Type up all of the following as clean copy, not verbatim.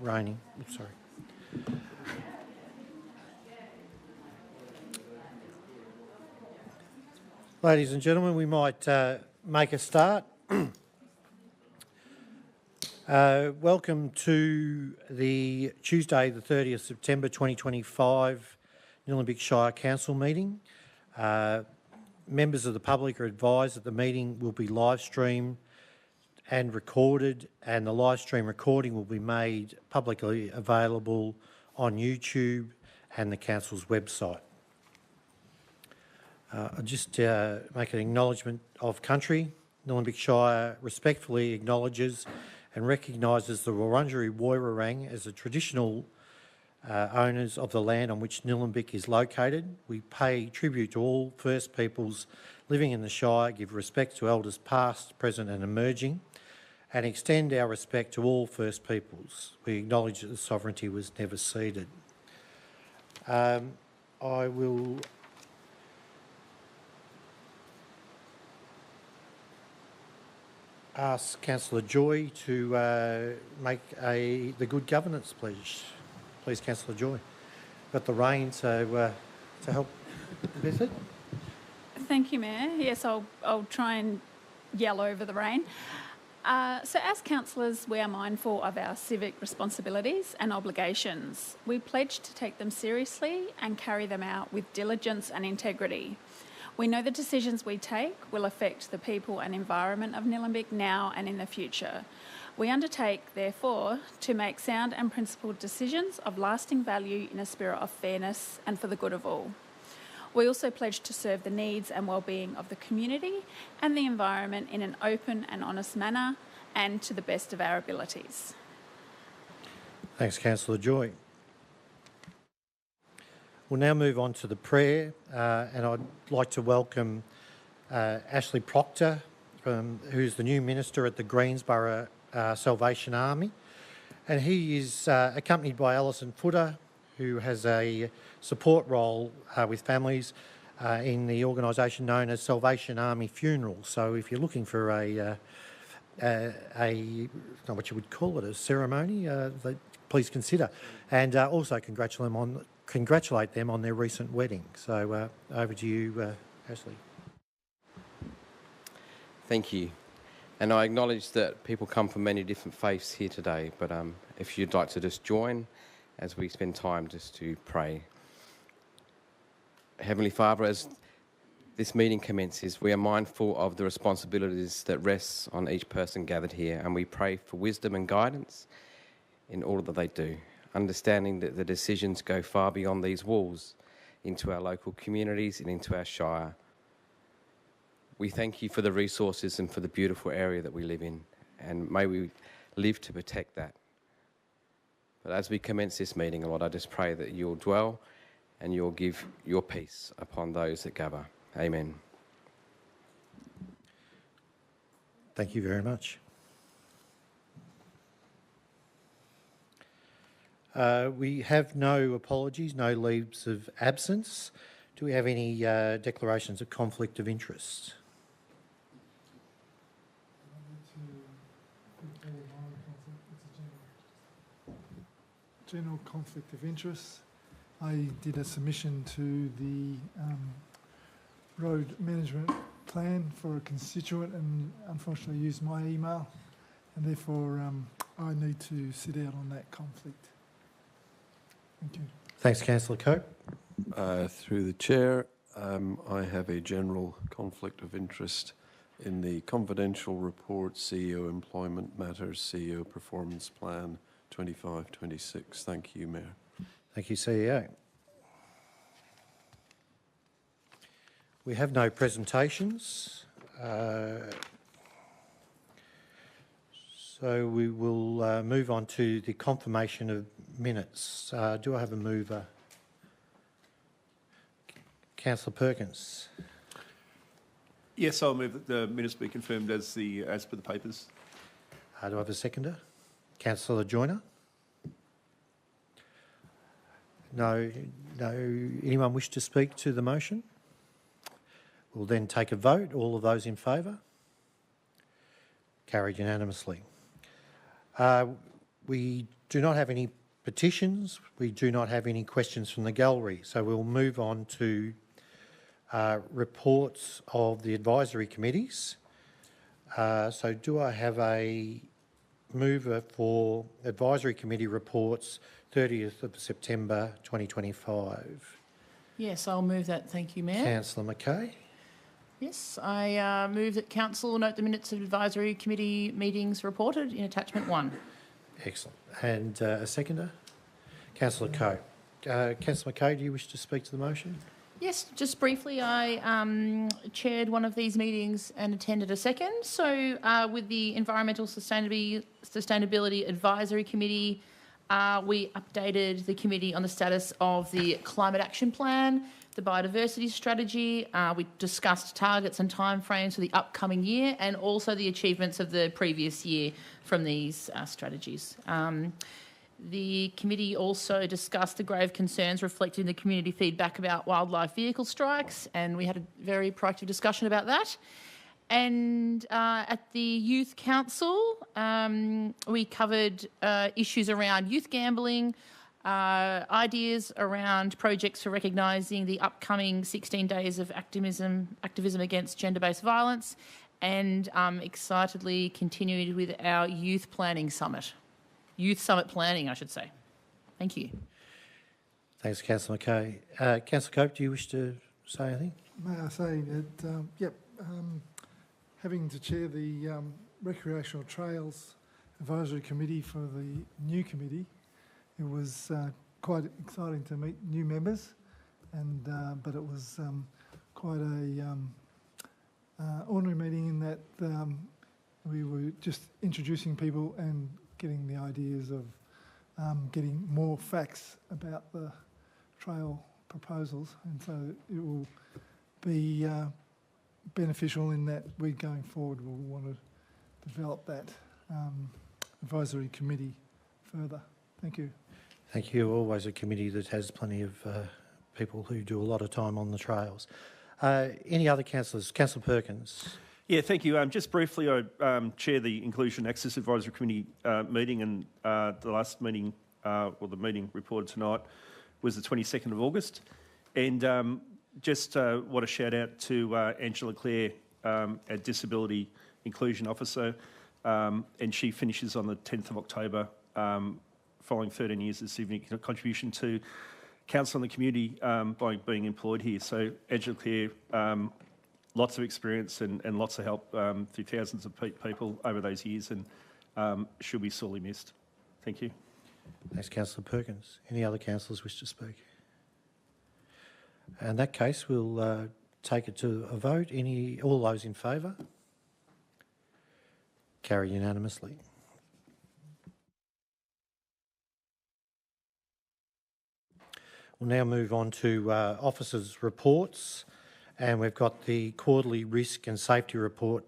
raining. Sorry. Ladies and gentlemen, we might make a start. Welcome to the Tuesday, the 30th September 2025 Nillumbik Shire Council meeting. Members of the public are advised that the meeting will be live streamed and recorded, and the live stream recording will be made publicly available on YouTube and the Council's website. I'll just make an acknowledgement of country. Nillumbik Shire respectfully acknowledges and recognises the Wurundjeri Woiwurrung as the traditional owners of the land on which Nillumbik is located. We pay tribute to all First Peoples living in the Shire, give respect to Elders past, present and emerging, and extend our respect to all First Peoples. We acknowledge that the sovereignty was never ceded. I will ask Councillor Joy to make the good governance pledge. Please, Councillor Joy. Got the rain to help with it. Thank you, Mayor. Yes, I'll try and yell over the rain. So as councillors, we are mindful of our civic responsibilities and obligations. We pledge to take them seriously and carry them out with diligence and integrity. We know the decisions we take will affect the people and environment of Nillumbik now and in the future. We undertake, therefore, to make sound and principled decisions of lasting value in a spirit of fairness and for the good of all. We also pledge to serve the needs and well-being of the community and the environment in an open and honest manner and to the best of our abilities. Thanks, Councillor Joy. We'll now move on to the prayer, and I'd like to welcome Ashley Proctor, who's the new minister at the Greensborough Salvation Army, and he is accompanied by Alison Footer, who has a support role with families in the organisation known as Salvation Army Funerals. So if you're looking for a what you would call it, a ceremony, please consider. And also congratulate them on their recent wedding. So over to you, Ashley. Thank you. And I acknowledge that people come from many different faiths here today, but if you'd like to just join as we spend time just to pray. Heavenly Father, as this meeting commences, we are mindful of the responsibilities that rests on each person gathered here, and we pray for wisdom and guidance in all that they do, understanding that the decisions go far beyond these walls, into our local communities and into our Shire. We thank you for the resources and for the beautiful area that we live in, and may we live to protect that. But as we commence this meeting, Lord, I just pray that you'll dwell and you'll give your peace upon those that gather. Amen. Thank you very much. We have no apologies, no leaves of absence. Do we have any declarations of conflict of interest? General conflict of interest. I did a submission to the road management plan for a constituent and unfortunately used my email, and therefore I need to sit out on that conflict. Thank you. Thanks, Councillor Cope. Through the Chair, I have a general conflict of interest in the confidential report, CEO Employment Matters, CEO Performance Plan 25-26. Thank you, Mayor. Thank you, CEO. We have no presentations, so we will move on to the confirmation of minutes. Do I have a mover? Councillor Perkins. Yes, I'll move that the minutes be confirmed as per the papers. Do I have a seconder? Councillor Joyner? No. Anyone wish to speak to the motion? We'll then take a vote. All of those in favour? Carried unanimously. We do not have any petitions. We do not have any questions from the gallery. So we'll move on to reports of the advisory committees. So do I have a mover for advisory committee reports 30th of September 2025? Yes, I'll move that. Thank you, Mayor. Councillor McKay. Yes, I move that Council note the minutes of advisory committee meetings reported in attachment 1. Excellent. And a seconder? Councillor Coe. Councillor McKay, do you wish to speak to the motion? Yes, just briefly, I chaired one of these meetings and attended a second. So with the Environmental Sustainability Advisory Committee, we updated the committee on the status of the Climate Action Plan, the Biodiversity Strategy. We discussed targets and timeframes for the upcoming year and also the achievements of the previous year from these strategies. The committee also discussed the grave concerns reflected in the community feedback about wildlife vehicle strikes, and we had a very proactive discussion about that. And at the Youth Council, we covered issues around youth gambling, ideas around projects for recognising the upcoming 16 days of activism against gender-based violence, and excitedly continued with our Youth Planning Summit. Youth Summit Planning, I should say. Thank you. Thanks, Councillor McKay. Councillor Cope, do you wish to say anything? May I say that, having to chair the Recreational Trails Advisory Committee for the new committee, it was quite exciting to meet new members, and but it was quite a ordinary meeting in that we were just introducing people and getting the ideas of getting more facts about the trail proposals, and so it will be beneficial in that we going forward will want to develop that advisory committee further. Thank you. Thank you. Always a committee that has plenty of people who do a lot of time on the trails. Any other councillors? Councillor Perkins. Yeah, thank you. Just briefly, I chair the Inclusion Access Advisory Committee meeting, and the last meeting, or the meeting reported tonight, was the 22nd of August. And just want to shout out to Angela Clare, our Disability Inclusion Officer, and she finishes on the 10th of October, following 13 years of significant contribution to council and the community by being employed here. So Angela Clare, lots of experience and lots of help through thousands of people over those years, and she'll be sorely missed. Thank you. Thanks, Councillor Perkins. Any other councillors wish to speak? In that case, we'll take it to a vote. All those in favour? Carry unanimously. We'll now move on to officers' reports, and we've got the quarterly risk and safety report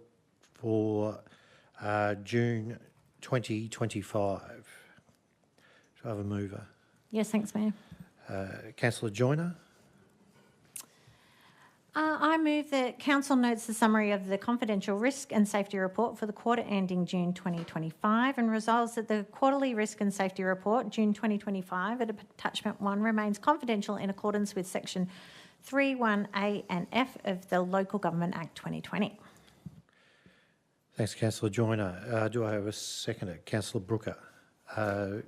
for June 2025. Do I have a mover? Yes, thanks, Mayor. Councillor Joyner. I move that Council notes the summary of the confidential risk and safety report for the quarter ending June 2025 and resolves that the quarterly risk and safety report, June 2025, at attachment 1 remains confidential in accordance with section 31A and F of the Local Government Act 2020. Thanks, Councillor Joyner. Do I have a seconder? Councillor Brooker.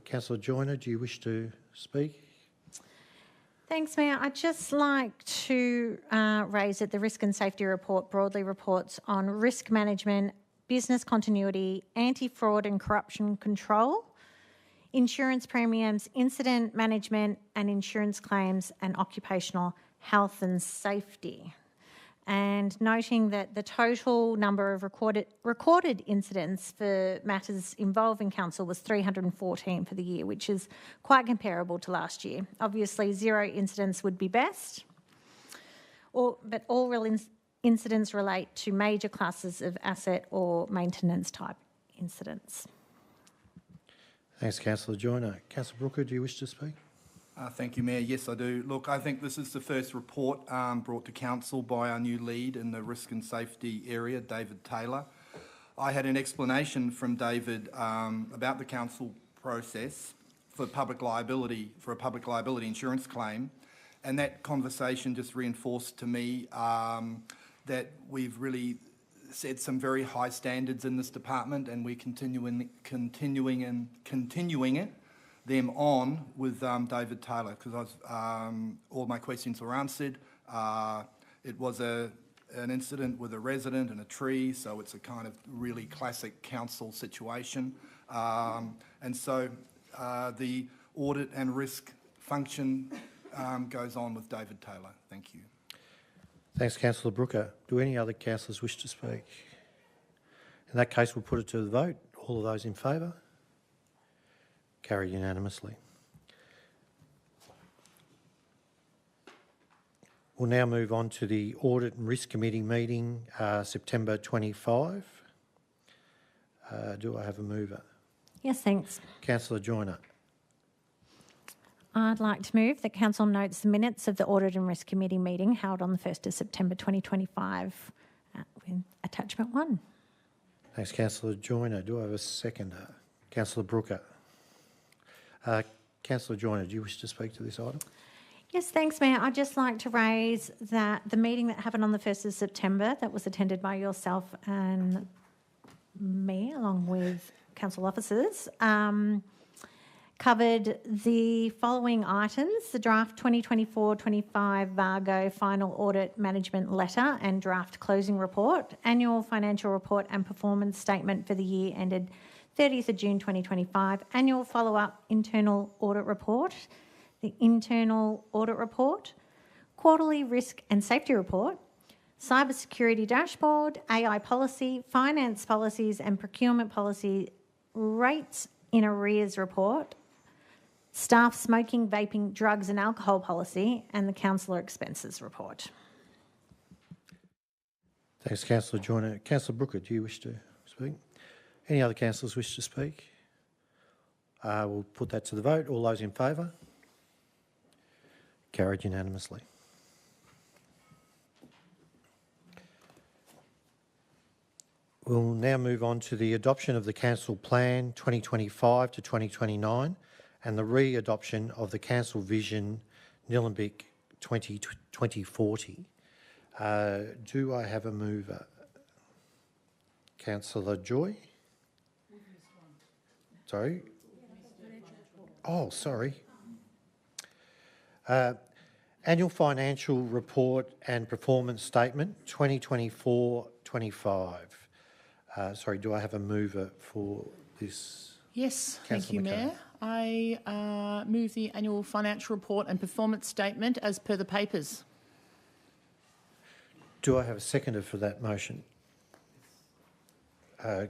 Councillor Joyner, do you wish to speak? Thanks, Mayor. I'd just like to raise that the risk and safety report broadly reports on risk management, business continuity, anti-fraud and corruption control, insurance premiums, incident management and insurance claims, and occupational health and safety. And noting that the total number of recorded incidents for matters involving council was 314 for the year, which is quite comparable to last year. Obviously, 0 incidents would be best, but all real incidents relate to major classes of asset or maintenance type incidents. Thanks, Councillor Joyner. Councillor Brooker, do you wish to speak? Thank you, Mayor. Yes, I do. Look, I think this is the first report brought to Council by our new lead in the risk and safety area, David Taylor. I had an explanation from David about the Council process for public liability, for a public liability insurance claim. And that conversation just reinforced to me that we've really set some very high standards in this department, and we're continuing them on with David Taylor, because all my questions were answered. It was an incident with a resident and a tree, so it's a kind of really classic council situation. And so the audit and risk function goes on with David Taylor. Thank you. Thanks, Councillor Brooker. Do any other councillors wish to speak? In that case, we'll put it to the vote. All of those in favour? Carried unanimously. We'll now move on to the Audit and Risk Committee meeting, September 25. Do I have a mover? Yes, thanks. Councillor Joyner. I'd like to move that Council notes the minutes of the Audit and Risk Committee meeting held on the 1st of September 2025 with attachment 1. Thanks, Councillor Joyner. Do I have a seconder? Councillor Brooker. Councillor Joyner, do you wish to speak to this item? Yes, thanks, Mayor. I'd just like to raise that the meeting that happened on the 1st of September that was attended by yourself and me, along with council officers, covered the following items: the draft 2024-25 VARGO final audit management letter and draft closing report, annual financial report and performance statement for the year ended 30th of June 2025, annual follow-up internal audit report, the internal audit report, quarterly risk and safety report, cybersecurity dashboard, AI policy, finance policies and procurement policy, rates in arrears report, staff smoking, vaping, drugs and alcohol policy, and the councillor expenses report. Thanks, Councillor Joyner. Councillor Brooker, do you wish to speak? Any other councillors wish to speak? We'll put that to the vote. All those in favour? Carried unanimously. We'll now move on to the adoption of the Council Plan 2025 to 2029 and the re-adoption of the Council Vision Nillumbik 2040. Do I have a mover? Councillor Joy? Sorry? Oh, sorry. Annual Financial Report and Performance Statement 2024-25. Sorry, do I have a mover for this? Yes, thank Councillor you, McKay. Mayor. I move the annual financial report and performance statement as per the papers. Do I have a seconder for that motion?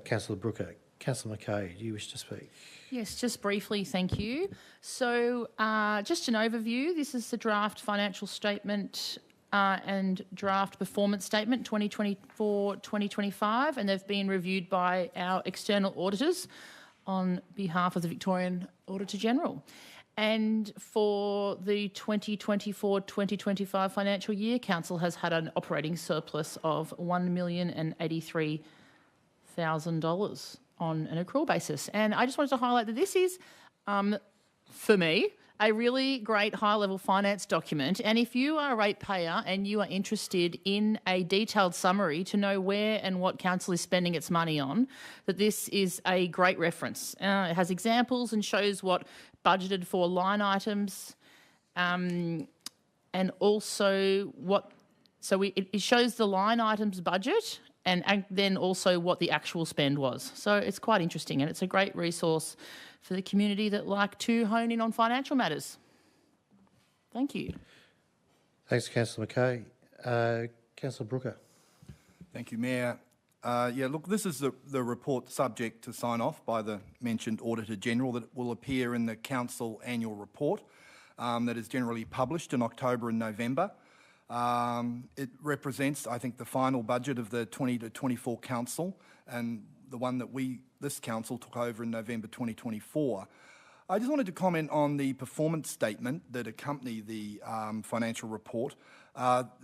Councillor Brooker. Councillor McKay, do you wish to speak? Yes, just briefly, thank you. So just an overview. This is the draft financial statement and draft performance statement 2024-2025, and they've been reviewed by our external auditors on behalf of the Victorian Auditor General. And for the 2024-2025 financial year, Council has had an operating surplus of $1,083,000 on an accrual basis. And I just wanted to highlight that this is, for me, a really great high-level finance document. And if you are a ratepayer and you are interested in a detailed summary to know where and what council is spending its money on, that this is a great reference. It has examples and shows what budgeted for line items, and also what. So it shows the line items budget and then also what the actual spend was. So it's quite interesting, and it's a great resource for the community that like to hone in on financial matters. Thank you. Thanks, Councillor McKay. Councillor Brooker. Thank you, Mayor. Yeah, look, this is the report subject to sign off by the mentioned Auditor General that will appear in the Council annual report that is generally published in October and November. It represents, I think, the final budget of the 20 to 24 Council and the one that this Council took over in November 2024. I just wanted to comment on the performance statement that accompanied the financial report.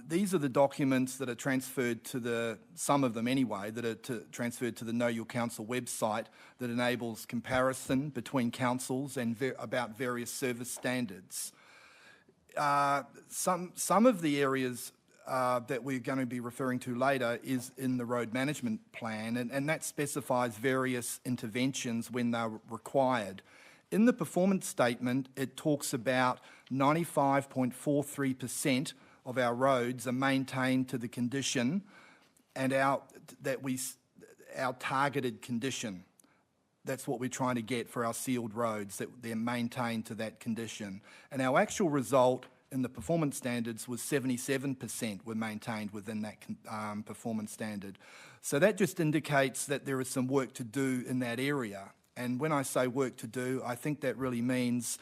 These are the documents that are transferred to some of them anyway, that are transferred to the Know Your Council website that enables comparison between councils and about various service standards. Some of the areas that we're going to be referring to later is in the road management plan, and that specifies various interventions when they're required. In the performance statement, it talks about 95.43% of our roads are maintained to the condition and our targeted condition. That's what we're trying to get for our sealed roads, that they're maintained to that condition. And our actual result in the performance standards was 77% were maintained within that performance standard. So that just indicates that there is some work to do in that area. And when I say work to do, I think that really means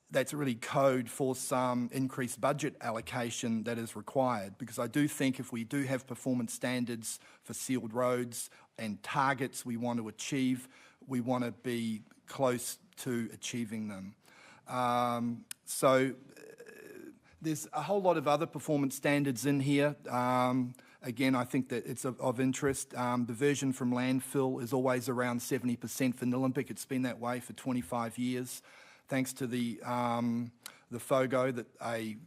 that's really code for some increased budget allocation that is required, because I do think if we do have performance standards for sealed roads and targets we want to achieve, we want to be close to achieving them. There's a whole lot of other performance standards in here. Again, I think that it's of interest. Diversion from landfill is always around 70% for Nillumbik. It's been that way for 25 years. Thanks to the FOGO that a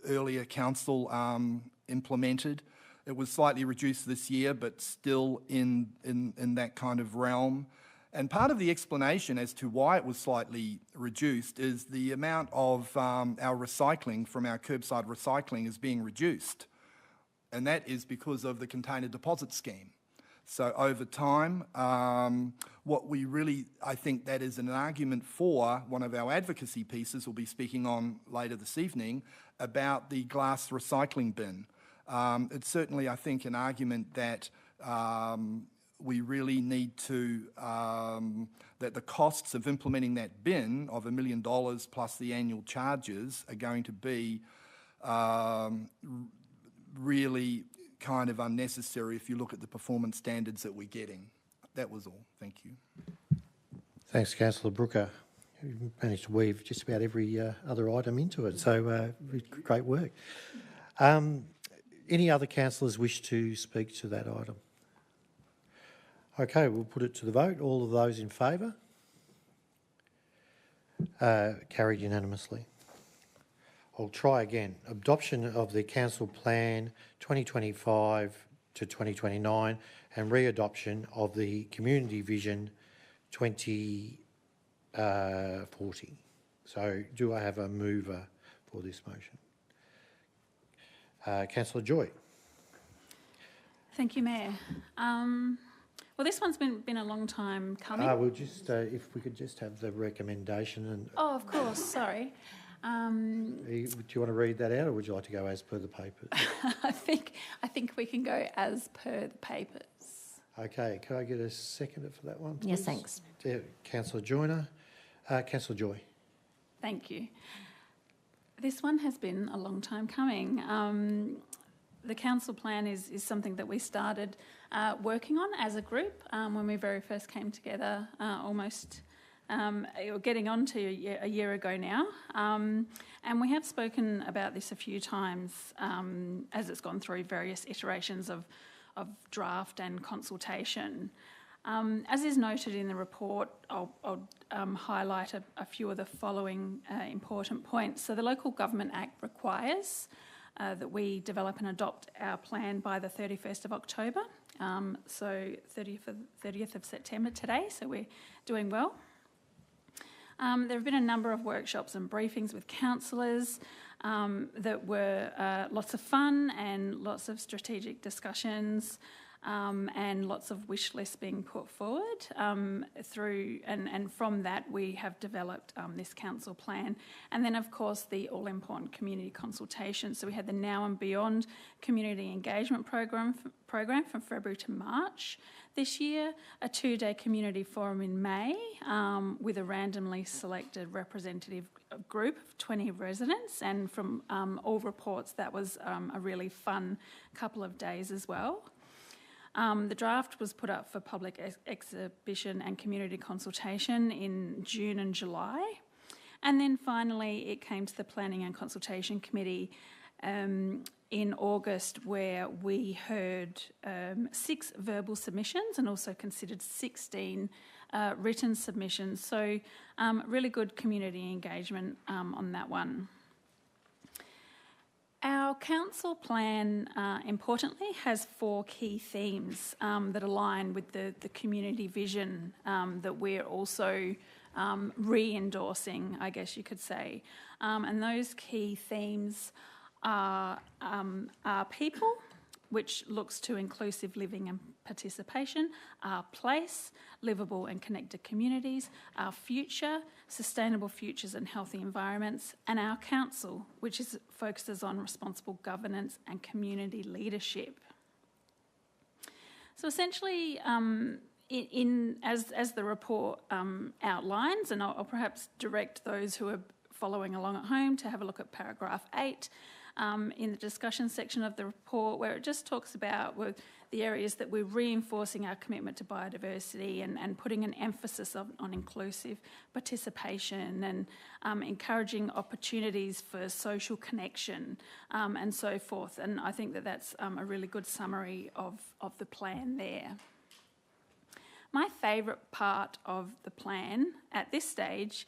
earlier council implemented. It was slightly reduced this year, but still in that kind of realm. And part of the explanation as to why it was slightly reduced is the amount of our recycling from our curbside recycling is being reduced. And that is because of the container deposit scheme. So over time, what we really, I think that is an argument for one of our advocacy pieces we'll be speaking on later this evening about the glass recycling bin. It's certainly, I think, an argument that we really need to, that the costs of implementing that bin of $1 million plus the annual charges are going to be really kind of unnecessary if you look at the performance standards that we're getting. That was all. Thank you. Thanks, Councillor Brooker. You managed to weave just about every other item into it, so great work. Any other councillors wish to speak to that item? Okay, we'll put it to the vote. All of those in favour? Carried unanimously. I'll try again. Adoption of the Council Plan 2025 to 2029 and re-adoption of the Community Vision 2040. So do I have a mover for this motion? Councillor Joy. Thank you, Mayor. Well, this one's been a long time coming. We'll just, if we could just have the recommendation and... Oh, of course, sorry. Do you want to read that out, or would you like to go as per the papers? I think we can go as per the papers. Okay, can I get a seconder for that one, please? Yes, thanks. Councillor Joyner. Councillor Joy. Thank you. This one has been a long time coming. The council plan is something that we started working on as a group when we very first came together almost getting on to a year ago now. And we have spoken about this a few times as it's gone through various iterations of draft and consultation. As is noted in the report, I'll highlight a few of the following important points. So the Local Government Act requires that we develop and adopt our plan by the 31st of October, so 30th of September today, so we're doing well. There have been a number of workshops and briefings with councillors that were lots of fun and lots of strategic discussions and lots of wish lists being put forward through, and from that we have developed this council plan. And then of course the all-important community consultation. So we had the Now and Beyond community engagement program from February to March this year, a 2-day community forum in May with a randomly selected representative group of 20 residents, and from all reports that was a really fun couple of days as well. The draft was put up for public exhibition and community consultation in June and July. And then finally it came to the Planning and Consultation Committee in August, where we heard 6 verbal submissions and also considered 16 written submissions. So really good community engagement on that one. Our council plan, importantly, has 4 key themes that align with the community vision that we're also re-endorsing, I guess you could say. And those key themes are our people, which looks to inclusive living and participation, our place, livable and connected communities, our future, sustainable futures and healthy environments, and our council, which focuses on responsible governance and community leadership. So essentially, as the report outlines, and I'll perhaps direct those who are following along at home to have a look at paragraph 8 in the discussion section of the report, where it just talks about the areas that we're reinforcing our commitment to biodiversity and putting an emphasis on inclusive participation and encouraging opportunities for social connection and so forth. And I think that that's a really good summary of the plan there. My favourite part of the plan at this stage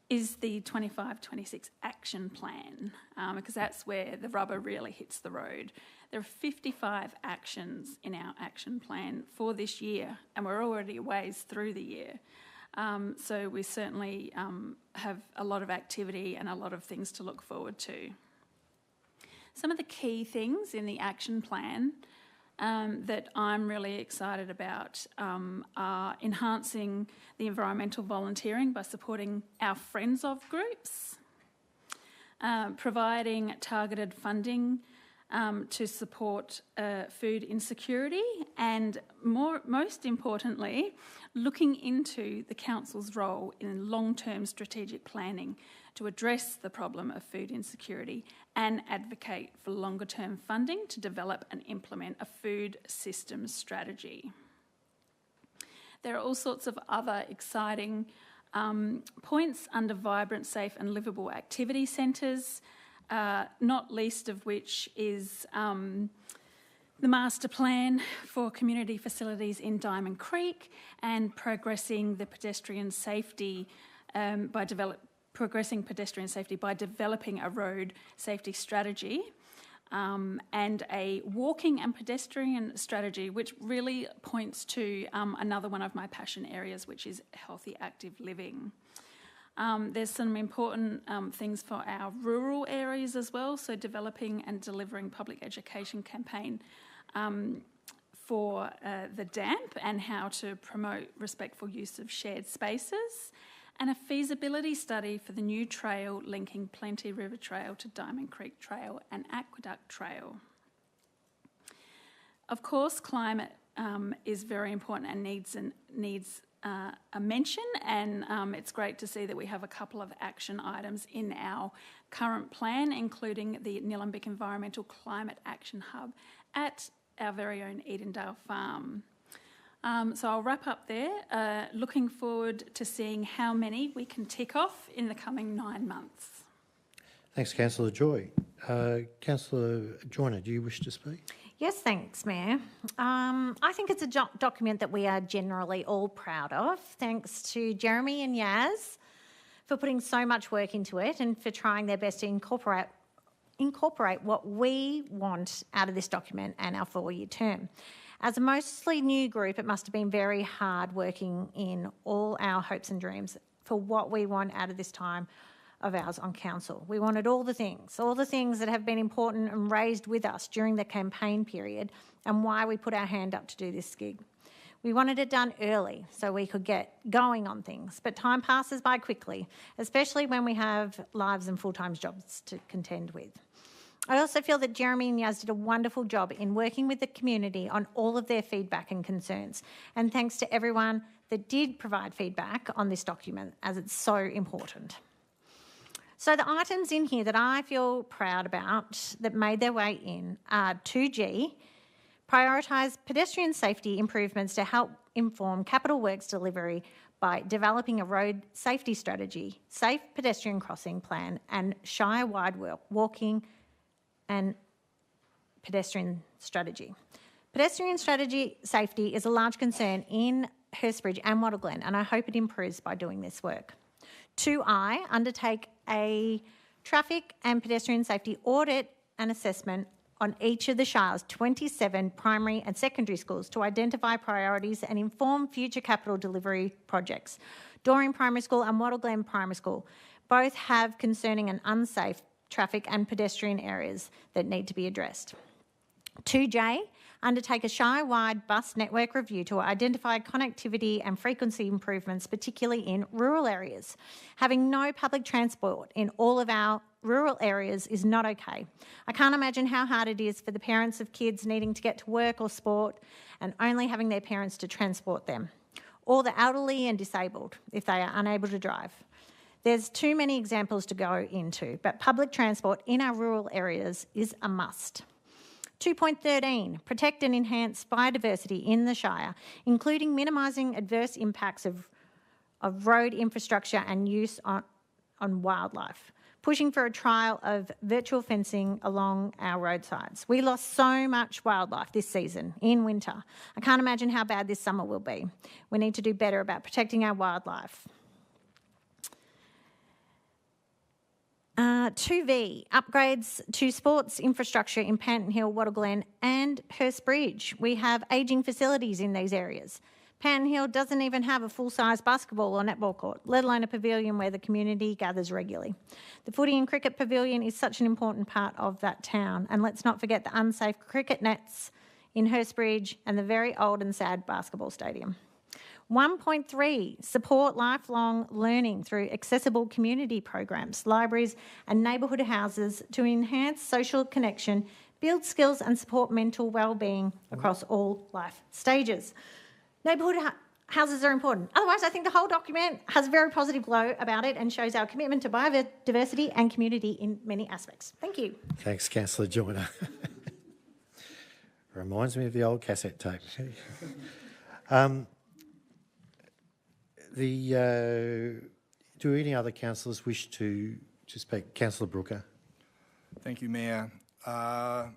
is the 25-26 action plan, because that's where the rubber really hits the road. There are 55 actions in our action plan for this year, and we're already a ways through the year. So we certainly have a lot of activity and a lot of things to look forward to. Some of the key things in the action plan that I'm really excited about are enhancing the environmental volunteering by supporting our Friends of groups, providing targeted funding to support food insecurity, and most importantly, looking into the council's role in long-term strategic planning to address the problem of food insecurity and advocate for longer-term funding to develop and implement a food systems strategy. There are all sorts of other exciting points under vibrant, safe and livable activity centres, not least of which is the master plan for community facilities in Diamond Creek and progressing the pedestrian safety by developing a road safety strategy and a walking and pedestrian strategy, which really points to another one of my passion areas, which is healthy, active living. There's some important things for our rural areas as well, so developing and delivering public education campaign for the DAMP and how to promote respectful use of shared spaces, and a feasibility study for the new trail linking Plenty River Trail to Diamond Creek Trail and Aqueduct Trail. Of course, climate is very important and needs a mention, and it's great to see that we have a couple of action items in our current plan, including the Nillumbik Environmental Climate Action Hub at our very own Edendale Farm. So I'll wrap up there, looking forward to seeing how many we can tick off in the coming 9 months. Thanks, Councillor Joy. Councillor Joyner, do you wish to speak? Yes, thanks, Mayor. I think it's a document that we are generally all proud of. Thanks to Jeremy and Yaz for putting so much work into it and for trying their best to incorporate what we want out of this document and our 4-year term. As a mostly new group, it must have been very hard working in all our hopes and dreams for what we want out of this time of ours on council. We wanted all the things that have been important and raised with us during the campaign period and why we put our hand up to do this gig. We wanted it done early so we could get going on things, but time passes by quickly, especially when we have lives and full-time jobs to contend with. I also feel that Jeremy and Yaz did a wonderful job in working with the community on all of their feedback and concerns, and thanks to everyone that did provide feedback on this document, as it's so important. So the items in here that I feel proud about that made their way in are 2G, prioritise pedestrian safety improvements to help inform capital works delivery by developing a road safety strategy, safe pedestrian crossing plan and Shire-wide walking and pedestrian strategy. Pedestrian strategy safety is a large concern in Hurstbridge and Wattle Glen, and I hope it improves by doing this work. 2I, undertake a traffic and pedestrian safety audit and assessment on each of the Shire's 27 primary and secondary schools to identify priorities and inform future capital delivery projects. Doreen Primary School and Wattle Glen Primary School both have concerning and unsafe traffic and pedestrian areas that need to be addressed. 2J, undertake a Shire-wide bus network review to identify connectivity and frequency improvements, particularly in rural areas. Having no public transport in all of our rural areas is not okay. I can't imagine how hard it is for the parents of kids needing to get to work or sport and only having their parents to transport them, or the elderly and disabled if they are unable to drive. There's too many examples to go into, but public transport in our rural areas is a must. 2.13, protect and enhance biodiversity in the Shire, including minimising adverse impacts of road infrastructure and use on wildlife. Pushing for a trial of virtual fencing along our roadsides. We lost so much wildlife this season in winter. I can't imagine how bad this summer will be. We need to do better about protecting our wildlife. 2V, upgrades to sports infrastructure in Panton Hill, Wattle Glen and Hurstbridge. We have ageing facilities in these areas. Panton Hill doesn't even have a full-size basketball or netball court, let alone a pavilion where the community gathers regularly. The footy and cricket pavilion is such an important part of that town, and let's not forget the unsafe cricket nets in Hurstbridge and the very old and sad basketball stadium. 1.3, support lifelong learning through accessible community programs, libraries and neighbourhood houses to enhance social connection, build skills and support mental wellbeing across all life stages. Neighbourhood houses are important. Otherwise, I think the whole document has a very positive glow about it and shows our commitment to biodiversity and community in many aspects. Thank you. Thanks, Councillor Joyner. Reminds me of the old cassette tape. Do any other councillors wish to speak? Councillor Brooker. Thank you, Mayor. A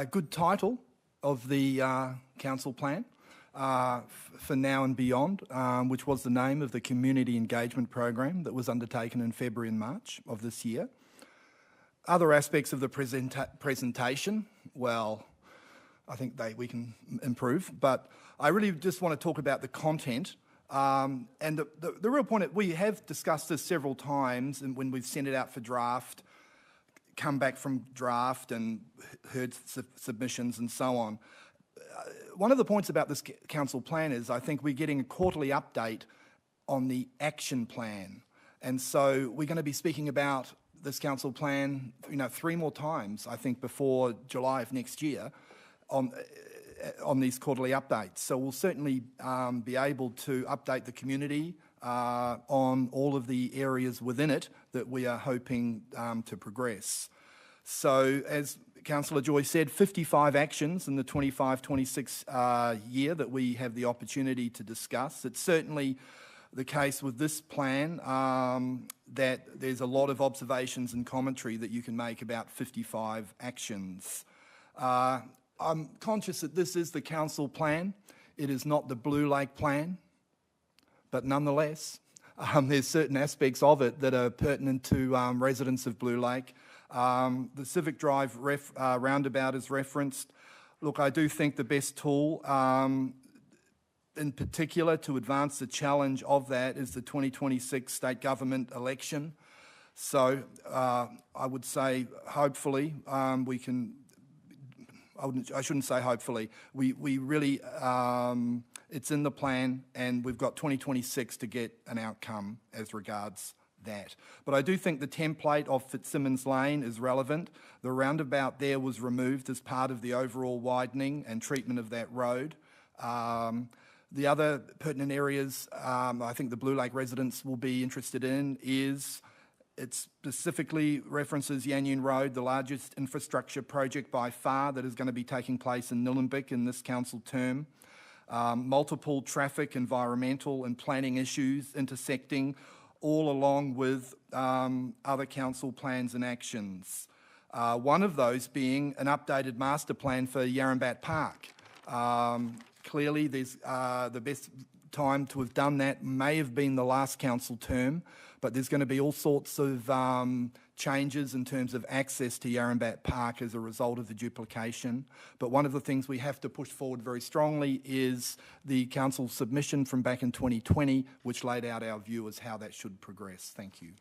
good title of the council plan for now and beyond, which was the name of the community engagement program that was undertaken in February and March of this year. Other aspects of the presentation, well, I think we can improve, but I really just want to talk about the content. And the real point, we have discussed this several times, and when we've sent it out for draft, come back from draft and heard submissions and so on. One of the points about this council plan is I think we're getting a quarterly update on the action plan. And so we're going to be speaking about this council plan, 3 more times, I think, before July of next year on these quarterly updates. So we'll certainly be able to update the community on all of the areas within it that we are hoping to progress. So as Councillor Joy said, 55 actions in the 25-26 year that we have the opportunity to discuss. It's certainly the case with this plan that there's a lot of observations and commentary that you can make about 55 actions. I'm conscious that this is the council plan. It is not the Blue Lake plan, but nonetheless, there's certain aspects of it that are pertinent to residents of Blue Lake. The Civic Drive roundabout is referenced. Look, I do think the best tool in particular to advance the challenge of that is the 2026 state government election. So I would say hopefully we can, I shouldn't say hopefully, we really, it's in the plan and we've got 2026 to get an outcome as regards that. But I do think the template of Fitzsimmons Lane is relevant. The roundabout there was removed as part of the overall widening and treatment of that road. The other pertinent areas I think the Blue Lake residents will be interested in is it specifically references Yanyun Road, the largest infrastructure project by far that is going to be taking place in Nillumbik in this council term. Multiple traffic, environmental and planning issues intersecting all along with other council plans and actions. One of those being an updated master plan for Yarrambat Park. Clearly, there's the best time to have done that may have been the last council term, but there's going to be all sorts of changes in terms of access to Yarrambat Park as a result of the duplication. But one of the things we have to push forward very strongly is the council submission from back in 2020, which laid out our view as how that should progress. Thank you.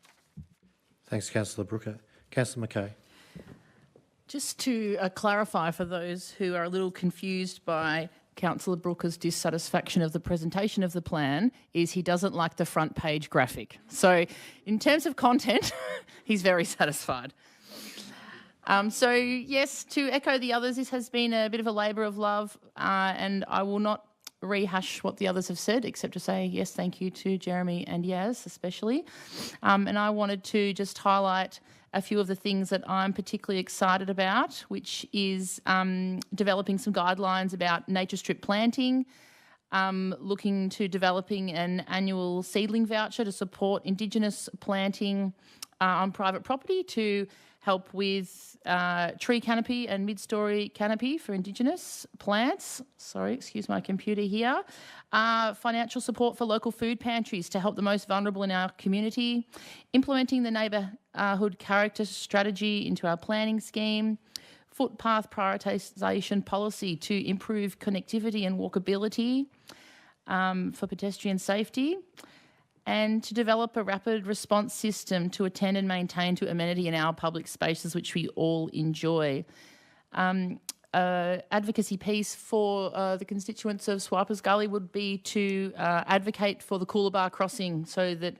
Thanks, Councillor Brooker. Councillor Mackay. Just to clarify for those who are a little confused by Councillor Brooker's dissatisfaction of the presentation of the plan, is he doesn't like the front page graphic. So in terms of content, he's very satisfied. So yes, to echo the others, this has been a bit of a labour of love, and I will not rehash what the others have said, except to say yes, thank you to Jeremy and Yaz especially. And I wanted to just highlight a few of the things that I'm particularly excited about, which is developing some guidelines about nature strip planting, looking to developing an annual seedling voucher to support Indigenous planting on private property to help with tree canopy and mid-storey canopy for Indigenous plants. Sorry, excuse my computer here. Financial support for local food pantries to help the most vulnerable in our community. Implementing the neighbourhood character strategy into our planning scheme. Footpath prioritisation policy to improve connectivity and walkability for pedestrian safety. And to develop a rapid response system to attend and maintain to amenity in our public spaces, which we all enjoy. Advocacy piece for the constituents of Swipers Gully would be to advocate for the Coolabah crossing so that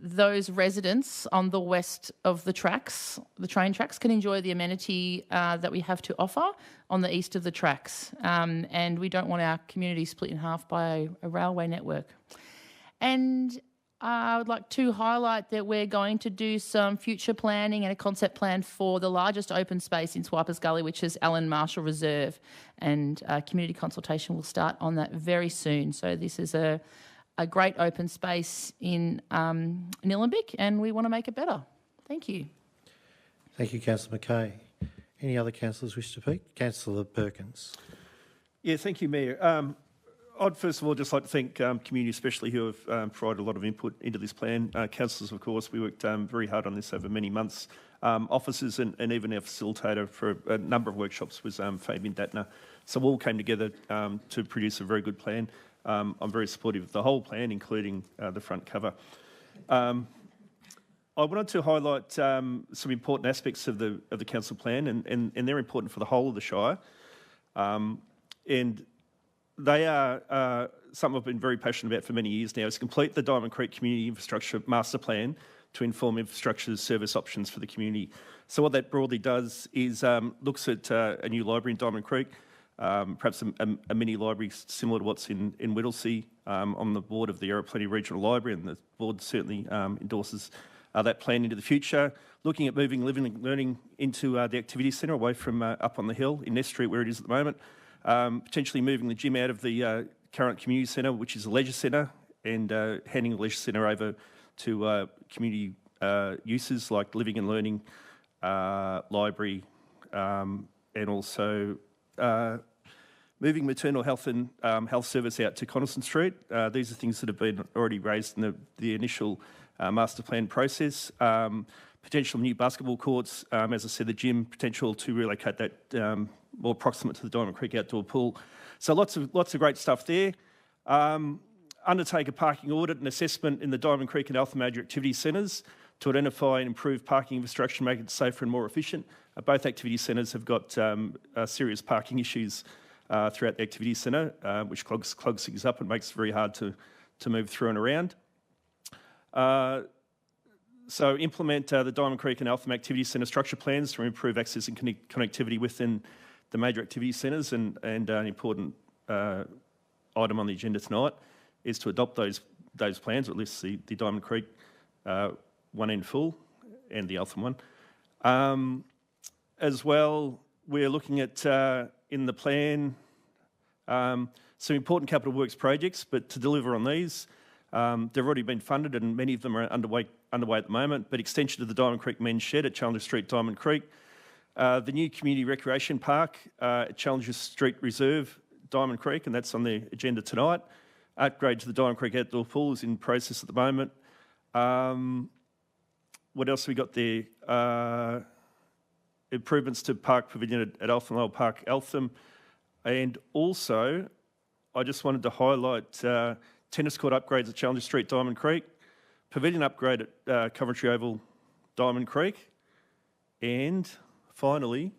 those residents on the west of the tracks, the train tracks, can enjoy the amenity that we have to offer on the east of the tracks. And we don't want our community split in half by a railway network. And I would like to highlight that we're going to do some future planning and a concept plan for the largest open space in Swipers Gully, which is Allan Marshall Reserve. And community consultation will start on that very soon. So this is a great open space in Nillumbik, and we want to make it better. Thank you. Thank you, Councillor Mackay. Any other councillors wish to speak? Councillor Perkins. Yeah, thank you, Mayor. I'd first of all just like to thank community especially who have provided a lot of input into this plan. Councillors, of course, we worked very hard on this over many months. Officers and even our facilitator for a number of workshops was Fabian Datner. So we all came together to produce a very good plan. I'm very supportive of the whole plan, including the front cover. I wanted to highlight some important aspects of the council plan, and they're important for the whole of the Shire. And they are something I've been very passionate about for many years now, is complete the Diamond Creek Community Infrastructure Master Plan to inform infrastructure service options for the community. So what that broadly does is looks at a new library in Diamond Creek, perhaps a mini library similar to what's in Whittlesea. On the board of the Yarra Plenty Regional Library, and the board certainly endorses that plan into the future. Looking at moving living and learning into the activity centre away from up on the hill in Ness Street where it is at the moment. Potentially moving the gym out of the current community centre, which is a leisure centre, and handing the leisure centre over to community uses like living and learning, library, and also moving maternal health and health service out to Coniston Street. These are things that have been already raised in the initial master plan process. Potential new basketball courts, as I said, the gym, potential to relocate that more proximate to the Diamond Creek outdoor pool. So lots of great stuff there. Undertake a parking audit and assessment in the Diamond Creek and Alpha Major activity centres to identify and improve parking infrastructure, make it safer and more efficient. Both activity centres have got serious parking issues throughout the activity centre, which clogs things up and makes it very hard to move through and around. So implement the Diamond Creek and Eltham Activity Centre structure plans to improve access and connectivity within the major activity centres, and an important item on the agenda tonight is to adopt those plans, or at least the Diamond Creek one in full and the Eltham one. As well, we're looking at, in the plan, some important capital works projects, but to deliver on these, They've already been funded and many of them are underway at the moment, but extension to the Diamond Creek Men's Shed at Challenger Street, Diamond Creek. The new community recreation park at Challenger Street Reserve, Diamond Creek, and that's on the agenda tonight. Upgrade to the Diamond Creek outdoor pool is in process at the moment. What else have we got there? Improvements to Park Pavilion at Eltham Old Park, Eltham. And also, I just wanted to highlight tennis court upgrades at Challenger Street, Diamond Creek, pavilion upgrade at Coventry Oval, Diamond Creek, and finally,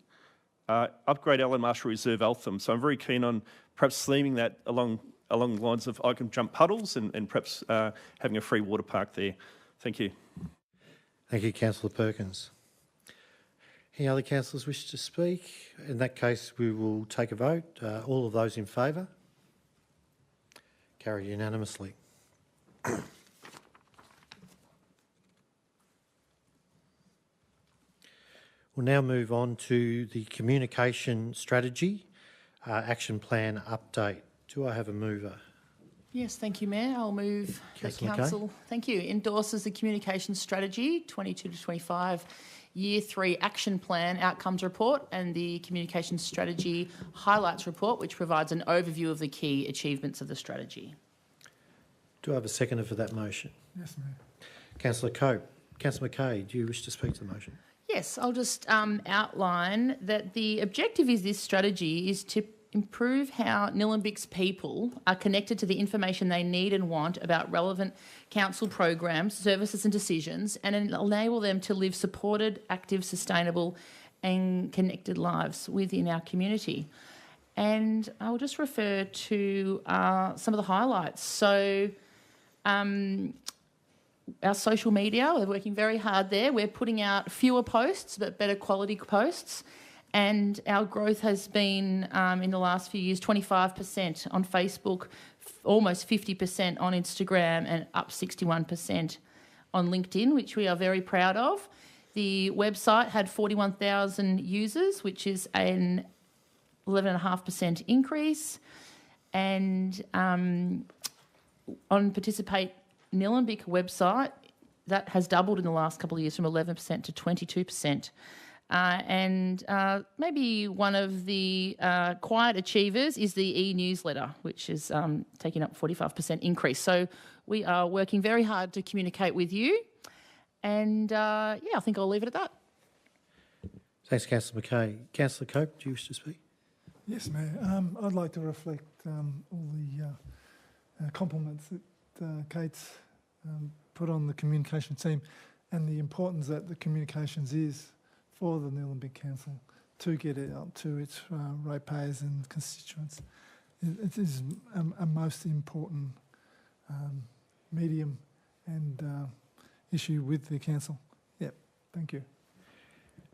upgrade Allan Marshall Reserve, Eltham. So I'm very keen on perhaps theming that along the lines of I can jump puddles and perhaps having a free water park there. Thank you. Thank you, Councillor Perkins. Any other councillors wish to speak? In that case, we will take a vote. All of those in favour? Carried unanimously. We'll now move on to the communication strategy action plan update. Do I have a mover? Yes, thank you, Mayor. I'll move that Councillor Mackay. Council, thank you, endorses the Communication Strategy 22 to 25 Year 3 Action Plan Outcomes Report and the Communication Strategy Highlights Report, which provides an overview of the key achievements of the strategy. Do I have a seconder for that motion? Yes, Mayor. Councillor Cope. Councillor Mackay, do you wish to speak to the motion? Yes, I'll just outline that the objective of this strategy is to improve how Nillumbik's people are connected to the information they need and want about relevant council programs, services and decisions, and enable them to live supported, active, sustainable and connected lives within our community. And I'll just refer to some of the highlights. So our social media, we're working very hard there. We're putting out fewer posts, but better quality posts. And our growth has been, in the last few years, 25% on Facebook, almost 50% on Instagram, and up 61% on LinkedIn, which we are very proud of. The website had 41,000 users, which is an 11.5% increase. And on Participate Nillumbik website, that has doubled in the last couple of years from 11% to 22%. And maybe one of the quiet achievers is the e-newsletter, which is taking up 45% increase. So we are working very hard to communicate with you. And yeah, I think I'll leave it at that. Thanks, Councillor Mackay. Councillor Cope, do you wish to speak? Yes, Mayor. I'd like to reflect all the compliments that Kate's put on the communication team and the importance that the communications is for the Nillumbik Council to get it out to its ratepayers and constituents. It is a most important medium and issue with the council. Yep, thank you.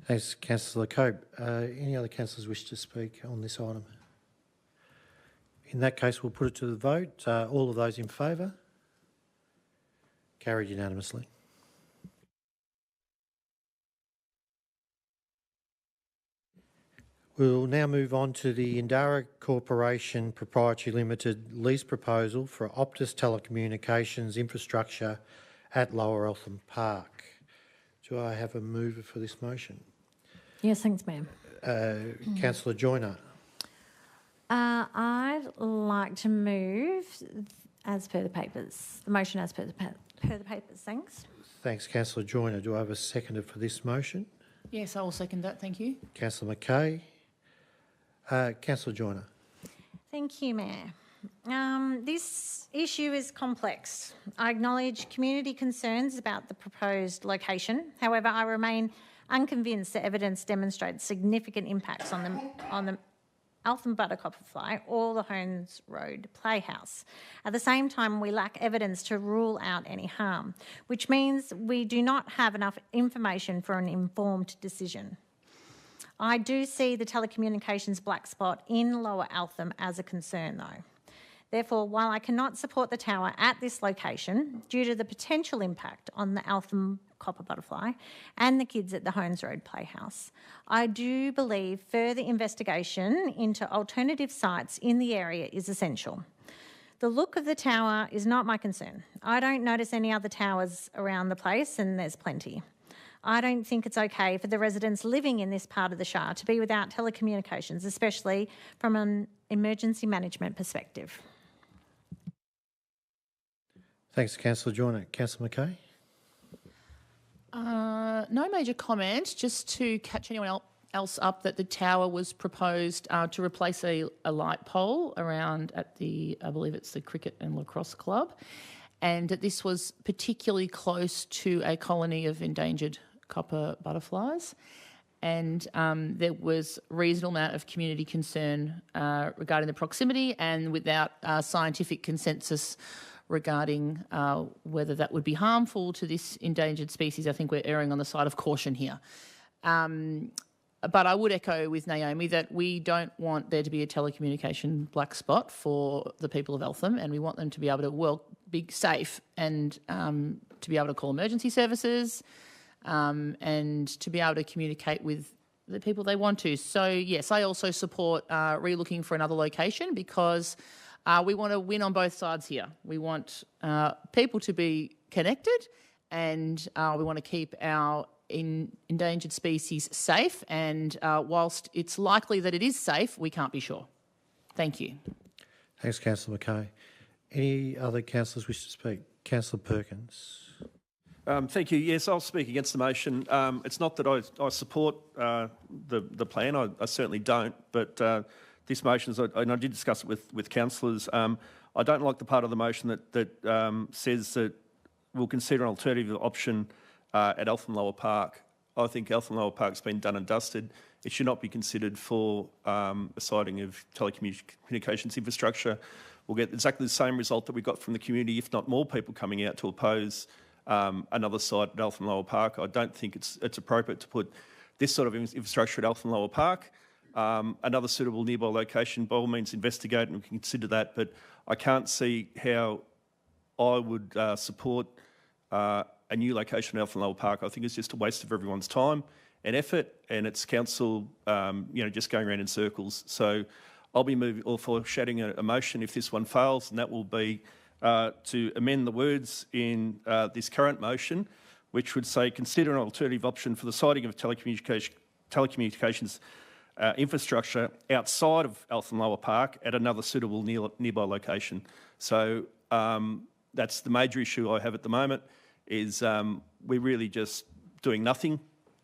Thanks, Councillor Cope. Any other councillors wish to speak on this item? In that case, we'll put it to the vote. All of those in favour? Carried unanimously. We'll now move on to the Indara Corporation Proprietary Limited lease proposal for Optus Telecommunications infrastructure at Lower Eltham Park. Do I have a mover for this motion? Yes, thanks, ma'am. Councillor Joyner. I'd like to move as per the papers. The motion as per the papers, thanks. Thanks, Councillor Joyner. Do I have a seconder for this motion? Yes, I will second that. Thank you. Councillor Mackay. Councillor Joyner. Thank you, Mayor. This issue is complex. I acknowledge community concerns about the proposed location. However, I remain unconvinced that evidence demonstrates significant impacts on the Eltham Buttercopper Fly or the Holmes Road Playhouse. At the same time, we lack evidence to rule out any harm, which means we do not have enough information for an informed decision. I do see the telecommunications black spot in Lower Eltham as a concern though. Therefore, while I cannot support the tower at this location due to the potential impact on the Eltham Copper Butterfly and the kids at the Holmes Road Playhouse, I do believe further investigation into alternative sites in the area is essential. The look of the tower is not my concern. I don't notice any other towers around the place, and there's plenty. I don't think it's okay for the residents living in this part of the Shire to be without telecommunications, especially from an emergency management perspective. Thanks, Councillor Joyner. Councillor Mackay? No major comment, just to catch anyone else up that the tower was proposed to replace a light pole around at I believe it's the Cricket and Lacrosse Club, and that this was particularly close to a colony of endangered copper butterflies. And there was a reasonable amount of community concern regarding the proximity, and without scientific consensus regarding whether that would be harmful to this endangered species. I think we're erring on the side of caution here. But I would echo with Naomi that we don't want there to be a telecommunication black spot for the people of Eltham, and we want them to be able to be safe and to be able to call emergency services and to be able to communicate with the people they want to. So, yes, I also support re-looking for another location because we want to win on both sides here. We want people to be connected, and we want to keep our endangered species safe. And whilst it's likely that it is safe, we can't be sure. Thank you. Thanks, Councillor Mackay. Any other councillors wish to speak? Councillor Perkins. Thank you. Yes, I'll speak against the motion. It's not that I support the plan. I certainly don't. But this motion, and I did discuss it with councillors, I don't like the part of the motion that says that we'll consider an alternative option at Eltham Lower Park. I think Eltham Lower Park's been done and dusted. It should not be considered for a siting of telecommunications infrastructure. We'll get exactly the same result that we got from the community, if not more people coming out to oppose another site at Eltham Lower Park. I don't think it's appropriate to put this sort of infrastructure at Eltham Lower Park. Another suitable nearby location, by all means investigate and we can consider that, but I can't see how I would support a new location at Eltham Lower Park. I think it's just a waste of everyone's time and effort, and it's council just going around in circles. So I'll be moving or foreshadowing a motion if this one fails, and that will be to amend the words in this current motion, which would say, consider an alternative option for the siting of telecommunications infrastructure outside of Eltham Lower Park at another suitable nearby location. So that's the major issue I have at the moment, is we're really just doing nothing.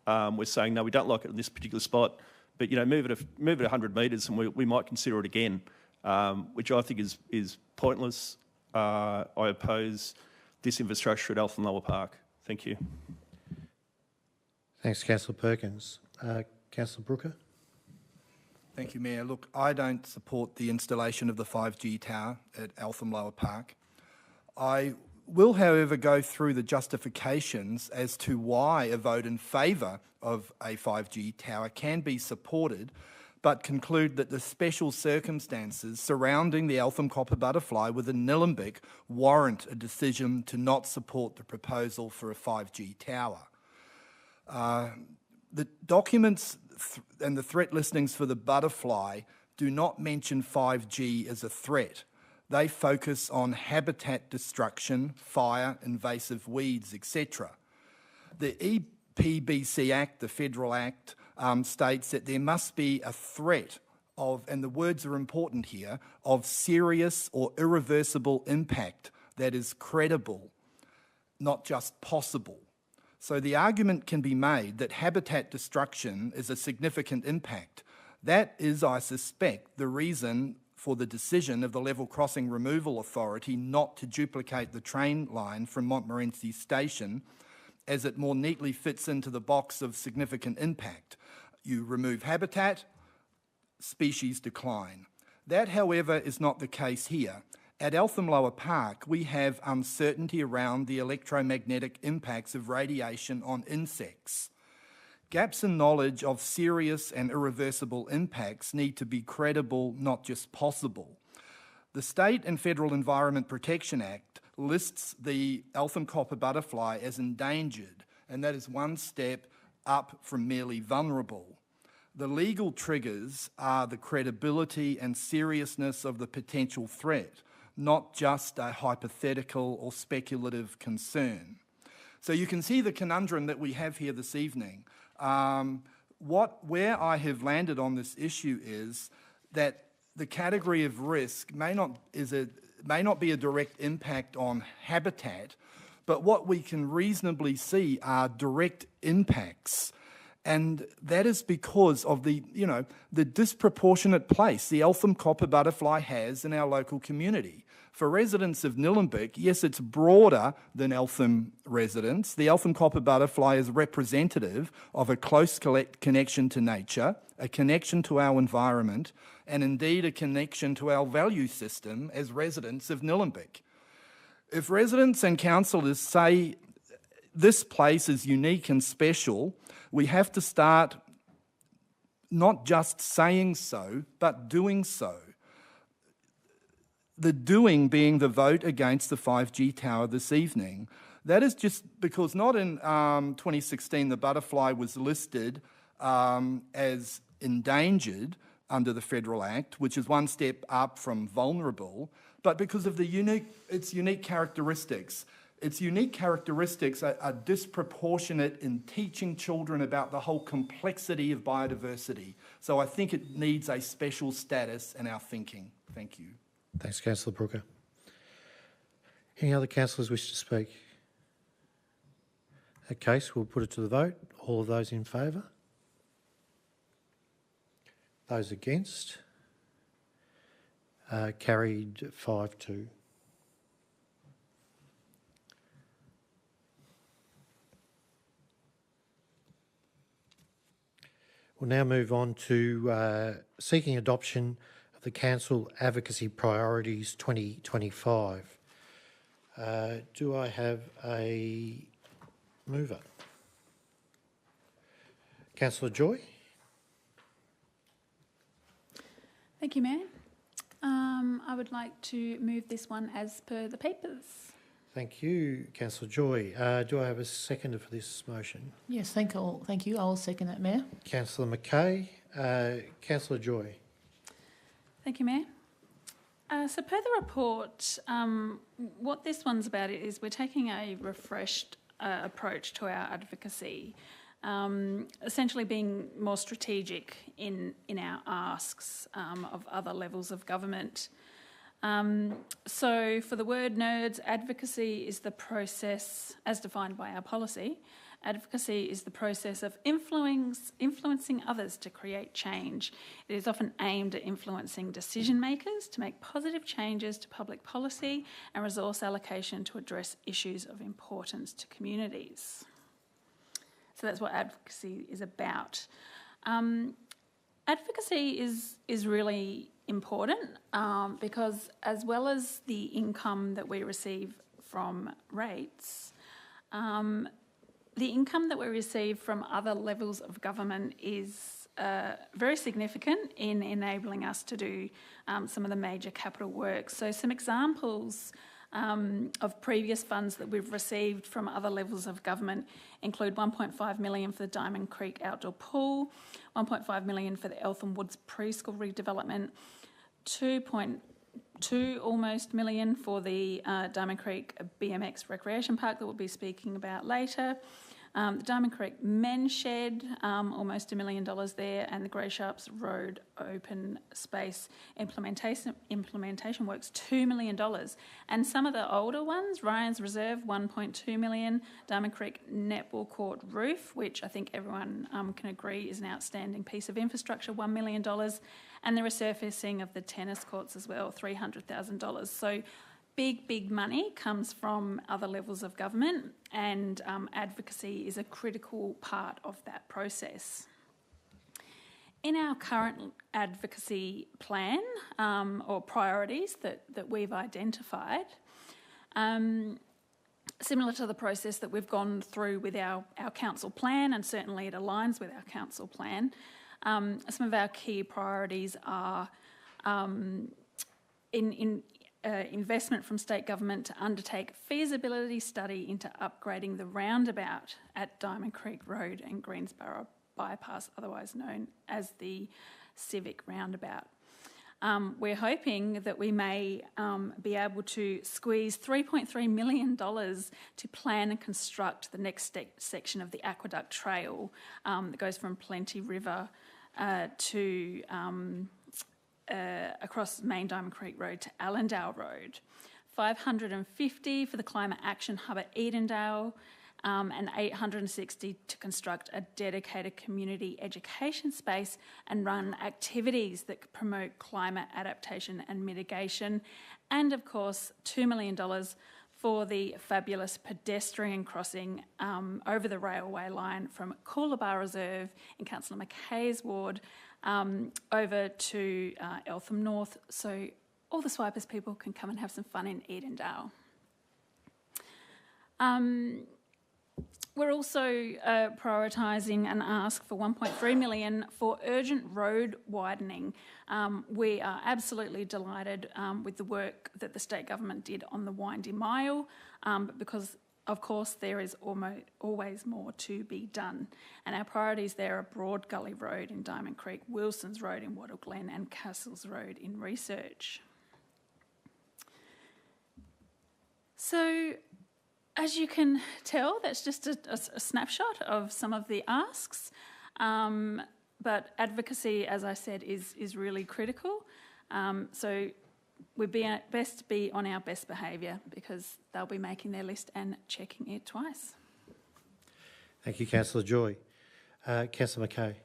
We're saying, no, we don't like it in this particular spot, but move it 100 metres and we might consider it again, which I think is pointless. I oppose this infrastructure at Eltham Lower Park. Thank you. Thanks, Councillor Perkins. Councillor Brooker? Thank you, Mayor. Look, I don't support the installation of the 5G tower at Eltham Lower Park. I will, however, go through the justifications as to why a vote in favour of a 5G tower can be supported, but conclude that the special circumstances surrounding the Eltham copper butterfly within Nillumbik warrant a decision to not support the proposal for a 5G tower. The documents and the threat listings for the butterfly do not mention 5G as a threat. They focus on habitat destruction, fire, invasive weeds, etc. The EPBC Act, the Federal Act, states that there must be a threat of, and the words are important here, of serious or irreversible impact that is credible, not just possible. So the argument can be made that habitat destruction is a significant impact. That is, I suspect, the reason for the decision of the Level Crossing Removal Authority not to duplicate the train line from Montmorency Station, as it more neatly fits into the box of significant impact. You remove habitat, species decline. That, however, is not the case here. At Eltham Lower Park, we have uncertainty around the electromagnetic impacts of radiation on insects. Gaps in knowledge of serious and irreversible impacts need to be credible, not just possible. The State and Federal Environment Protection Act lists the Eltham copper butterfly as endangered, and that is one step up from merely vulnerable. The legal triggers are the credibility and seriousness of the potential threat, not just a hypothetical or speculative concern. So you can see the conundrum that we have here this evening. Where I have landed on this issue is that the category of risk may not be a direct impact on habitat, but what we can reasonably see are direct impacts. And that is because of the disproportionate place the Eltham copper butterfly has in our local community. For residents of Nillumbik, yes, it's broader than Eltham residents. The Eltham copper butterfly is representative of a close connection to nature, a connection to our environment, and indeed a connection to our value system as residents of Nillumbik. If residents and councillors say this place is unique and special, we have to start not just saying so, but doing so. The doing being the vote against the 5G tower this evening. That is just because not in 2016 the butterfly was listed as endangered under the Federal Act, which is one step up from vulnerable, but because of its unique characteristics. Its unique characteristics are disproportionate in teaching children about the whole complexity of biodiversity. So I think it needs a special status in our thinking. Thank you. Thanks, Councillor Brooker. Any other councillors wish to speak? In that case, we'll put it to the vote. All of those in favour? Those against? Carried 5-2. We'll now move on to seeking adoption of the Council Advocacy Priorities 2025. Do I have a mover? Councillor Joy? Thank you, Mayor. I would like to move this one as per the papers. Thank you, Councillor Joy. Do I have a seconder for this motion? Yes, thank you. I'll second that, Mayor. Councillor Mackay. Councillor Joy. Thank you, Mayor. So per the report, what this one's about is we're taking a refreshed approach to our advocacy, essentially being more strategic in our asks of other levels of government. So for the word nerds, advocacy is the process, as defined by our policy, advocacy is the process of influencing others to create change. It is often aimed at influencing decision makers to make positive changes to public policy and resource allocation to address issues of importance to communities. So that's what advocacy is about. Advocacy is really important because as well as the income that we receive from rates, the income that we receive from other levels of government is very significant in enabling us to do some of the major capital works. So some examples of previous funds that we've received from other levels of government include $1.5 million for the Diamond Creek outdoor pool, $1.5 million for the Eltham Woods preschool redevelopment, $2.2 almost million for the Diamond Creek BMX recreation park that we'll be speaking about later. The Diamond Creek Men's Shed, almost $1 million there, and the Grey Sharps Road open space implementation works, $2 million. And some of the older ones, Ryan's Reserve, $1.2 million, Diamond Creek Netball Court roof, which I think everyone can agree is an outstanding piece of infrastructure, $1 million, and the resurfacing of the tennis courts as well, $300,000. So big money comes from other levels of government, and advocacy is a critical part of that process. In our current advocacy plan or priorities that we've identified, similar to the process that we've gone through with our council plan, and certainly it aligns with our council plan, some of our key priorities are investment from state government to undertake feasibility study into upgrading the roundabout at Diamond Creek Road and Greensborough Bypass, otherwise known as the Civic Roundabout. we're hoping that we may be able to squeeze $3.3 million to plan and construct the next section of the Aqueduct Trail that goes from Plenty River to across Main Diamond Creek Road to Allendale Road. $550 for the Climate Action Hub at Edendale, and $860 to construct a dedicated community education space and run activities that promote climate adaptation and mitigation. And of course, $2 million for the fabulous pedestrian crossing over the railway line from Coolabah Reserve in Councillor Mackay's ward over to Eltham North, so all the Swipers people can come and have some fun in Edendale. We're also prioritising an ask for $1.3 million for urgent road widening. We are absolutely delighted with the work that the state government did on the Windy Mile, but because, of course, there is always more to be done. And our priorities there are Broad Gully Road in Diamond Creek, Wilson's Road in Wattle Glen and Castles Road in Research. So, as you can tell, that's just a snapshot of some of the asks. But advocacy, as I said, is really critical. So we'd best be on our best behaviour because they'll be making their list and checking it twice. Thank you, Councillor Joy. Councillor Mackay.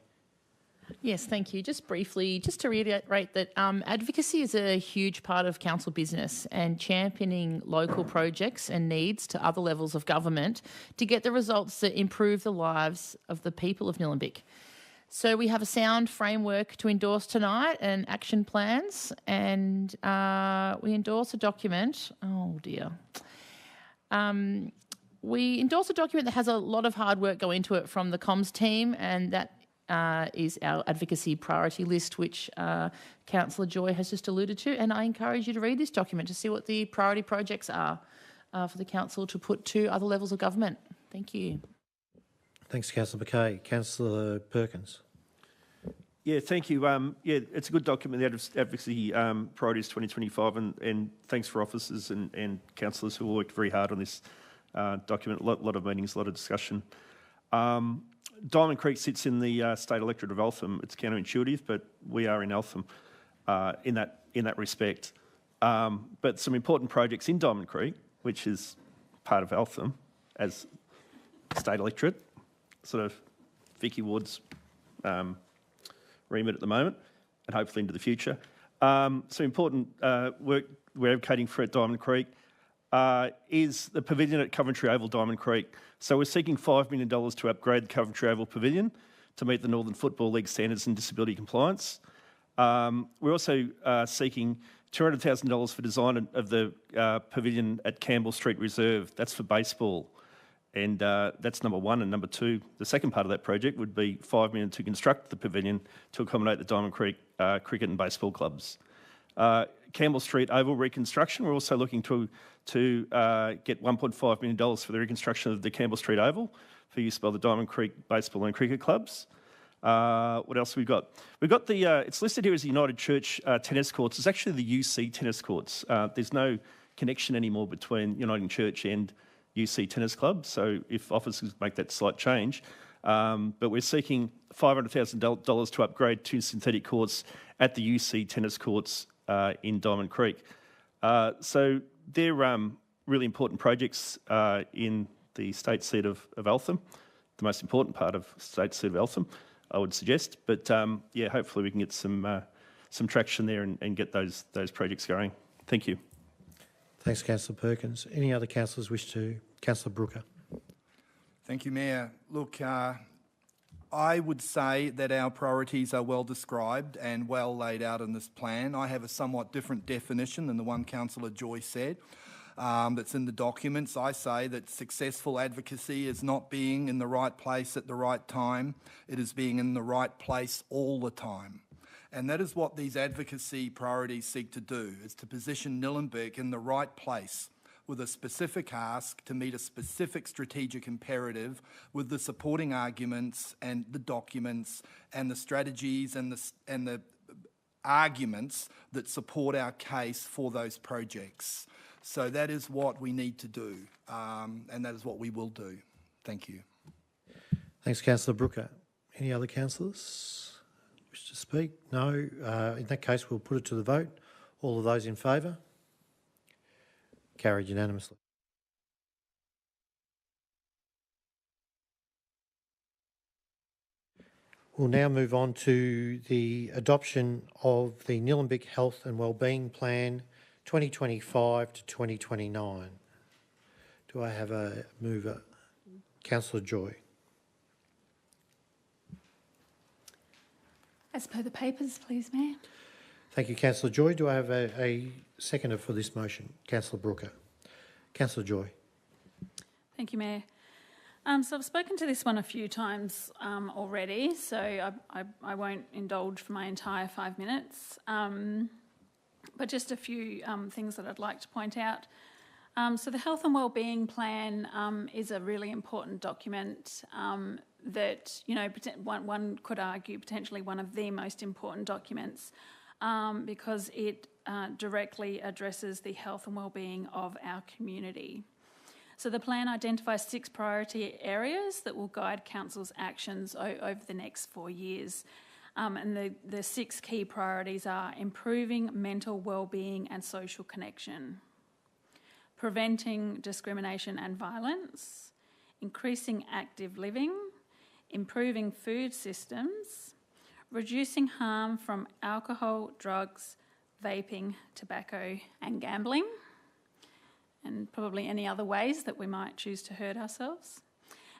Yes, thank you. Just briefly, just to reiterate that advocacy is a huge part of council business and championing local projects and needs to other levels of government to get the results that improve the lives of the people of Nillumbik. So we have a sound framework to endorse tonight and action plans, and we endorse a document. Oh dear. We endorse a document that has a lot of hard work go into it from the comms team, and that is our advocacy priority list, which Councillor Joy has just alluded to. And I encourage you to read this document to see what the priority projects are for the council to put to other levels of government. Thank you. Thanks, Councillor Mackay. Councillor Perkins. Yeah, thank you. Yeah, it's a good document, the Advocacy Priorities 2025, and thanks for officers and councillors who worked very hard on this document. A lot of meetings, a lot of discussion. Diamond Creek sits in the state electorate of Eltham. It's counterintuitive, but we are in Eltham in that respect. But some important projects in Diamond Creek, which is part of Eltham as state electorate, sort of Vicky Ward's remit at the moment, and hopefully into the future. Some important work we're advocating for at Diamond Creek is the pavilion at Coventry Oval, Diamond Creek. So we're seeking $5 million to upgrade the Coventry Oval Pavilion to meet the Northern Football League standards and disability compliance. We're also seeking $200,000 for design of the pavilion at Campbell Street Reserve. That's for baseball. And that's number one. And number two, the second part of that project would be $5 million to construct the pavilion to accommodate the Diamond Creek cricket and baseball clubs. Campbell Street Oval reconstruction, we're also looking to get $1.5 million for the reconstruction of the Campbell Street Oval for use by the Diamond Creek baseball and cricket clubs. What else have we got? We've got the, it's listed here as the United Church tennis courts. It's actually the UC tennis courts. There's no connection anymore between Uniting Church and UC Tennis Club, so if officers make that slight change. But we're seeking $500,000 to upgrade 2 synthetic courts at the UC Tennis Courts in Diamond Creek. So they're really important projects in the state seat of Eltham, the most important part of state seat of Eltham, I would suggest. But yeah, hopefully we can get some traction there and get those projects going. Thank you. Thanks, Councillor Perkins. Any other councillors wish to? Councillor Brooker. Thank you, Mayor. Look, I would say that our priorities are well described and well laid out in this plan. I have a somewhat different definition than the one Councillor Joy said that's in the documents. I say that successful advocacy is not being in the right place at the right time. It is being in the right place all the time. And that is what these advocacy priorities seek to do, is to position Nillumbik in the right place with a specific ask to meet a specific strategic imperative with the supporting arguments and the documents and the strategies and the arguments that support our case for those projects. So that is what we need to do, and that is what we will do. Thank you. Thanks, Councillor Brooker. Any other councillors wish to speak? No. In that case, we'll put it to the vote. All of those in favour? Carried unanimously. We'll now move on to the adoption of the Nillumbik Health and Wellbeing Plan 2025 to 2029. Do I have a mover? Councillor Joy. As per the papers, please, Mayor. Thank you, Councillor Joy. Do I have a seconder for this motion? Councillor Brooker. Councillor Joy. Thank you, Mayor. So I've spoken to this one a few times already, so I won't indulge for my entire 5 minutes, but just a few things that I'd like to point out. So the Health and Wellbeing Plan is a really important document that, you know, one could argue potentially one of the most important documents because it directly addresses the health and wellbeing of our community. So the plan identifies 6 priority areas that will guide Council's actions over the next 4 years. And the 6 key priorities are improving mental wellbeing and social connection, preventing discrimination and violence, increasing active living, improving food systems, reducing harm from alcohol, drugs, vaping, tobacco and gambling, and probably any other ways that we might choose to hurt ourselves,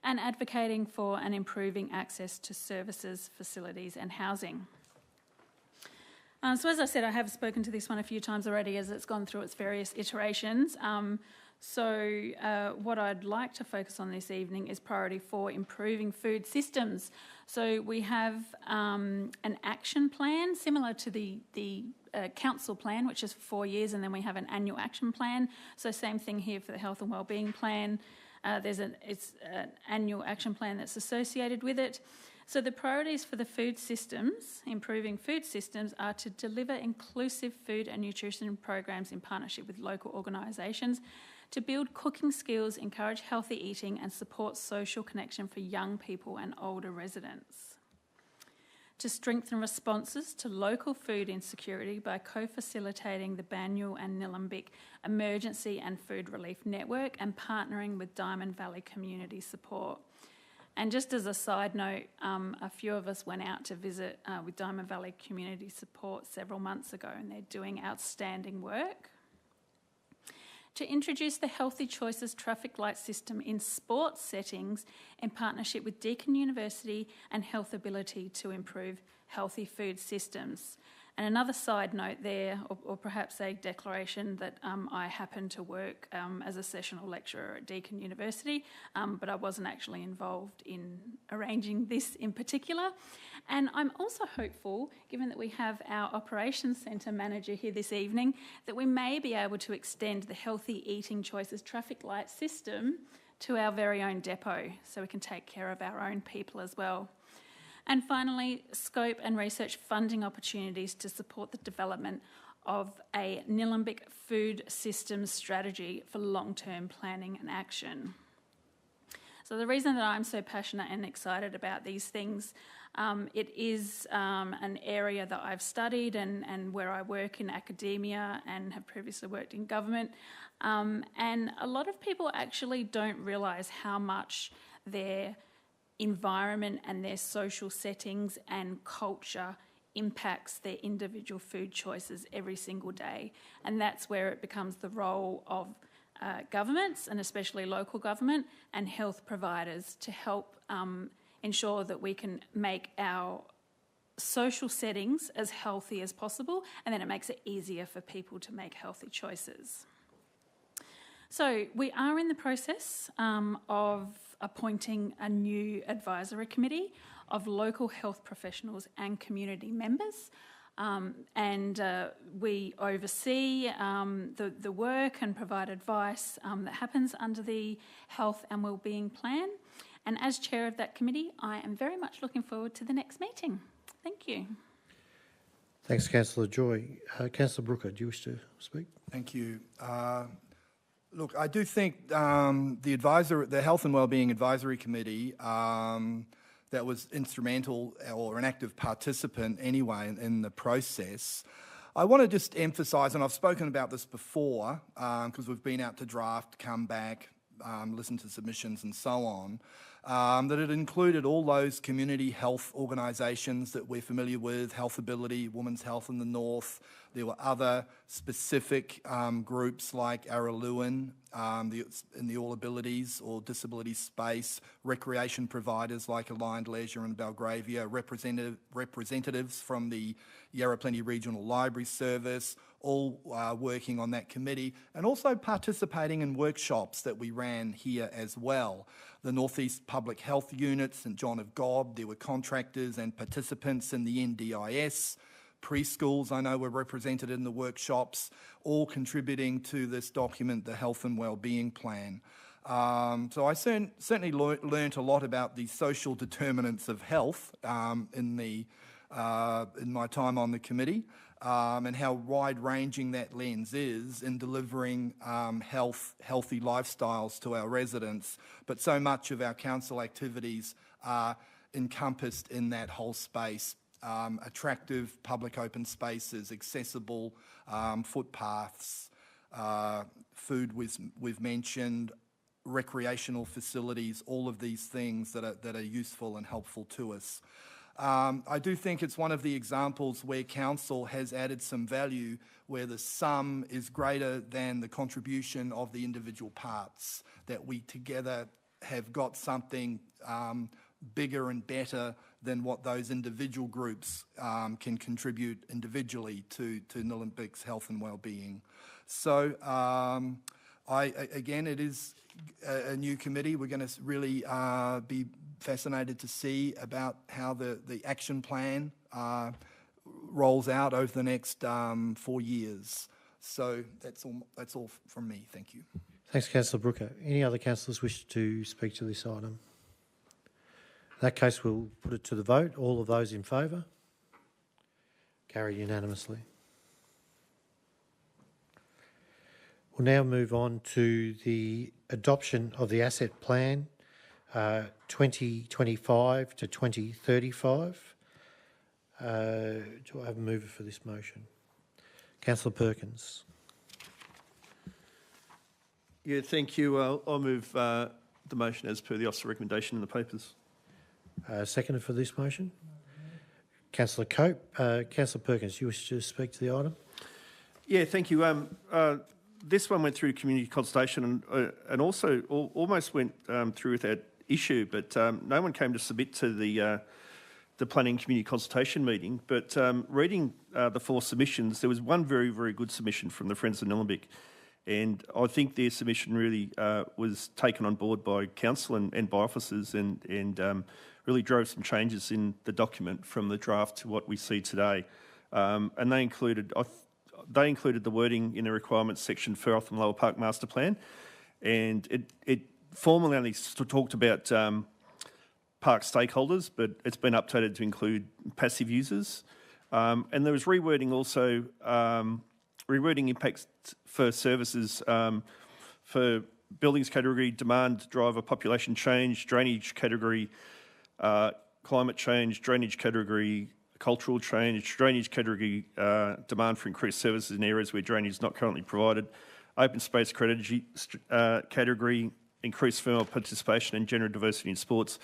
and advocating for and improving access to services, facilities and housing. So as I said, I have spoken to this one a few times already as it's gone through its various iterations. What I'd like to focus on this evening is priority 4, improving food systems. So we have an action plan similar to the council plan, which is for 4 years, and then we have an annual action plan. So same thing here for the health and wellbeing plan. It's an annual action plan that's associated with it. So the priorities for the food systems, improving food systems, are to deliver inclusive food and nutrition programs in partnership with local organisations, to build cooking skills, encourage healthy eating and support social connection for young people and older residents. To strengthen responses to local food insecurity by co-facilitating the Banyule and Nillumbik Emergency and Food Relief Network and partnering with Diamond Valley Community Support. And just as a side note, a few of us went out to visit with Diamond Valley Community Support several months ago, and they're doing outstanding work. To introduce the Healthy Choices traffic light system in sports settings in partnership with Deakin University and Health Ability to improve healthy food systems. And another side note there, or perhaps a declaration, that I happen to work as a sessional lecturer at Deakin University, but I wasn't actually involved in arranging this in particular. And I'm also hopeful, given that we have our Operations Centre manager here this evening, that we may be able to extend the Healthy Eating Choices traffic light system to our very own depot, so we can take care of our own people as well. And finally, scope and research funding opportunities to support the development of a Nillumbik food systems strategy for long-term planning and action. So the reason that I'm so passionate and excited about these things, it is an area that I've studied and where I work in academia and have previously worked in government. And a lot of people actually don't realise how much their environment and their social settings and culture impacts their individual food choices every single day. And that's where it becomes the role of governments, and especially local government and health providers, to help ensure that we can make our social settings as healthy as possible, and then it makes it easier for people to make healthy choices. So we are in the process of appointing a new advisory committee of local health professionals and community members. We oversee the work and provide advice that happens under the Health and Wellbeing Plan. And as chair of that committee, I am very much looking forward to the next meeting. Thank you. Thanks, Councillor Joy. Councillor Brooker, do you wish to speak? Thank you. Look, I do think the Health and Wellbeing Advisory Committee that was instrumental or an active participant anyway in the process. I want to just emphasise, and I've spoken about this before because we've been out to draft, come back, listen to submissions and so on, that it included all those community health organisations that we're familiar with, Health Ability, Women's Health in the North. There were other specific groups like Araluen in the All Abilities or disability space, recreation providers like Aligned Leisure and Belgravia, representatives from the Yarra Plenty Regional Library Service, all working on that committee, and also participating in workshops that we ran here as well. The North East Public Health Unit, St John of God, there were contractors and participants in the NDIS. Preschools, I know, were represented in the workshops, all contributing to this document, the Health and Wellbeing Plan. So I certainly learnt a lot about the social determinants of health in my time on the committee, and how wide-ranging that lens is in delivering healthy lifestyles to our residents. But so much of our council activities are encompassed in that whole space. Attractive public open spaces, accessible footpaths, food we've mentioned, recreational facilities, all of these things that are useful and helpful to us. I do think it's one of the examples where council has added some value where the sum is greater than the contribution of the individual parts, that we together have got something bigger and better than what those individual groups can contribute individually to Nillumbik's health and wellbeing. So again, it is a new committee. We're going to really be fascinated to see about how the action plan rolls out over the next 4 years. So that's all from me. Thank you. Thanks, Councillor Brooker. Any other councillors wish to speak to this item? In that case, we'll put it to the vote. All of those in favour? Carried unanimously. We'll now move on to the adoption of the asset plan 2025 to 2035. Do I have a mover for this motion? Councillor Perkins. Yeah, thank you. I'll move the motion as per the officer recommendation in the papers. Seconder for this motion? Councillor Cope. Councillor Perkins, you wish to speak to the item? Yeah, thank you. This one went through community consultation and also almost went through without issue, but no one came to submit to the planning community consultation meeting. But reading the 4 submissions, there was one very, very good submission from the Friends of Nillumbik, and I think their submission really was taken on board by council and by officers and really drove some changes in the document from the draft to what we see today. And they included the wording in the requirements section for Eltham Lower Park Master Plan, and it formally only talked about park stakeholders, but it's been updated to include passive users. And there was rewording also, rewording impacts for services for buildings category, demand driver population change, drainage category, climate change, drainage category, cultural change, drainage category, demand for increased services in areas where drainage is not currently provided, open space category, increased female participation and gender diversity in sports,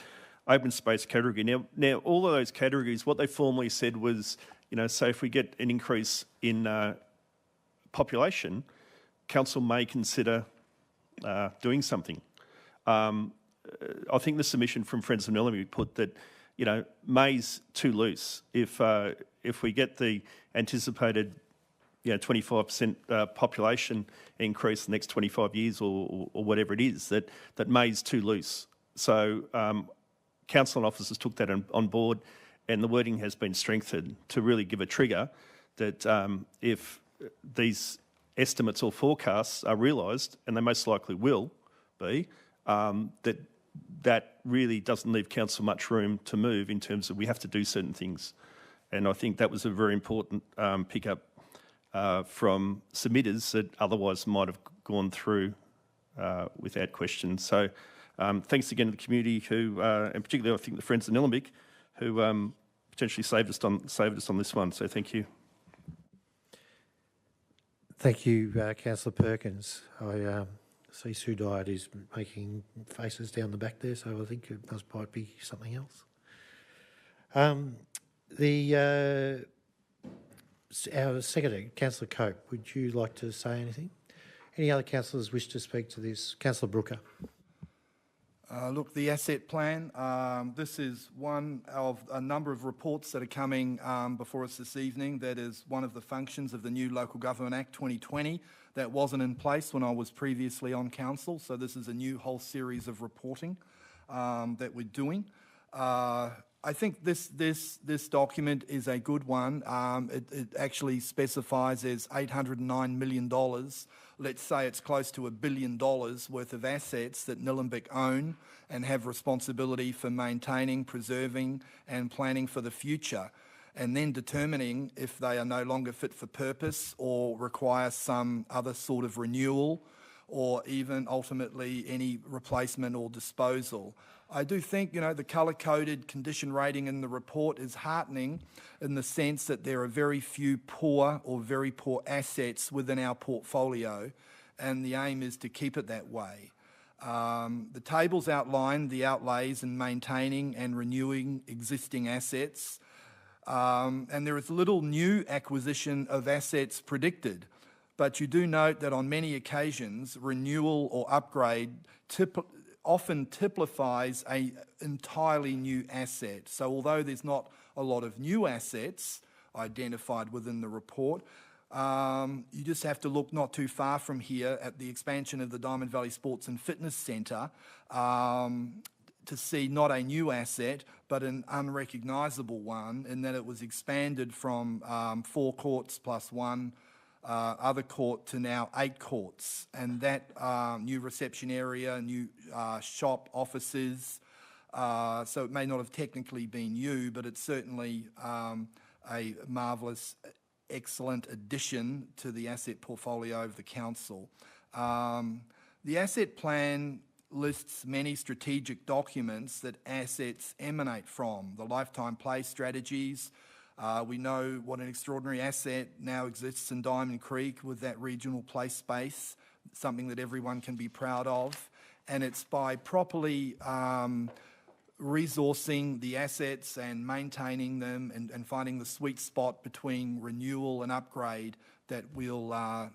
open space category. Now all of those categories, what they formally said was, so if we get an increase in population, council may consider doing something. I think the submission from Friends of Nillumbik put that, May's too loose. If we get the anticipated, 25% population increase in the next 25 years or whatever it is, that May's too loose. So council and officers took that on board, and the wording has been strengthened to really give a trigger that if these estimates or forecasts are realised, and they most likely will be, that really doesn't leave council much room to move in terms of we have to do certain things. And I think that was a very important pickup from submitters that otherwise might have gone through without question. So thanks again to the community who, and particularly I think the Friends of Nillumbik, who potentially saved us on this one. So thank you. Thank you, Councillor Perkins. I see Sue Dyatt is making faces down the back there, so I think it might be something else. Our secretary, Councillor Cope, would you like to say anything? Any other councillors wish to speak to this? Councillor Brooker. Look, the asset plan, this is one of a number of reports that are coming before us this evening. That is one of the functions of the new Local Government Act 2020 that wasn't in place when I was previously on council. So this is a new whole series of reporting that we're doing. I think this document is a good one. It actually specifies as $809 million. Let's say it's close to $1 billion worth of assets that Nillumbik own and have responsibility for maintaining, preserving and planning for the future, and then determining if they are no longer fit for purpose or require some other sort of renewal or even ultimately any replacement or disposal. I do think, the colour-coded condition rating in the report is heartening in the sense that there are very few poor or very poor assets within our portfolio, and the aim is to keep it that way. The tables outline the outlays in maintaining and renewing existing assets, and there is little new acquisition of assets predicted. But you do note that on many occasions, renewal or upgrade often typifies an entirely new asset. So although there's not a lot of new assets identified within the report, you just have to look not too far from here at the expansion of the Diamond Valley Sports and Fitness Centre to see not a new asset, but an unrecognisable one, in that it was expanded from 4 courts plus 1 other court to now 8 courts, and that new reception area, new shop, offices, so it may not have technically been new, but it's certainly a marvellous, excellent addition to the asset portfolio of the council. The asset plan lists many strategic documents that assets emanate from, the lifetime play strategies. We know what an extraordinary asset now exists in Diamond Creek with that regional play space, something that everyone can be proud of. And it's by properly resourcing the assets and maintaining them and finding the sweet spot between renewal and upgrade that we'll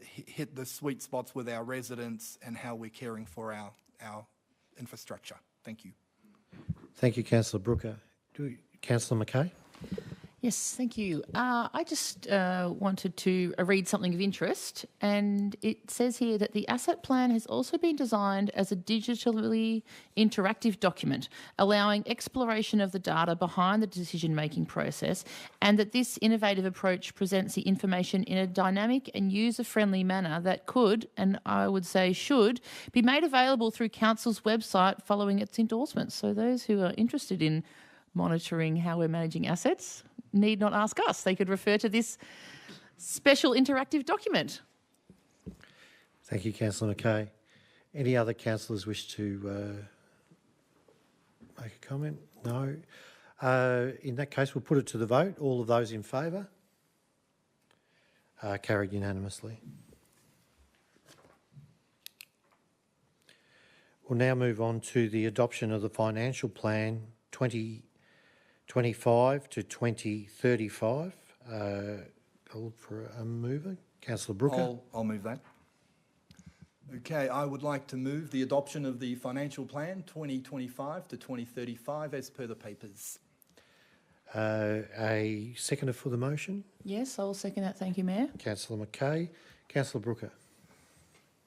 hit the sweet spots with our residents and how we're caring for our infrastructure. Thank you. Thank you, Councillor Brooker. Councillor Mackay. Yes, thank you. I just wanted to read something of interest, and it says here that the asset plan has also been designed as a digitally interactive document, allowing exploration of the data behind the decision-making process, and that this innovative approach presents the information in a dynamic and user-friendly manner that could, and I would say should, be made available through Council's website following its endorsement. So those who are interested in monitoring how we're managing assets need not ask us. They could refer to this special interactive document. Thank you, Councillor Mackay. Any other councillors wish to make a comment? No. In that case, we'll put it to the vote. All of those in favour? Carried unanimously. We'll now move on to the adoption of the financial plan 2025 to 2035. I'll look for a mover. Councillor Brooker. I'll move that. Okay, I would like to move the adoption of the financial plan 2025 to 2035 as per the papers. A seconder for the motion. Yes, I'll second that. Thank you, Mayor. Councillor Mackay. Councillor Brooker.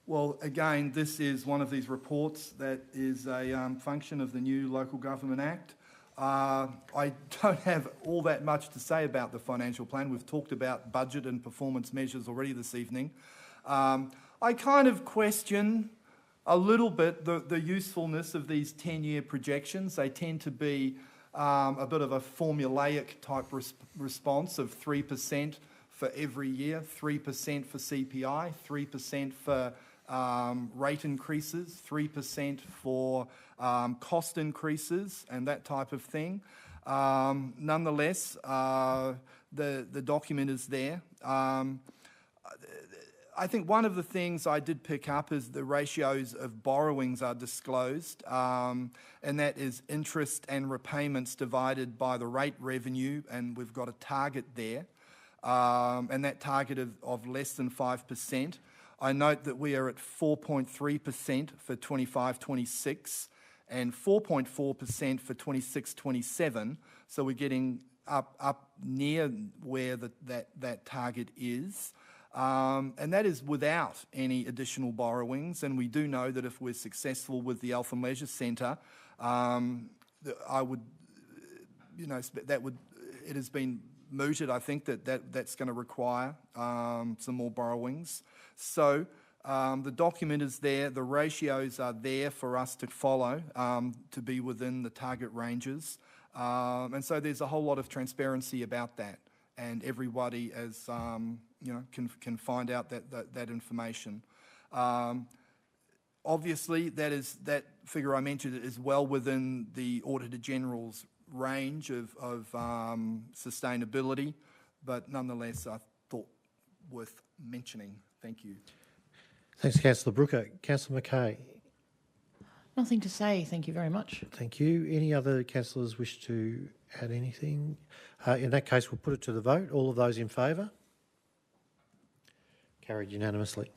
Well, again, this is one of these reports that is a function of the new Local Government Act. I don't have all that much to say about the financial plan. We've talked about budget and performance measures already this evening. I kind of question a little bit the usefulness of these 10-year projections. They tend to be a bit of a formulaic type response of 3% for every year, 3% for CPI, 3% for rate increases, 3% for cost increases and that type of thing. Nonetheless, the document is there. I think one of the things I did pick up is the ratios of borrowings are disclosed, and that is interest and repayments divided by the rate revenue, and we've got a target there, and that target of less than 5%. I note that we are at 4.3% for 25-26 and 4.4% for 26-27, so we're getting up near where that target is. And that is without any additional borrowings. And we do know that if we're successful with the Health and Leisure Centre, I would, it has been mooted, I think, that's going to require some more borrowings. So the document is there, the ratios are there for us to follow to be within the target ranges. And so there's a whole lot of transparency about that. And everybody, as can find out that information. Obviously, that figure I mentioned is well within the Auditor General's range of sustainability, but nonetheless, I thought worth mentioning. Thank you. Thanks, Councillor Brooker. Councillor Mackay. Nothing to say. Thank you very much. Thank you. Any other councillors wish to add anything? In that case, we'll put it to the vote. All of those in favour? Carried unanimously.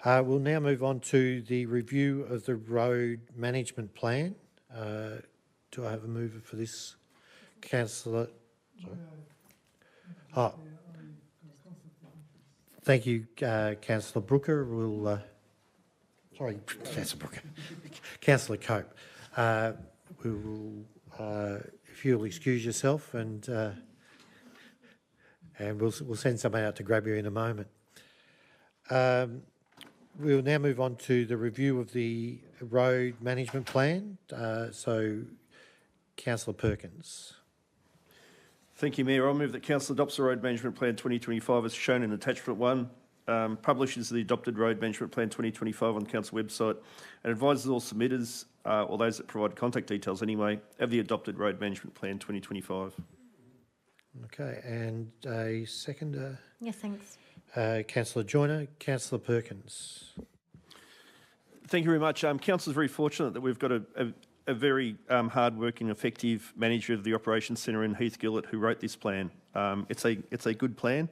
We'll now move on to the review of the road management plan. Do I have a mover for this, Councillor? Oh, thank you, Councillor Brooker. Sorry, Councillor Brooker. Councillor Cope. We will, if you'll excuse yourself, and we'll send someone out to grab you in a moment. We'll now move on to the review of the road management plan. So, Councillor Perkins. Thank you, Mayor. I'll move that Council adopts the Road Management Plan 2025 as shown in Attachment 1, publishes the adopted Road Management Plan 2025 on the Council website, and advises all submitters, or those that provide contact details anyway, of the adopted Road Management Plan 2025. Okay, and a seconder? Yes, thanks. Councillor Joyner. Councillor Perkins. Thank you very much. Council is very fortunate that we've got a very hard-working, effective manager of the Operations Centre in Heath Gillett who wrote this plan. It's a good plan.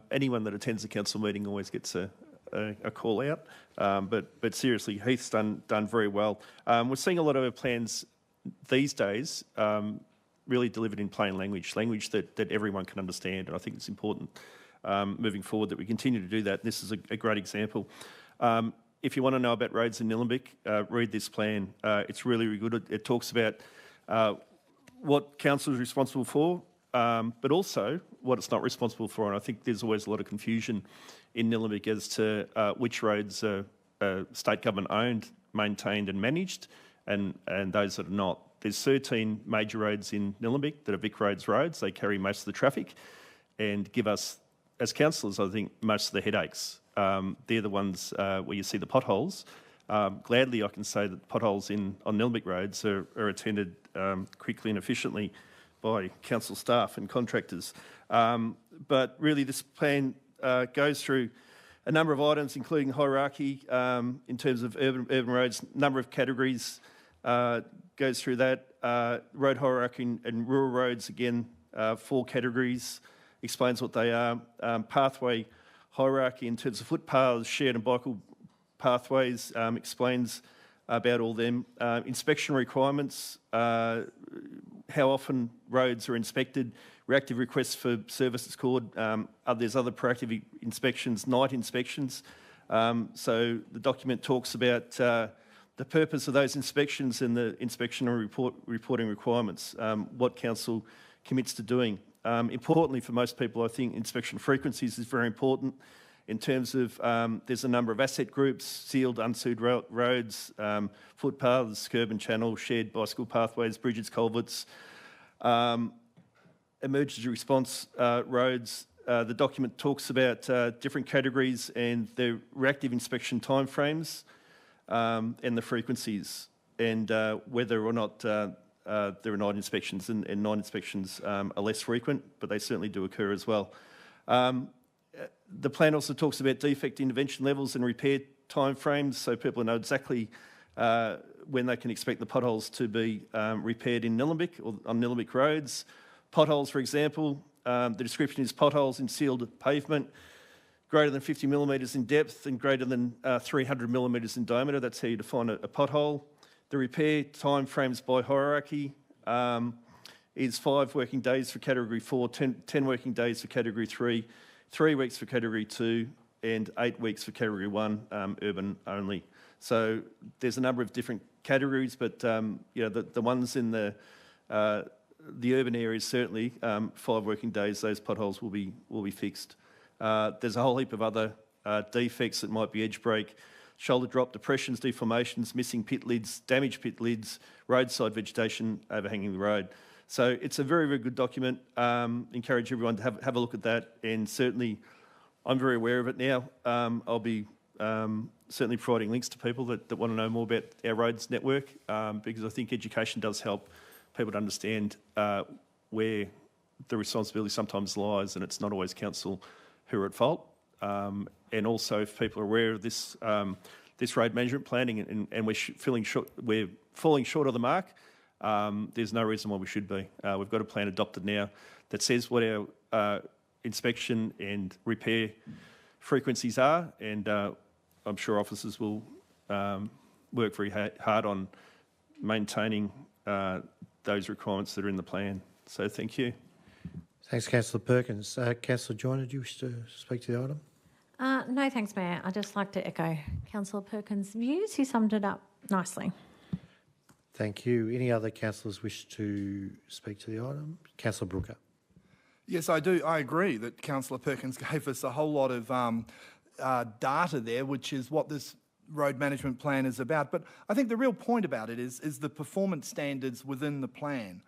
Anyone that attends the council meeting always gets a call out, but seriously, Heath's done very well. We're seeing a lot of our plans these days really delivered in plain language that everyone can understand, and I think it's important moving forward that we continue to do that. This is a great example. If you want to know about roads in Nillumbik, read this plan. It's really, really good. It talks about what council is responsible for, but also what it's not responsible for. And I think there's always a lot of confusion in Nillumbik as to which roads are state government owned, maintained and managed, and those that are not. There's 13 major roads in Nillumbik that are Vic Roads roads. They carry most of the traffic and give us, as councillors, I think, most of the headaches. They're the ones where you see the potholes. Gladly, I can say that the potholes on Nillumbik roads are attended quickly and efficiently by council staff and contractors. But really, this plan goes through a number of items, including hierarchy in terms of urban roads, number of categories goes through that. Road hierarchy and rural roads, again, 4 categories, explains what they are. Pathway hierarchy in terms of footpaths, shared and bikeable pathways, explains about all them. Inspection requirements, how often roads are inspected, reactive requests for services called. There's other proactive inspections, night inspections. So the document talks about the purpose of those inspections and the inspection and reporting requirements, what council commits to doing. Importantly for most people, I think inspection frequencies is very important, in terms of there's a number of asset groups, sealed, unsealed roads, footpaths, curb and channel, shared bicycle pathways, bridges, culverts, emergency response roads. The document talks about different categories and the reactive inspection timeframes and the frequencies, and whether or not there are night inspections, and night inspections are less frequent, but they certainly do occur as well. The plan also talks about defect intervention levels and repair timeframes, so people know exactly when they can expect the potholes to be repaired in Nillumbik or on Nillumbik roads. Potholes, for example, the description is potholes in sealed pavement greater than 50 millimetres in depth and greater than 300 millimetres in diameter. That's how you define a pothole. The repair timeframes by hierarchy is 5 working days for Category 4, 10 working days for Category 3, 3 weeks for Category 2, and 8 weeks for Category 1, urban only. So there's a number of different categories, but the ones in the urban areas, certainly 5 working days, those potholes will be fixed. There's a whole heap of other defects that might be edge break, shoulder drop, depressions, deformations, missing pit lids, damaged pit lids, roadside vegetation overhanging the road. So it's a very, very good document. Encourage everyone to have a look at that, and certainly I'm very aware of it now. I'll be certainly providing links to people that want to know more about our roads network, because I think education does help people to understand where the responsibility sometimes lies, and it's not always council who are at fault. And also, if people are aware of this road management planning, and we're falling short of the mark, there's no reason why we should be. We've got a plan adopted now that says what our inspection and repair frequencies are, and I'm sure officers will work very hard on maintaining those requirements that are in the plan. So thank you. Thanks, Councillor Perkins. Councillor Joyner, do you wish to speak to the item? No, thanks, Mayor. I'd just like to echo Councillor Perkins' views. He summed it up nicely. Thank you. Any other councillors wish to speak to the item? Councillor Brooker. Yes, I do. I agree that Councillor Perkins gave us a whole lot of data there, which is what this road management plan is about. But I think the real point about it is the performance standards within the plan.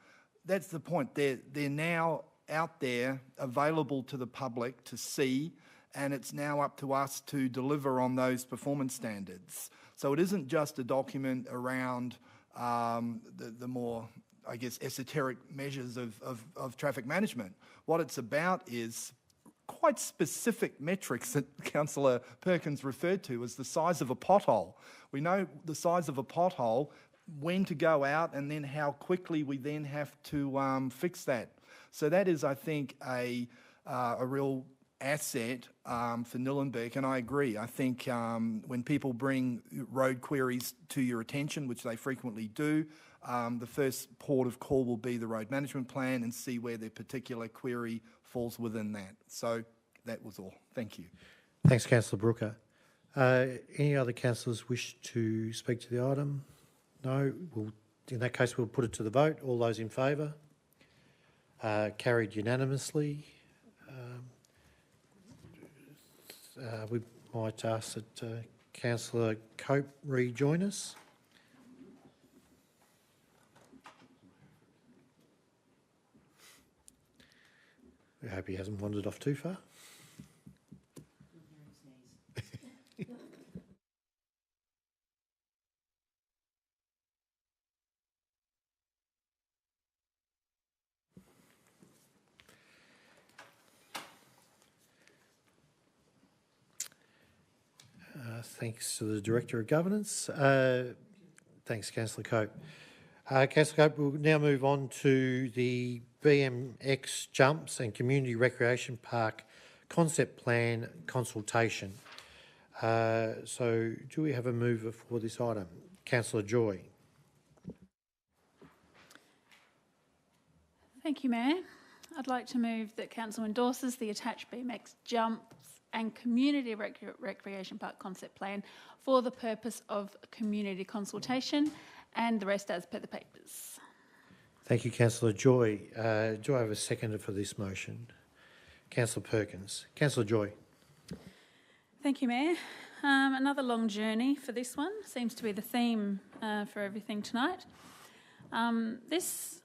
That's the point. They're now out there, available to the public to see, and it's now up to us to deliver on those performance standards. So it isn't just a document around the more, I guess, esoteric measures of traffic management. What it's about is quite specific metrics that Councillor Perkins referred to as the size of a pothole. We know the size of a pothole, when to go out, and then how quickly we then have to fix that. So that is, I think, a real asset for Nillumbik, and I agree. I think when people bring road queries to your attention, which they frequently do, the first port of call will be the road management plan and see where their particular query falls within that. So that was all. Thank you. Thanks, Councillor Brooker. Any other councillors wish to speak to the item? No? In that case, we'll put it to the vote. All those in favour? Carried unanimously. We might ask that Councillor Cope rejoin us. We hope he hasn't wandered off too far. Thanks to the Director of Governance. Thanks, Councillor Cope. Councillor Cope, we'll now move on to the BMX Jumps and Community Recreation Park Concept Plan consultation. So do we have a mover for this item? Councillor Joy. Thank you, Mayor. I'd like to move that Council endorses the attached BMX Jumps and Community Recreation Park Concept Plan for the purpose of community consultation, and the rest as per the papers. Thank you, Councillor Joy. Do I have a seconder for this motion? Councillor Perkins. Councillor Joy. Thank you, Mayor. Another long journey for this one. Seems to be the theme for everything tonight. This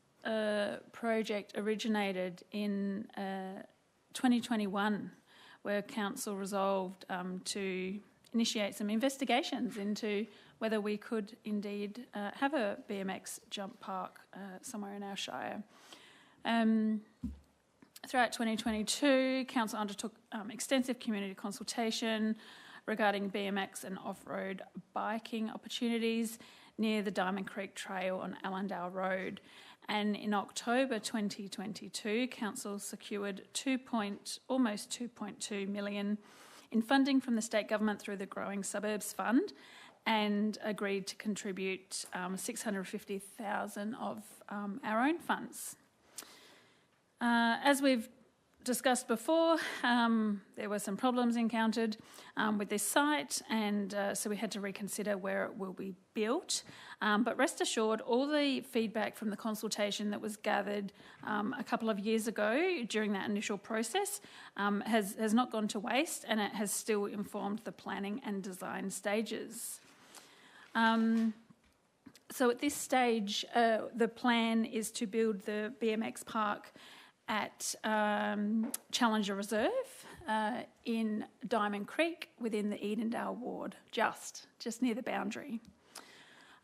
project originated in 2021, where Council resolved to initiate some investigations into whether we could indeed have a BMX jump park somewhere in our shire. Throughout 2022, Council undertook extensive community consultation regarding BMX and off-road biking opportunities near the Diamond Creek Trail on Allendale Road. And in October 2022, Council secured almost 2.2 million in funding from the state government through the Growing Suburbs Fund, and agreed to contribute 650,000 of our own funds. As we've discussed before, there were some problems encountered with this site, and so we had to reconsider where it will be built. But rest assured, all the feedback from the consultation that was gathered a couple of years ago during that initial process has not gone to waste, and it has still informed the planning and design stages. So at this stage, the plan is to build the BMX park at Challenger Reserve in Diamond Creek within the Edendale ward, just near the boundary.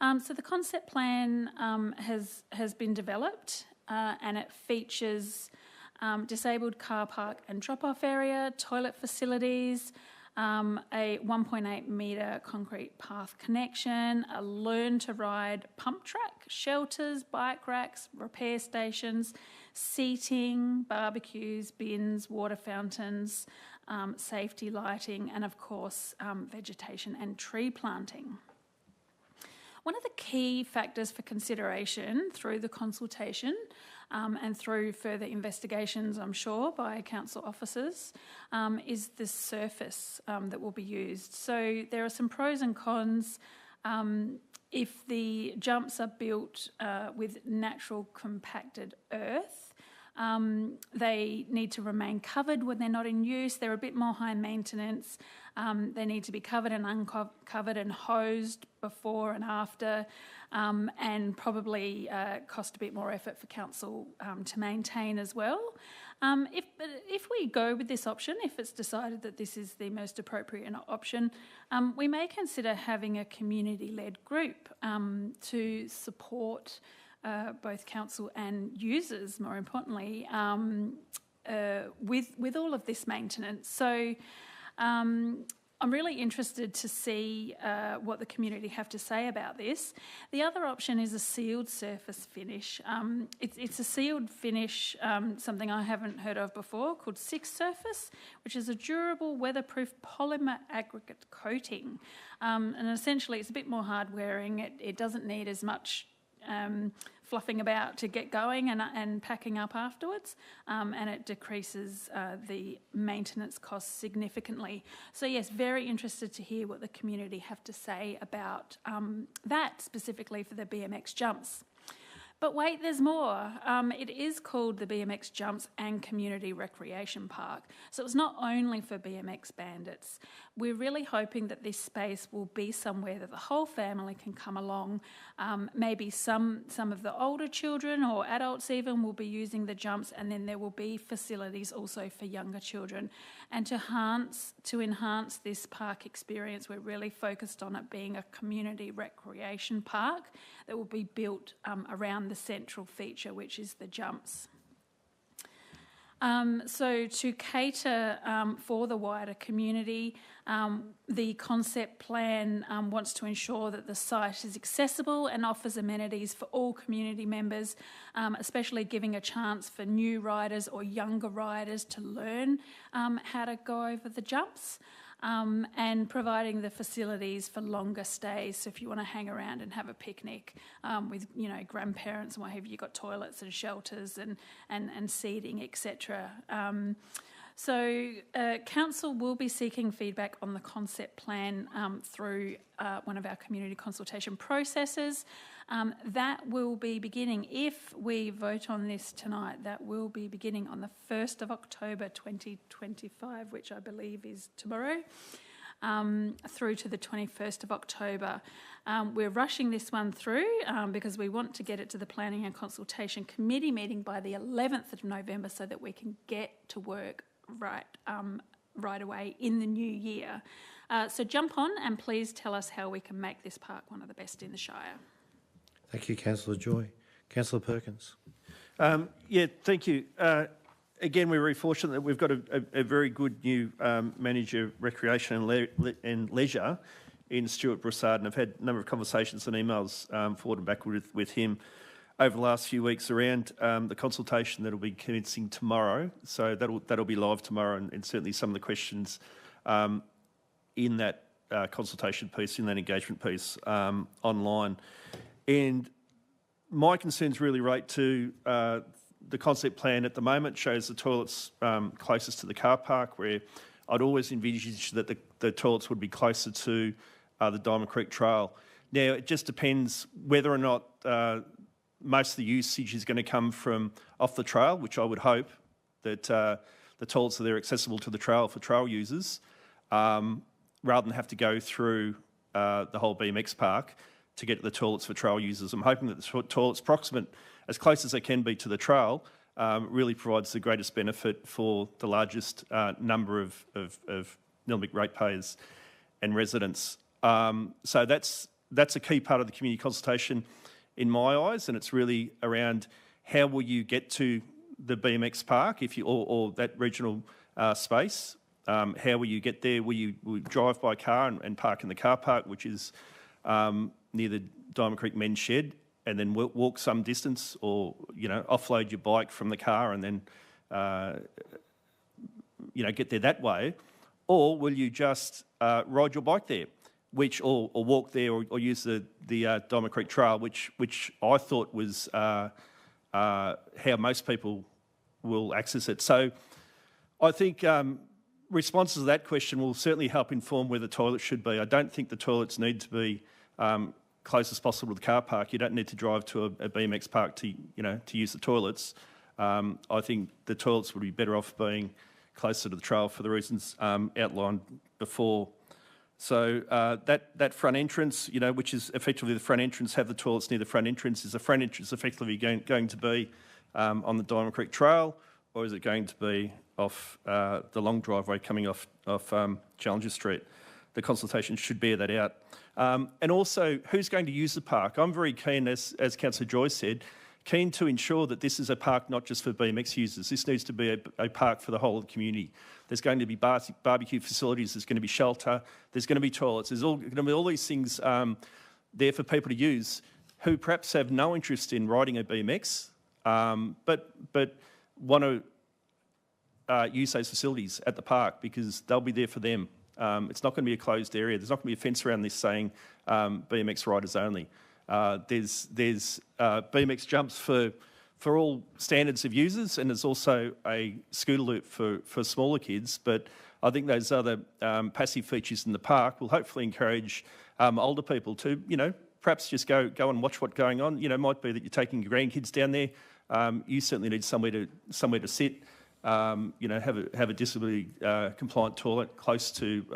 So the concept plan has been developed and it features disabled car park and drop-off area, toilet facilities, a 1.8 metre concrete path connection, a learn-to-ride pump track, shelters, bike racks, repair stations, seating, barbecues, bins, water fountains, safety lighting, and of course vegetation and tree planting. One of the key factors for consideration through the consultation and through further investigations, I'm sure, by council officers, is the surface that will be used. So there are some pros and cons. If the jumps are built with natural compacted earth, they need to remain covered when they're not in use. They're a bit more high maintenance. They need to be covered and uncovered and hosed before and after, and probably cost a bit more effort for council to maintain as well. If we go with this option, if it's decided that this is the most appropriate option, we may consider having a community-led group to support both council and users, more importantly, with all of this maintenance. So I'm really interested to see what the community have to say about this. The other option is a sealed surface finish. It's a sealed finish, something I haven't heard of before, called Six Surface, which is a durable, weatherproof polymer aggregate coating. And essentially, it's a bit more hard-wearing. It doesn't need as much fluffing about to get going and packing up afterwards, and it decreases the maintenance costs significantly. So yes, very interested to hear what the community have to say about that specifically for the BMX jumps. But wait, there's more. It is called the BMX Jumps and Community Recreation Park. So it's not only for BMX bandits. We're really hoping that this space will be somewhere that the whole family can come along. Maybe some of the older children or adults even will be using the jumps, and then there will be facilities also for younger children. And to enhance this park experience, we're really focused on it being a community recreation park that will be built around the central feature, which is the jumps. So to cater for the wider community, the concept plan wants to ensure that the site is accessible and offers amenities for all community members, especially giving a chance for new riders or younger riders to learn how to go over the jumps. And providing the facilities for longer stays. So if you want to hang around and have a picnic with, grandparents and what have you, you've got toilets and shelters and seating, etc. So council will be seeking feedback on the concept plan through one of our community consultation processes. That will be beginning, if we vote on this tonight, that will be beginning on the 1st of October 2025, which I believe is tomorrow. through to the 21st of October. We're rushing this one through because we want to get it to the Planning and Consultation Committee meeting by the 11th of November so that we can get to work right away in the new year. So jump on and please tell us how we can make this park one of the best in the Shire. Thank you, Councillor Joy. Councillor Perkins. Yeah, thank you. Again, we're very fortunate that we've got a very good new manager of recreation and leisure in Stuart Broussard, and I've had a number of conversations and emails forward and backward with him over the last few weeks around the consultation that will be commencing tomorrow. So that'll be live tomorrow, and certainly some of the questions in that consultation piece, in that engagement piece online. And my concerns really relate to the concept plan at the moment shows the toilets closest to the car park, where I'd always envisaged that the toilets would be closer to the Diamond Creek Trail. Now, it just depends whether or not most of the usage is going to come from off the trail, which I would hope that the toilets are there accessible to the trail for trail users, rather than have to go through the whole BMX park to get to the toilets for trail users. I'm hoping that the toilets proximate, as close as they can be to the trail, really provides the greatest benefit for the largest number of Nillumbik ratepayers and residents. So that's a key part of the community consultation in my eyes, and it's really around how will you get to the BMX park or that regional space. How will you get there? Will you drive by car and park in the car park, which is near the Diamond Creek Men's Shed, and then walk some distance, or offload your bike from the car and then get there that way? Or will you just ride your bike there, or walk there, or use the Diamond Creek Trail, which I thought was how most people will access it. So I think responses to that question will certainly help inform where the toilets should be. I don't think the toilets need to be close as possible to the car park. You don't need to drive to a BMX park to use the toilets. I think the toilets would be better off being closer to the trail for the reasons outlined before. So that front entrance, which is effectively the front entrance, have the toilets near the front entrance. Is the front entrance effectively going to be on the Diamond Creek Trail, or is it going to be off the long driveway coming off Challenger Street? The consultation should bear that out. And also, who's going to use the park? I'm very keen, as Councillor Joy said, keen to ensure that this is a park not just for BMX users. This needs to be a park for the whole of the community. There's going to be barbecue facilities, there's going to be shelter, there's going to be toilets, there's going to be all these things there for people to use who perhaps have no interest in riding a BMX, but want to use those facilities at the park because they'll be there for them. It's not going to be a closed area. There's not going to be a fence around this saying BMX riders only. There's BMX jumps for all standards of users, and there's also a scooter loop for smaller kids. But I think those other passive features in the park will hopefully encourage older people to, perhaps just go and watch what's going on. It might be that you're taking your grandkids down there. You certainly need somewhere to sit. Have a disability compliant toilet close to,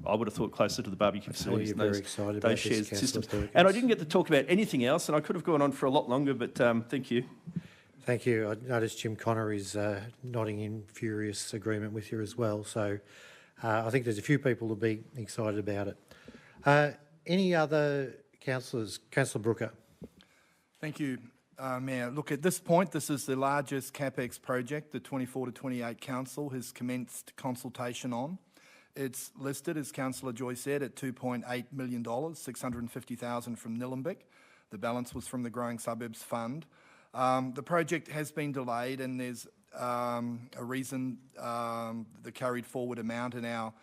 I would have thought closer to the barbecue facilities. You're very excited about those shared this, Councillor systems. Perkins. And I didn't get to talk about anything else, and I could have gone on for a lot longer, but thank you. Thank you. I noticed Jim Connor is nodding in furious agreement with you as well. So I think there's a few people to be excited about it. Any other councillors? Councillor Brooker. Thank you, Mayor. Look, at this point, this is the largest CapEx project the 24 to 28 Council has commenced consultation on. It's listed, as Councillor Joy said, at $2.8 million, $650,000 from Nillumbik. The balance was from the Growing Suburbs Fund. The project has been delayed, and there's a reason. The carried forward amount in our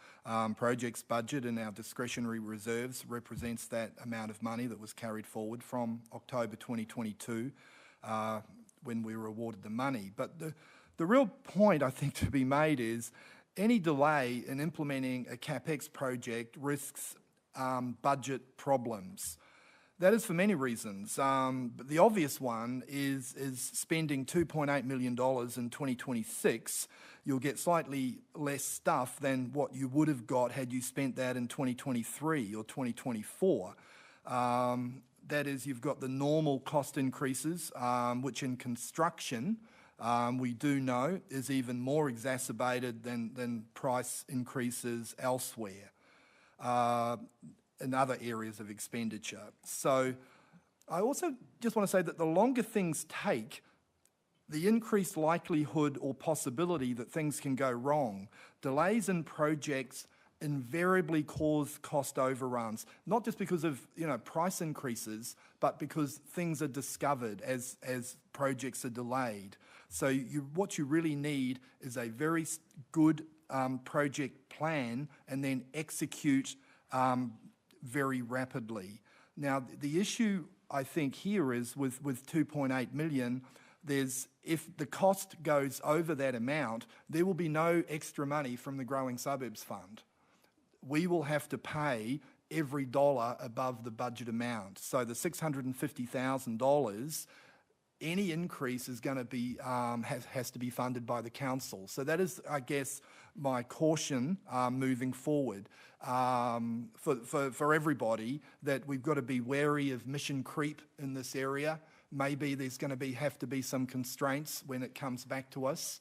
projects budget and our discretionary reserves represents that amount of money that was carried forward from October 2022 when we were awarded the money. But the real point I think to be made is any delay in implementing a CapEx project risks budget problems. That is for many reasons. But the obvious one is spending $2.8 million in 2026. You'll get slightly less stuff than what you would have got had you spent that in 2023 or 2024. That is, you've got the normal cost increases, which in construction, we do know is even more exacerbated than price increases elsewhere in other areas of expenditure. So I also just want to say that the longer things take, the increased likelihood or possibility that things can go wrong. Delays in projects invariably cause cost overruns, not just because of price increases, but because things are discovered as projects are delayed. So what you really need is a very good project plan and then execute very rapidly. Now, the issue I think here is with 2.8 million, if the cost goes over that amount, there will be no extra money from the Growing Suburbs Fund. We will have to pay every dollar above the budget amount. So the $650,000, any increase is going to be has to be funded by the council. So that is, I guess, my caution moving forward for everybody, that we've got to be wary of mission creep in this area. Maybe there's going to have to be some constraints when it comes back to us,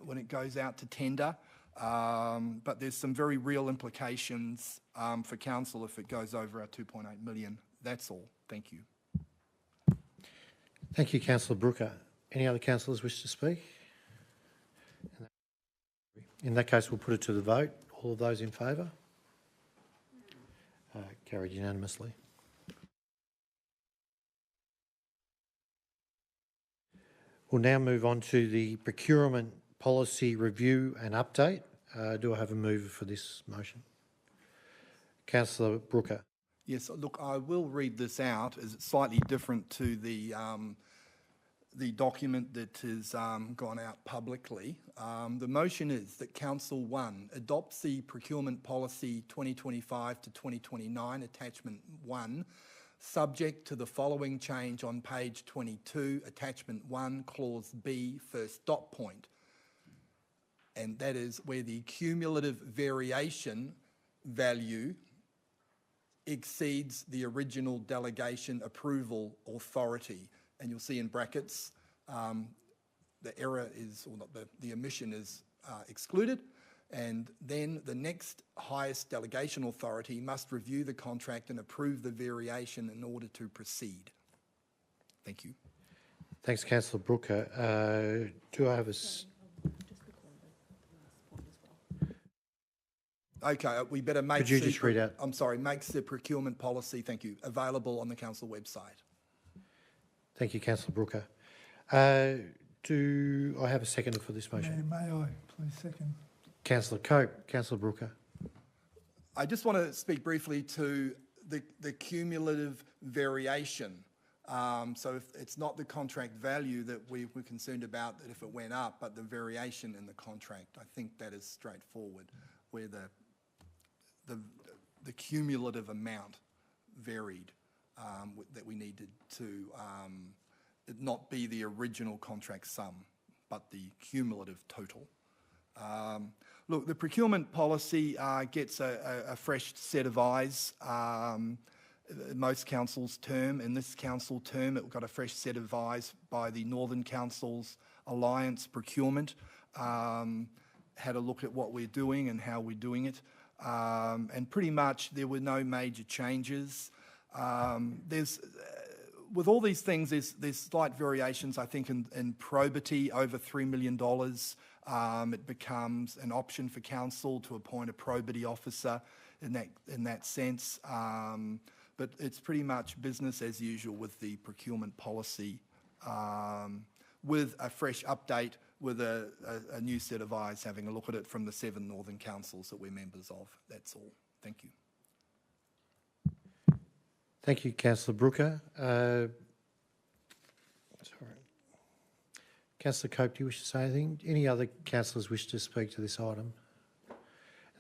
when it goes out to tender. But there's some very real implications for council if it goes over our 2.8 million. That's all. Thank you. Thank you, Councillor Brooker. Any other councillors wish to speak? In that case, we'll put it to the vote. All of those in favour? Carried unanimously. We'll now move on to the procurement policy review and update. Do I have a mover for this motion? Councillor Brooker. Yes, look, I will read this out as it's slightly different to the document that has gone out publicly. The motion is that Council 1 adopts the Procurement Policy 2025 to 2029, Attachment 1, subject to the following change on page 22, Attachment 1, Clause B, first dot point. And that is where the cumulative variation value exceeds the original delegation approval authority. And you'll see in brackets, the error is, or not, the omission is excluded. And then the next highest delegation authority must review the contract and approve the variation in order to proceed. Thank you. Thanks, Councillor Brooker. Do I have a... Okay, we better make... Could you just read out? I'm sorry, makes the procurement policy, thank you, available on the council website. Thank you, Councillor Brooker. Do I have a seconder for this motion? May I please second? Councillor Cope. Councillor Brooker. I just want to speak briefly to the cumulative variation. So if it's not the contract value that we're concerned about, that if it went up, but the variation in the contract, I think that is straightforward, where the cumulative amount varied, that we needed to it not be the original contract sum, but the cumulative total. Look, the procurement policy gets a fresh set of eyes. Most councils' term, in this council term, it got a fresh set of eyes by the Northern Council's Alliance Procurement. Had a look at what we're doing and how we're doing it. And pretty much there were no major changes. With all these things, there's slight variations, I think, in probity over $3 million. It becomes an option for council to appoint a probity officer in that sense. But it's pretty much business as usual with the procurement policy, with a fresh update, with a new set of eyes having a look at it from the 7 Northern Councils that we're members of. That's all. Thank you. Thank you, Councillor Brooker. Councillor Cope, do you wish to say anything? Any other councillors wish to speak to this item? In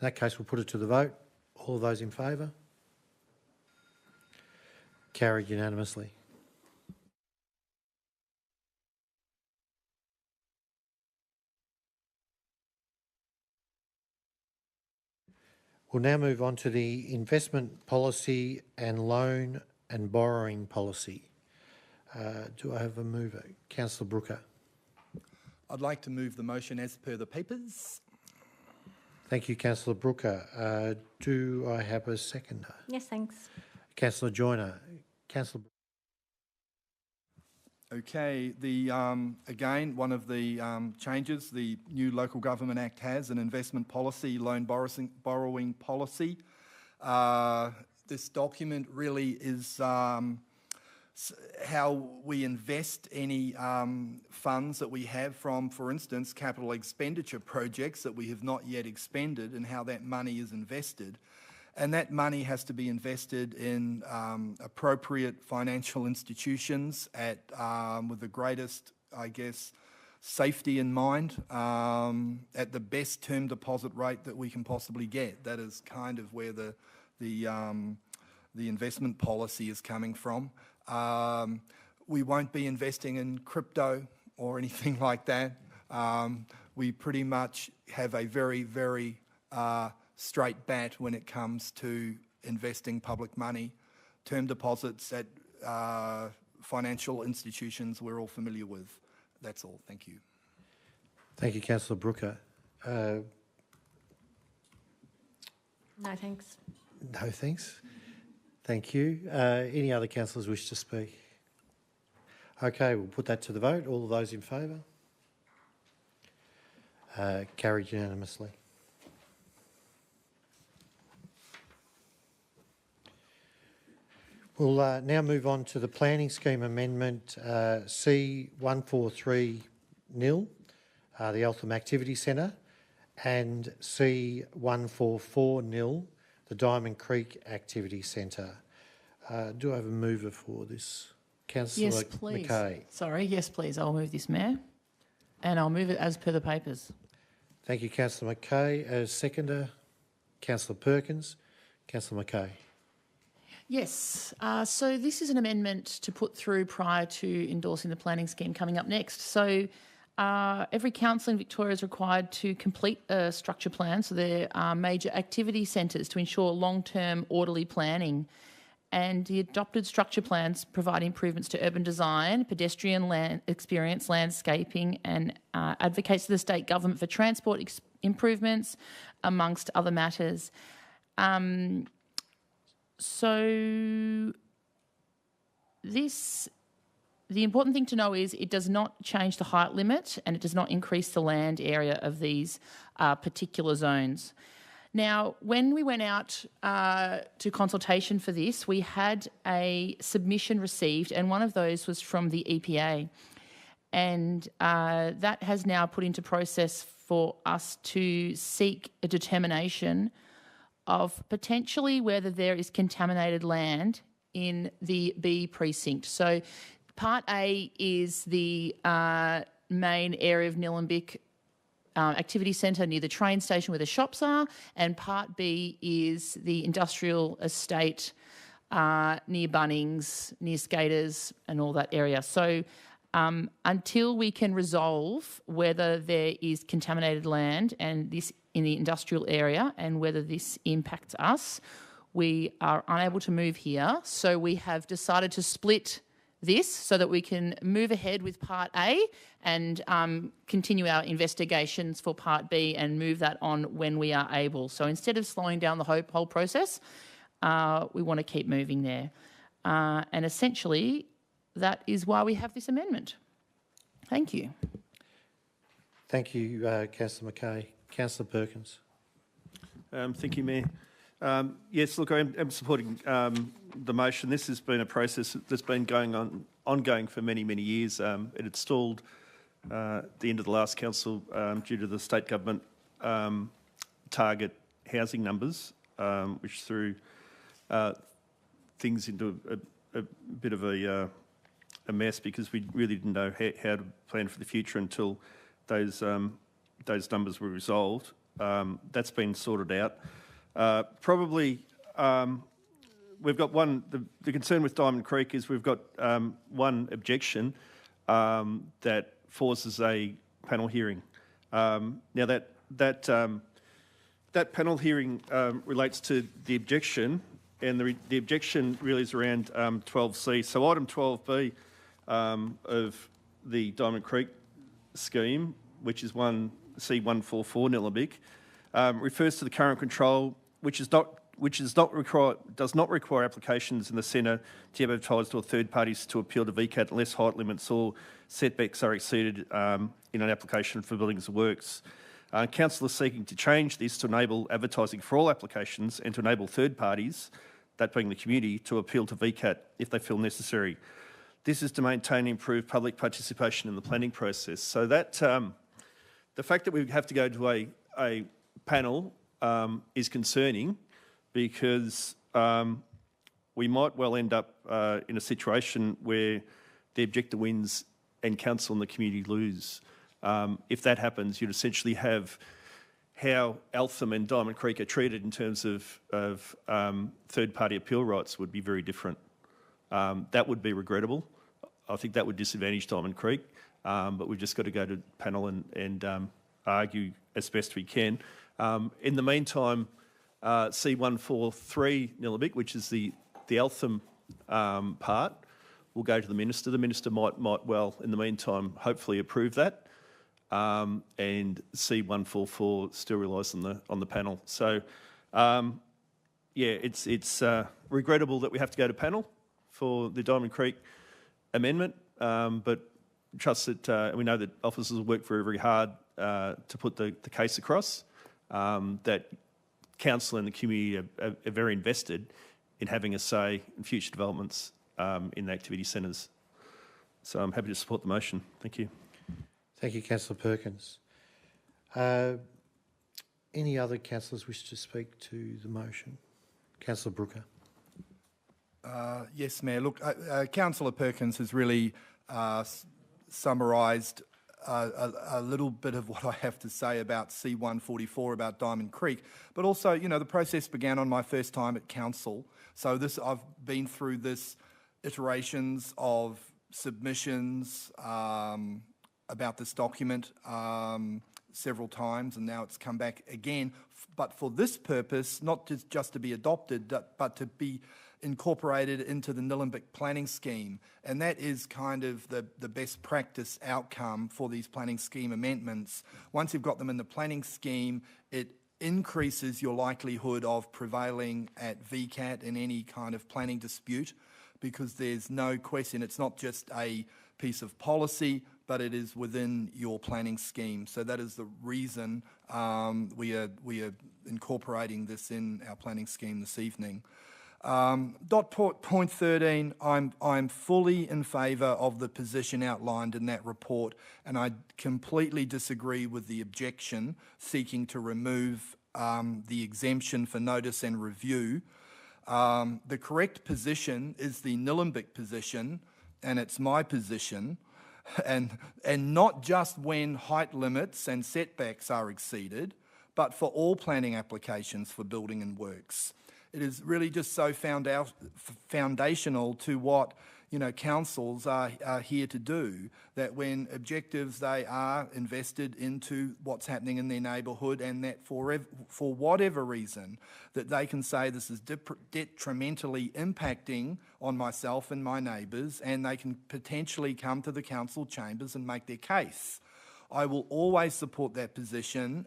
that case, we'll put it to the vote. All of those in favour? Carried unanimously. We'll now move on to the investment policy and loan and borrowing policy. Do I have a mover? Councillor Brooker. I'd like to move the motion as per the papers. Thank you, Councillor Brooker. Do I have a seconder? Yes, thanks. Councillor Joyner. Councillor. Okay, again, one of the changes the new Local Government Act has, an investment policy, loan borrowing policy. This document really is how we invest any funds that we have from, for instance, capital expenditure projects that we have not yet expended, and how that money is invested. And that money has to be invested in appropriate financial institutions with the greatest, I guess, safety in mind, at the best term deposit rate that we can possibly get. That is kind of where the investment policy is coming from. We won't be investing in crypto or anything like that. We pretty much have a very, very straight bat when it comes to investing public money. Term deposits at financial institutions we're all familiar with. That's all. Thank you. Thank you, Councillor Brooker. No, thanks. No thanks. Thank you. Any other councillors wish to speak? Okay, we'll put that to the vote. All of those in favour? Carried unanimously. We'll now move on to the planning scheme amendment C143 NIL, the Eltham Activity Centre, and C144 NIL, the Diamond Creek Activity Centre. Do I have a mover for this? Councillor Yes, please. McKay. Sorry, yes, please. I'll move this, Mayor. And I'll move it as per the papers. Thank you, Councillor McKay. As seconder, Councillor Perkins. Councillor McKay. Yes, so this is an amendment to put through prior to endorsing the planning scheme coming up next. So every council in Victoria is required to complete a structure plan. So there are major activity centres to ensure long-term orderly planning. And the adopted structure plans provide improvements to urban design, pedestrian land experience, landscaping, and advocates to the state government for transport improvements, amongst other matters. So the important thing to know is it does not change the height limit, and it does not increase the land area of these particular zones. Now, when we went out to consultation for this, we had a submission received, and one of those was from the EPA. And that has now put into process for us to seek a determination of potentially whether there is contaminated land in the B precinct. So Part A is the main area of Nillumbik activity centre near the train station where the shops are, and Part B is the industrial estate near Bunnings, near Skaters and all that area. So until we can resolve whether there is contaminated land and this in the industrial area and whether this impacts us, we are unable to move here. So we have decided to split this so that we can move ahead with Part A and continue our investigations for Part B and move that on when we are able. So instead of slowing down the whole process, we want to keep moving there. And essentially, that is why we have this amendment. Thank you. Thank you, Councillor McKay. Councillor Perkins. Thank you, Mayor. Yes, look, I'm supporting the motion. This has been a process that's been ongoing for many, many years. It had stalled at the end of the last council due to the state government target housing numbers, which threw things into a bit of a mess because we really didn't know how to plan for the future until those numbers were resolved. That's been sorted out. Probably we've got one. The concern with Diamond Creek is we've got one objection that forces a panel hearing. Now that panel hearing relates to the objection, and the objection really is around 12C. So item 12B of the Diamond Creek scheme, which is C144 Nillumbik, refers to the current control, which does not require applications in the centre to be advertised or third parties to appeal to VCAT unless height limits or setbacks are exceeded in an application for buildings and works. Council is seeking to change this to enable advertising for all applications and to enable third parties, that being the community, to appeal to VCAT if they feel necessary. This is to maintain and improve public participation in the planning process. So that the fact that we have to go to a panel is concerning, because we might well end up in a situation where the objector wins and council and the community lose. If that happens, you'd essentially have how Eltham and Diamond Creek are treated in terms of third-party appeal rights would be very different. That would be regrettable. I think that would disadvantage Diamond Creek, but we've just got to go to panel and argue as best we can. In the meantime, C143 Nillumbik, which is the Eltham part, will go to the Minister. The Minister might well, in the meantime, hopefully approve that. And C144 still relies on the panel. So, yeah, it's regrettable that we have to go to panel for the Diamond Creek amendment, but trust that we know that officers will work very, very hard to put the case across, that council and the community are very invested in having a say in future developments in the activity centres. So I'm happy to support the motion. Thank you. Thank you, Councillor Perkins. Any other councillors wish to speak to the motion? Councillor Brooker. Yes, Mayor. Look, Councillor Perkins has really summarised a little bit of what I have to say about C144, about Diamond Creek, but also, you know, the process began on my first time at council. So I've been through this iterations of submissions about this document several times, and now it's come back again. But for this purpose, not just to be adopted, but to be incorporated into the Nillumbik planning scheme. And that is kind of the best practice outcome for these planning scheme amendments. Once you've got them in the planning scheme, it increases your likelihood of prevailing at VCAT in any kind of planning dispute, because there's no question, it's not just a piece of policy, but it is within your planning scheme. So that is the reason we are incorporating this in our planning scheme this evening. Point 13, I'm fully in favour of the position outlined in that report, and I completely disagree with the objection seeking to remove the exemption for notice and review. The correct position is the Nillumbik position, and it's my position, and not just when height limits and setbacks are exceeded, but for all planning applications for building and works. It is really just so foundational to what, you know, councils are here to do, that when objectives, they are invested into what's happening in their neighbourhood, and that for whatever reason that they can say this is detrimentally impacting on myself and my neighbours, and they can potentially come to the council chambers and make their case. I will always support that position.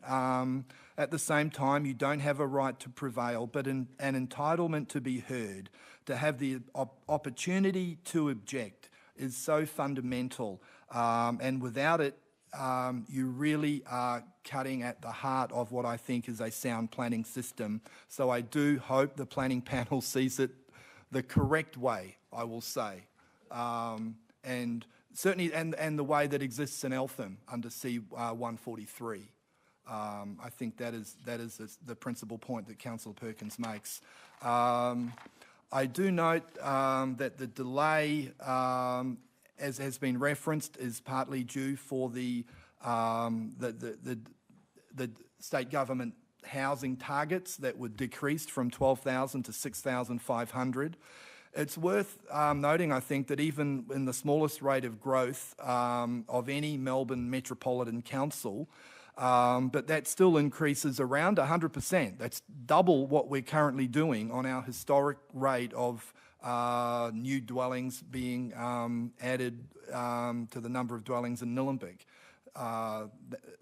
At the same time, you don't have a right to prevail, but an entitlement to be heard, to have the opportunity to object, is so fundamental. And without it, you really are cutting at the heart of what I think is a sound planning system. So I do hope the planning panel sees it the correct way, I will say. And certainly, and the way that exists in Eltham under C143. I think that is the principal point that Councillor Perkins makes. I do note that the delay, as has been referenced, is partly due for the state government housing targets that were decreased from 12,000 to 6,500. It's worth noting, I think, that even in the smallest rate of growth of any Melbourne Metropolitan Council, but that still increases around 100%. That's double what we're currently doing on our historic rate of new dwellings being added to the number of dwellings in Nillumbik.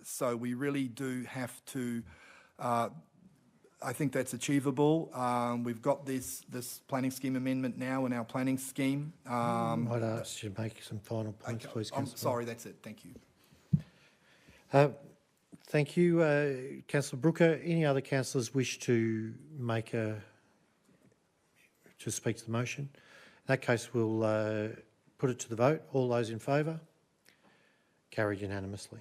So we really do have to, I think that's achievable. We've got this planning scheme amendment now in our planning scheme. I'd ask you to make some final points, please, I'm Councillor. sorry, that's it. Thank you. Thank you, Councillor Brooker. Any other councillors wish to speak to the motion? In that case, we'll put it to the vote. All those in favour? Carried unanimously.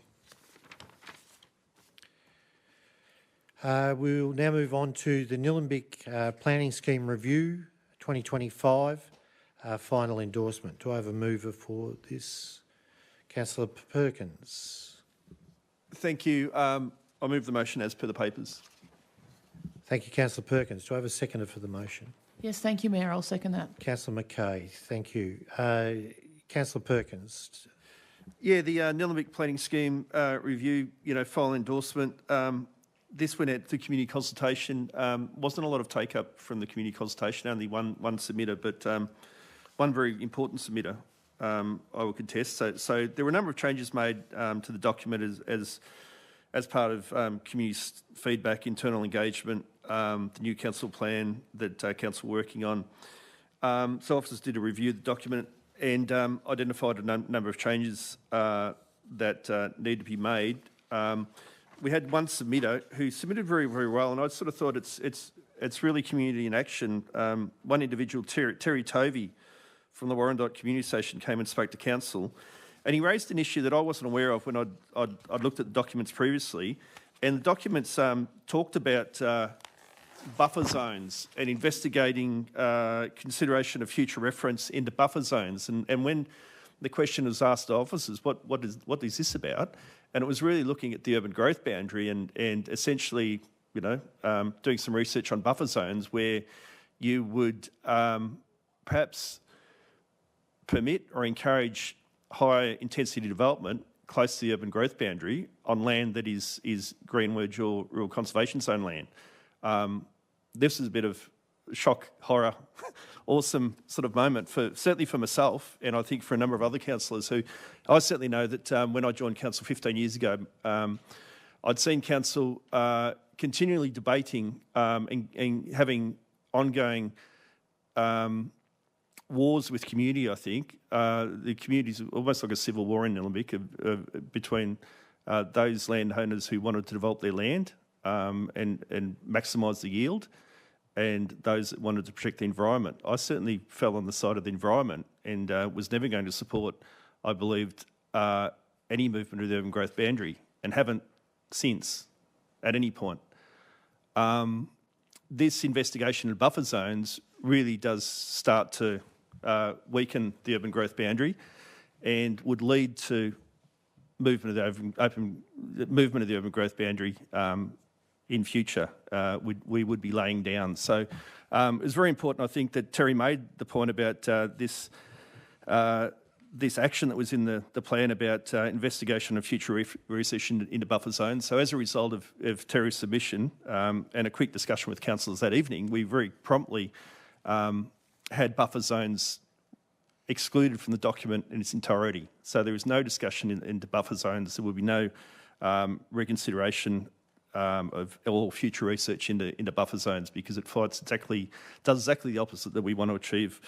We'll now move on to the Nillumbik Planning Scheme Review 2025 final endorsement. Do I have a mover for this? Councillor Perkins. Thank you. I move the motion as per the papers. Thank you, Councillor Perkins. Do I have a seconder for the motion? Yes, thank you, Mayor. I'll second that. Councillor McKay, thank you. Councillor Perkins. Yeah, the Nillumbik Planning Scheme Review, final endorsement. This went out to community consultation. Wasn't a lot of take-up from the community consultation, only one submitter, but one very important submitter, I will contest. So there were a number of changes made to the document as part of community feedback, internal engagement, the new council plan that council are working on. So officers did a review of the document and identified a number of changes that need to be made. We had one submitter who submitted very, very well, and I sort of thought it's really community in action. One individual, Terry Tovey, from the Warrandyte Community Station, came and spoke to council, and he raised an issue that I wasn't aware of when I'd looked at the documents previously, and the documents talked about buffer zones and investigating consideration of future reference into buffer zones, and when the question was asked to officers, what is this about? And it was really looking at the urban growth boundary and essentially, doing some research on buffer zones where you would perhaps permit or encourage high intensity development close to the urban growth boundary on land that is Greenwedge or Rural Conservation Zone land. This is a bit of shock, horror, awesome sort of moment certainly for myself, and I think for a number of other councillors who I certainly know that when I joined council 15 years ago, I'd seen council continually debating and having ongoing wars with community. I think the community's almost like a civil war in Nillumbik between those landowners who wanted to develop their land and maximise the yield, and those that wanted to protect the environment. I certainly fell on the side of the environment and was never going to support, I believed, any movement of the urban growth boundary, and haven't since at any point. This investigation of buffer zones really does start to weaken the urban growth boundary and would lead to movement of the urban growth boundary in future, we would be laying down. So it was very important, I think, that Terry made the point about this action that was in the plan about investigation of future research into buffer zones. So as a result of Terry's submission and a quick discussion with councillors that evening, we very promptly had buffer zones excluded from the document in its entirety. So there was no discussion into buffer zones. There would be no reconsideration of all future research into buffer zones, because it does exactly the opposite that we want to achieve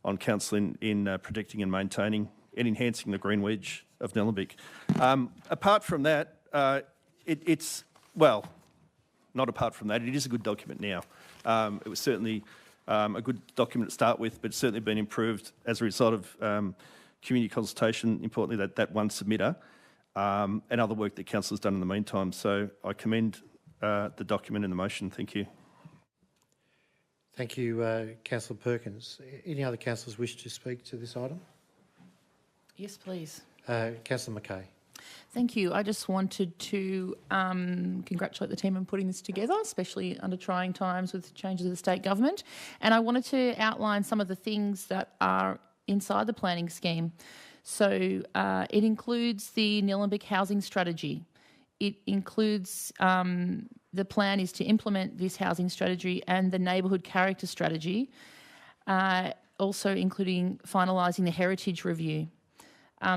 on council in protecting and maintaining and enhancing the green wedge of Nillumbik. Apart from that, not apart from that, it is a good document now. It was certainly a good document to start with, but it's certainly been improved as a result of community consultation, importantly that one submitter, and other work that council has done in the meantime. So I commend the document and the motion. Thank you. Thank you, Councillor Perkins. Any other councillors wish to speak to this item? Yes, please. Councillor McKay. Thank you. I just wanted to congratulate the team on putting this together, especially under trying times with changes of the state government. And I wanted to outline some of the things that are inside the planning scheme. So it includes the Nillumbik housing strategy. It includes the plan is to implement this housing strategy and the neighbourhood character strategy, also including finalising the heritage review.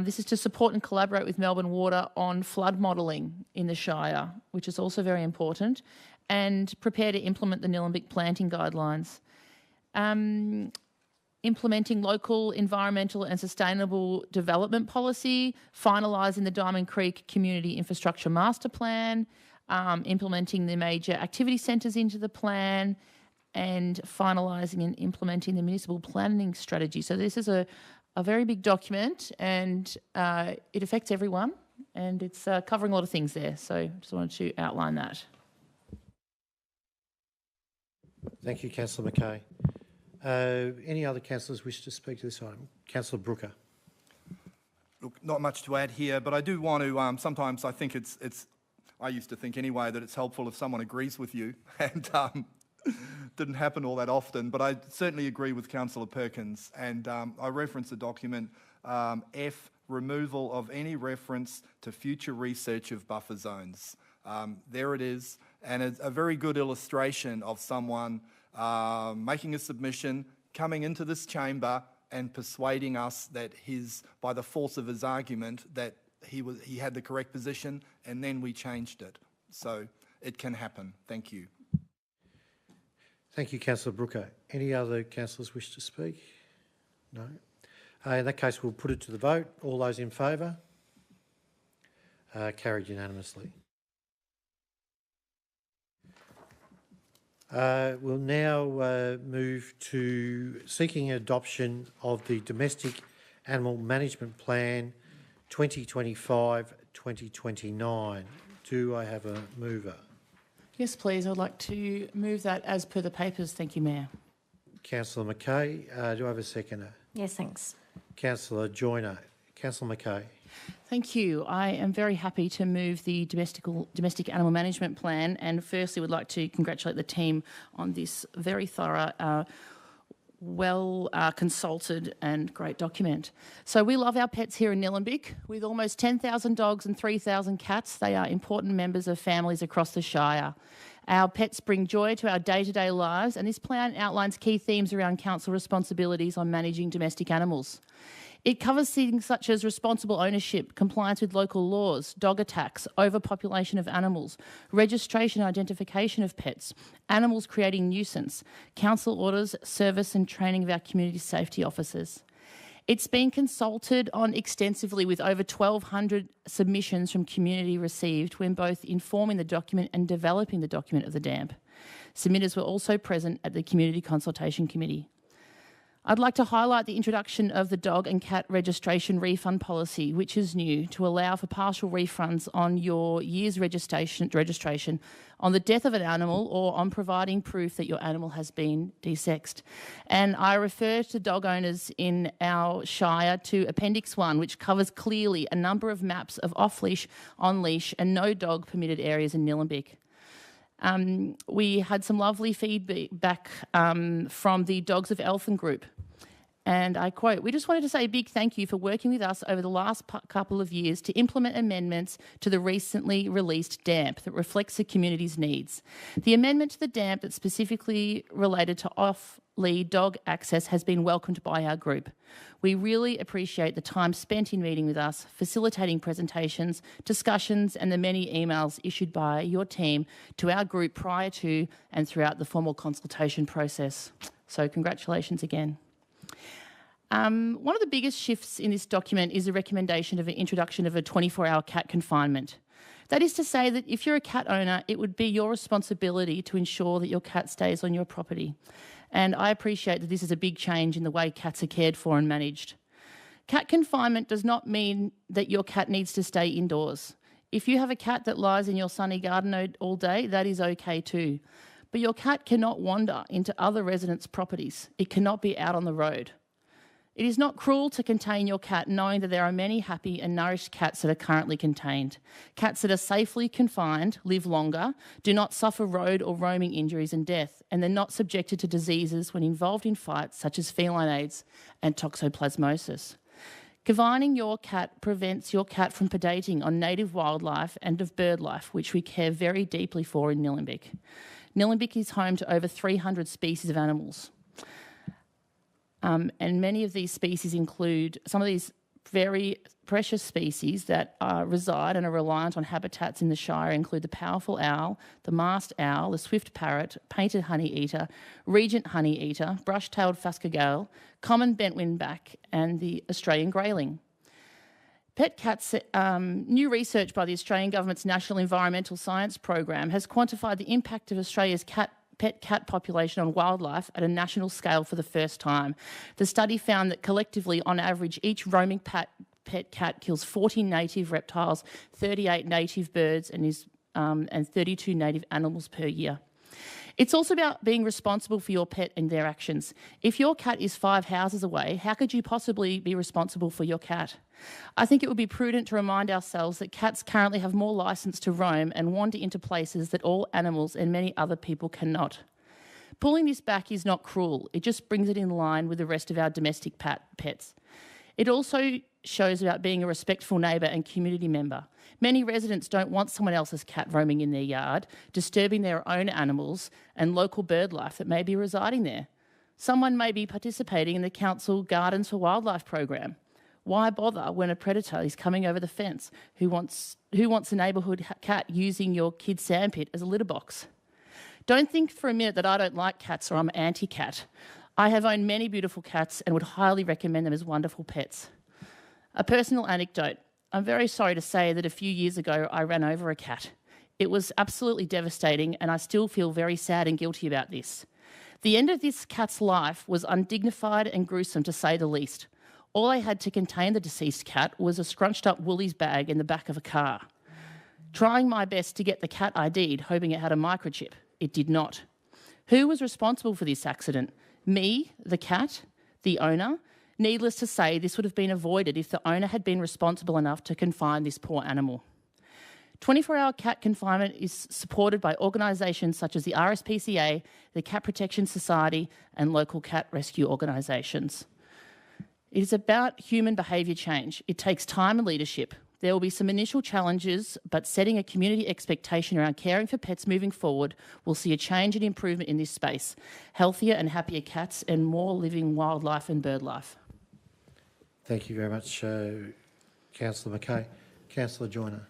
This is to support and collaborate with Melbourne Water on flood modelling in the Shire, which is also very important, and prepare to implement the Nillumbik planting guidelines. Implementing local environmental and sustainable development policy, finalising the Diamond Creek Community Infrastructure Master Plan, implementing the major activity centres into the plan, and finalising and implementing the municipal planning strategy. So this is a very big document, and it affects everyone, and it's covering a lot of things there. So just wanted to outline that. Thank you, Councillor Mackay. Any other councillors wish to speak to this item? Councillor Brooker. Look, not much to add here, but I do want to, sometimes I think I used to think anyway that it's helpful if someone agrees with you, and didn't happen all that often, but I certainly agree with Councillor Perkins, and I reference the document F, removal of any reference to future research of buffer zones. There it is, and it's a very good illustration of someone making a submission, coming into this chamber and persuading us that by the force of his argument, that he had the correct position, and then we changed it. So it can happen. Thank you. Thank you, Councillor Brooker. Any other councillors wish to speak? No. In that case, we'll put it to the vote. All those in favour? Carried unanimously. We'll now move to seeking adoption of the Domestic Animal Management Plan 2025-2029. Do I have a mover? Yes, please. I'd like to move that as per the papers. Thank you, Mayor. Councillor Mackay. Do I have a seconder? Yes, thanks. Councillor Joyner. Councillor Mackay. Thank you. I am very happy to move the domestic animal management plan, and firstly would like to congratulate the team on this very thorough, well consulted and great document. So we love our pets here in Nillumbik. With almost 10,000 dogs and 3,000 cats, they are important members of families across the Shire. Our pets bring joy to our day-to-day lives, and this plan outlines key themes around council responsibilities on managing domestic animals. It covers things such as responsible ownership, compliance with local laws, dog attacks, overpopulation of animals, registration and identification of pets, animals creating nuisance, council orders, service and training of our community safety officers. It's been consulted on extensively with over 1,200 submissions from community received when both informing the document and developing the document of the DAMP. Submitters were also present at the Community Consultation Committee. I'd like to highlight the introduction of the dog and cat registration refund policy, which is new, to allow for partial refunds on your year's registration on the death of an animal or on providing proof that your animal has been desexed. And I refer to dog owners in our Shire to Appendix 1, which covers clearly a number of maps of off-leash, on-leash and no dog permitted areas in Nillumbik. We had some lovely feedback from the Dogs of Eltham group. And I quote, "We just wanted to say a big thank you for working with us over the last couple of years to implement amendments to the recently released DAMP that reflects the community's needs. The amendment to the DAMP that specifically related to off-lead dog access has been welcomed by our group. We really appreciate the time spent in meeting with us, facilitating presentations, discussions and the many emails issued by your team to our group prior to and throughout the formal consultation process." So congratulations again. One of the biggest shifts in this document is the recommendation of an introduction of a 24-hour cat confinement. That is to say that if you're a cat owner, it would be your responsibility to ensure that your cat stays on your property. And I appreciate that this is a big change in the way cats are cared for and managed. Cat confinement does not mean that your cat needs to stay indoors. If you have a cat that lies in your sunny garden all day, that is okay too. But your cat cannot wander into other residents' properties. It cannot be out on the road. It is not cruel to contain your cat knowing that there are many happy and nourished cats that are currently contained. Cats that are safely confined live longer, do not suffer road or roaming injuries and death, and they're not subjected to diseases when involved in fights such as feline AIDS and toxoplasmosis. Confining your cat prevents your cat from predating on native wildlife and of bird life, which we care very deeply for in Nillumbik. Nillumbik is home to over 300 species of animals. And many of these species include some of these very precious species that reside and are reliant on habitats in the Shire include the powerful owl, the masked owl, the swift parrot, painted honeyeater, regent honeyeater, brush-tailed phascogale, common bent windback, and the Australian greyling. Pet cats, new research by the Australian Government's National Environmental Science Program has quantified the impact of Australia's pet cat population on wildlife at a national scale for the first time. The study found that collectively, on average, each roaming pet cat kills 40 native reptiles, 38 native birds, and 32 native animals per year. It's also about being responsible for your pet and their actions. If your cat is 5 houses away, how could you possibly be responsible for your cat? I think it would be prudent to remind ourselves that cats currently have more licence to roam and wander into places that all animals and many other people cannot. Pulling this back is not cruel. It just brings it in line with the rest of our domestic pets. It also shows about being a respectful neighbour and community member. Many residents don't want someone else's cat roaming in their yard, disturbing their own animals and local bird life that may be residing there. Someone may be participating in the council Gardens for Wildlife program. Why bother when a predator is coming over the fence who wants a neighbourhood cat using your kid's sandpit as a litter box? Don't think for a minute that I don't like cats or I'm anti-cat. I have owned many beautiful cats and would highly recommend them as wonderful pets. A personal anecdote. I'm very sorry to say that a few years ago I ran over a cat. It was absolutely devastating and I still feel very sad and guilty about this. The end of this cat's life was undignified and gruesome to say the least. All I had to contain the deceased cat was a scrunched up Woolies bag in the back of a car. Trying my best to get the cat ID'd, hoping it had a microchip. It did not. Who was responsible for this accident? Me, the cat, the owner? Needless to say, this would have been avoided if the owner had been responsible enough to confine this poor animal. 24-hour cat confinement is supported by organisations such as the RSPCA, the Cat Protection Society and local cat rescue organisations. It is about human behaviour change. It takes time and leadership. There will be some initial challenges, but setting a community expectation around caring for pets moving forward will see a change and improvement in this space. Healthier and happier cats and more living wildlife and bird life. Thank you very much, Councillor Mackay. Councillor Joyner.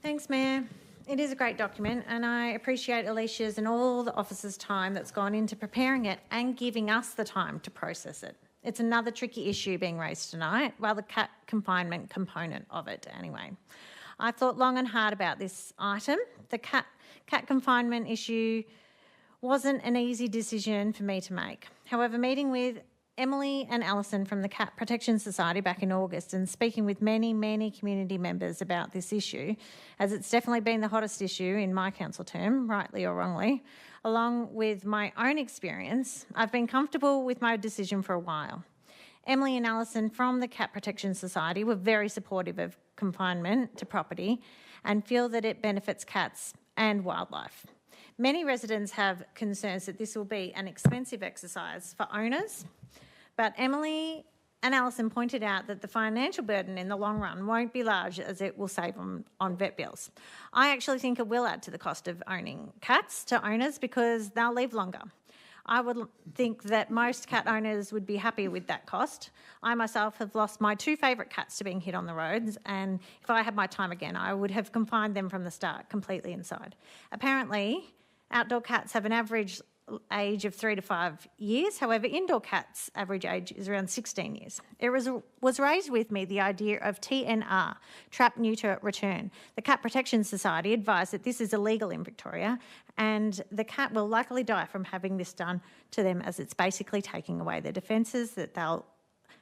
Thanks, Mayor. It is a great document and I appreciate Alicia's and all the officers' time that's gone into preparing it and giving us the time to process it. It's another tricky issue being raised tonight, well, the cat confinement component of it anyway. I thought long and hard about this item. The cat confinement issue wasn't an easy decision for me to make. However, meeting with Emily and Alison from the Cat Protection Society back in August and speaking with many community members about this issue, as it's definitely been the hottest issue in my council term, rightly or wrongly, along with my own experience, I've been comfortable with my decision for a while. Emily and Alison from the Cat Protection Society were very supportive of confinement to property and feel that it benefits cats and wildlife. Many residents have concerns that this will be an expensive exercise for owners, but Emily and Alison pointed out that the financial burden in the long run won't be large as it will save on vet bills. I actually think it will add to the cost of owning cats to owners because they'll live longer. I would think that most cat owners would be happy with that cost. I myself have lost my 2 favourite cats to being hit on the roads, and if I had my time again, I would have confined them from the start completely inside. Apparently, outdoor cats have an average age of 3 to 5 years. However, indoor cats' average age is around 16 years. It was raised with me the idea of TNR, trap, neuter, return. The Cat Protection Society advised that this is illegal in Victoria and the cat will likely die from having this done to them as it's basically taking away their defences that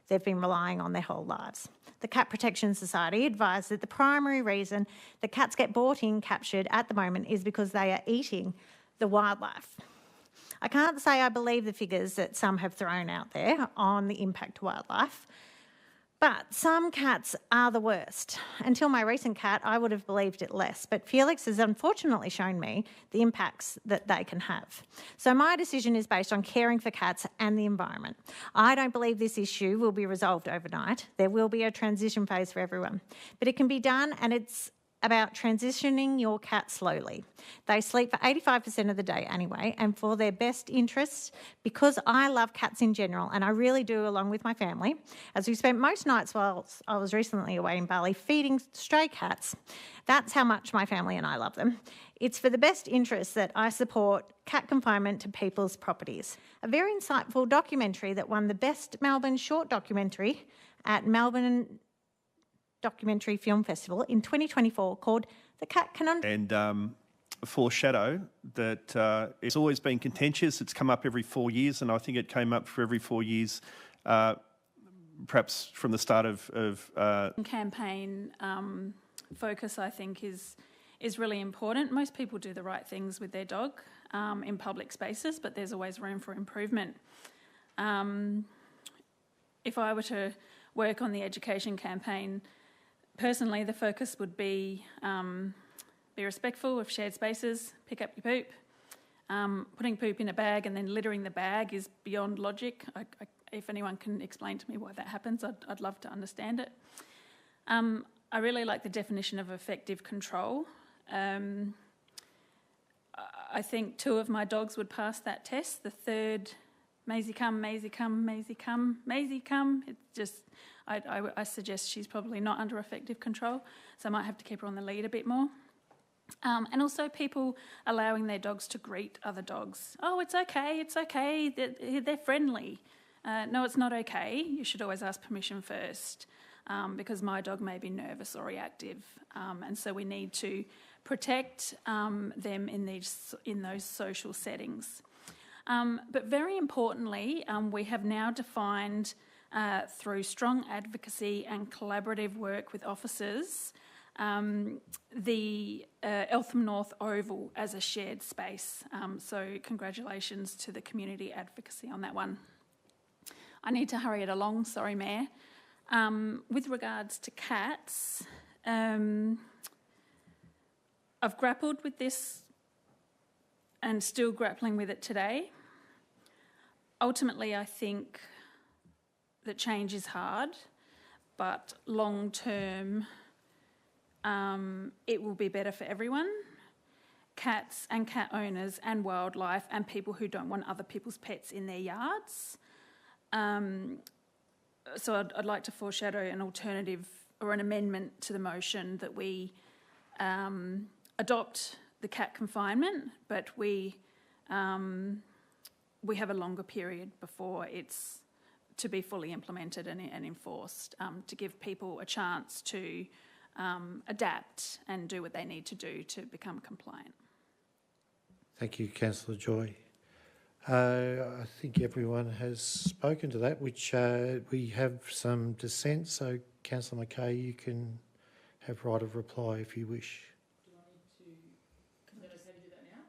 they've been relying on their whole lives. The Cat Protection Society advised that the primary reason the cats get bought in captured at the moment is because they are eating the wildlife. I can't say I believe the figures that some have thrown out there on the impact to wildlife, but some cats are the worst. Until my recent cat, I would have believed it less, but Felix has unfortunately shown me the impacts that they can have. So my decision is based on caring for cats and the environment. I don't believe this issue will be resolved overnight. There will be a transition phase for everyone, but it can be done, and it's about transitioning your cat slowly. They sleep for 85% of the day anyway, and for their best interests, because I love cats in general, and I really do along with my family, as we spent most nights while I was recently away in Bali feeding stray cats. That's how much my family and I love them. It's for the best interests that I support cat confinement to people's properties. A very insightful documentary that won the Best Melbourne Short Documentary at Melbourne Documentary Film Festival in 2024 called The Cat Conundrum. And foreshadow that it's always been contentious. It's come up every 4 years, and I think it came up for every 4 years, perhaps from the start of Campaign focus, I think, is really important. Most people do the right things with their dog in public spaces, but there's always room for improvement. If I were to work on the education campaign, personally, the focus would be respectful of shared spaces, pick up your poop. Putting poop in a bag and then littering the bag is beyond logic. If anyone can explain to me why that happens, I'd love to understand it. I really like the definition of effective control. I think 2 of my dogs would pass that test. The third, Maisie come, Maisie come, Maisie come, Maisie come. It just, I suggest she's probably not under effective control, so I might have to keep her on the lead a bit more. And also people allowing their dogs to greet other dogs. Oh, it's okay, they're friendly. No, it's not okay. You should always ask permission first, because my dog may be nervous or reactive, and so we need to protect them in those social settings. But very importantly, we have now defined through strong advocacy and collaborative work with officers the Eltham North Oval as a shared space. So congratulations to the community advocacy on that one. I need to hurry it along, sorry, Mayor. With regards to cats, I've grappled with this and still grappling with it today. Ultimately, I think that change is hard, but long term, it will be better for everyone. Cats and cat owners and wildlife and people who don't want other people's pets in their yards. So I'd like to foreshadow an alternative or an amendment to the motion that we adopt the cat confinement, but we have a longer period before it's to be fully implemented and enforced, to give people a chance to adapt and do what they need to do to become compliant. Thank you, Councillor Joy. I think everyone has spoken to that, which we have some dissent, so Councillor Mackay, you can have right of reply if you wish. Do I need to... Can I say to do that now?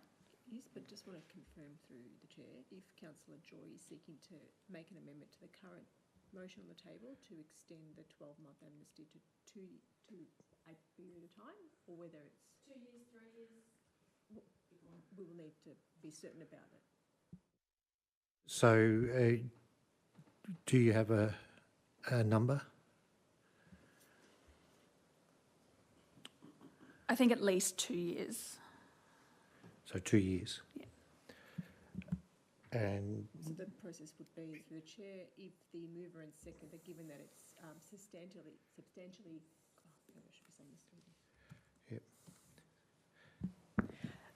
Yes, but just want to confirm through the Chair, if Councillor Joy is seeking to make an amendment to the current motion on the table to extend the 12-month amnesty to a period of time, or whether it's 2 years, 3 years, we will need to be certain about it. So, do you have a number? I think at least 2 years. So 2 years. Yeah. And So the process would be through the Chair, if the mover and seconder, given that it's substantially, oh, there should be some misleading. Yep.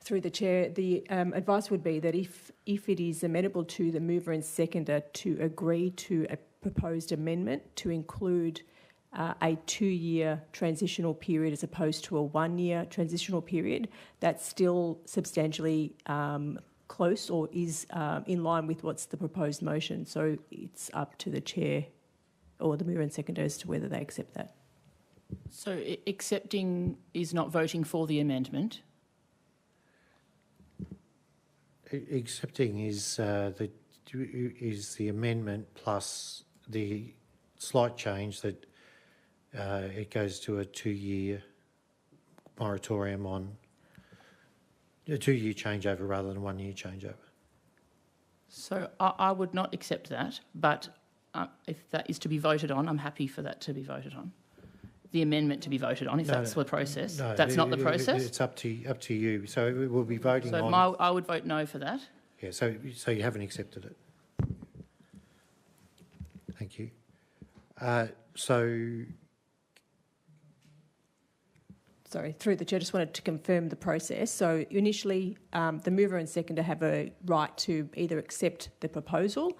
Through the Chair, the advice would be that if it is amenable to the mover and seconder to agree to a proposed amendment to include a 2-year transitional period as opposed to a 1-year transitional period, that's still substantially close or is in line with what's the proposed motion. So it's up to the Chair or the mover and seconder as to whether they accept that. So accepting is not voting for the amendment? accepting is the amendment plus the slight change that it goes to a 2-year moratorium on a 2-year changeover rather than a 1-year changeover. So I would not accept that, but if that is to be voted on, I'm happy for that to be voted on. The amendment to be voted on, if that's the process. No, that's not the process? It's up to you. So we'll be voting so on... I would vote no for that. Yeah, so you haven't accepted it. Thank you. Sorry, through the chair, just wanted to confirm the process. So initially, the mover and seconder have a right to either accept the proposal.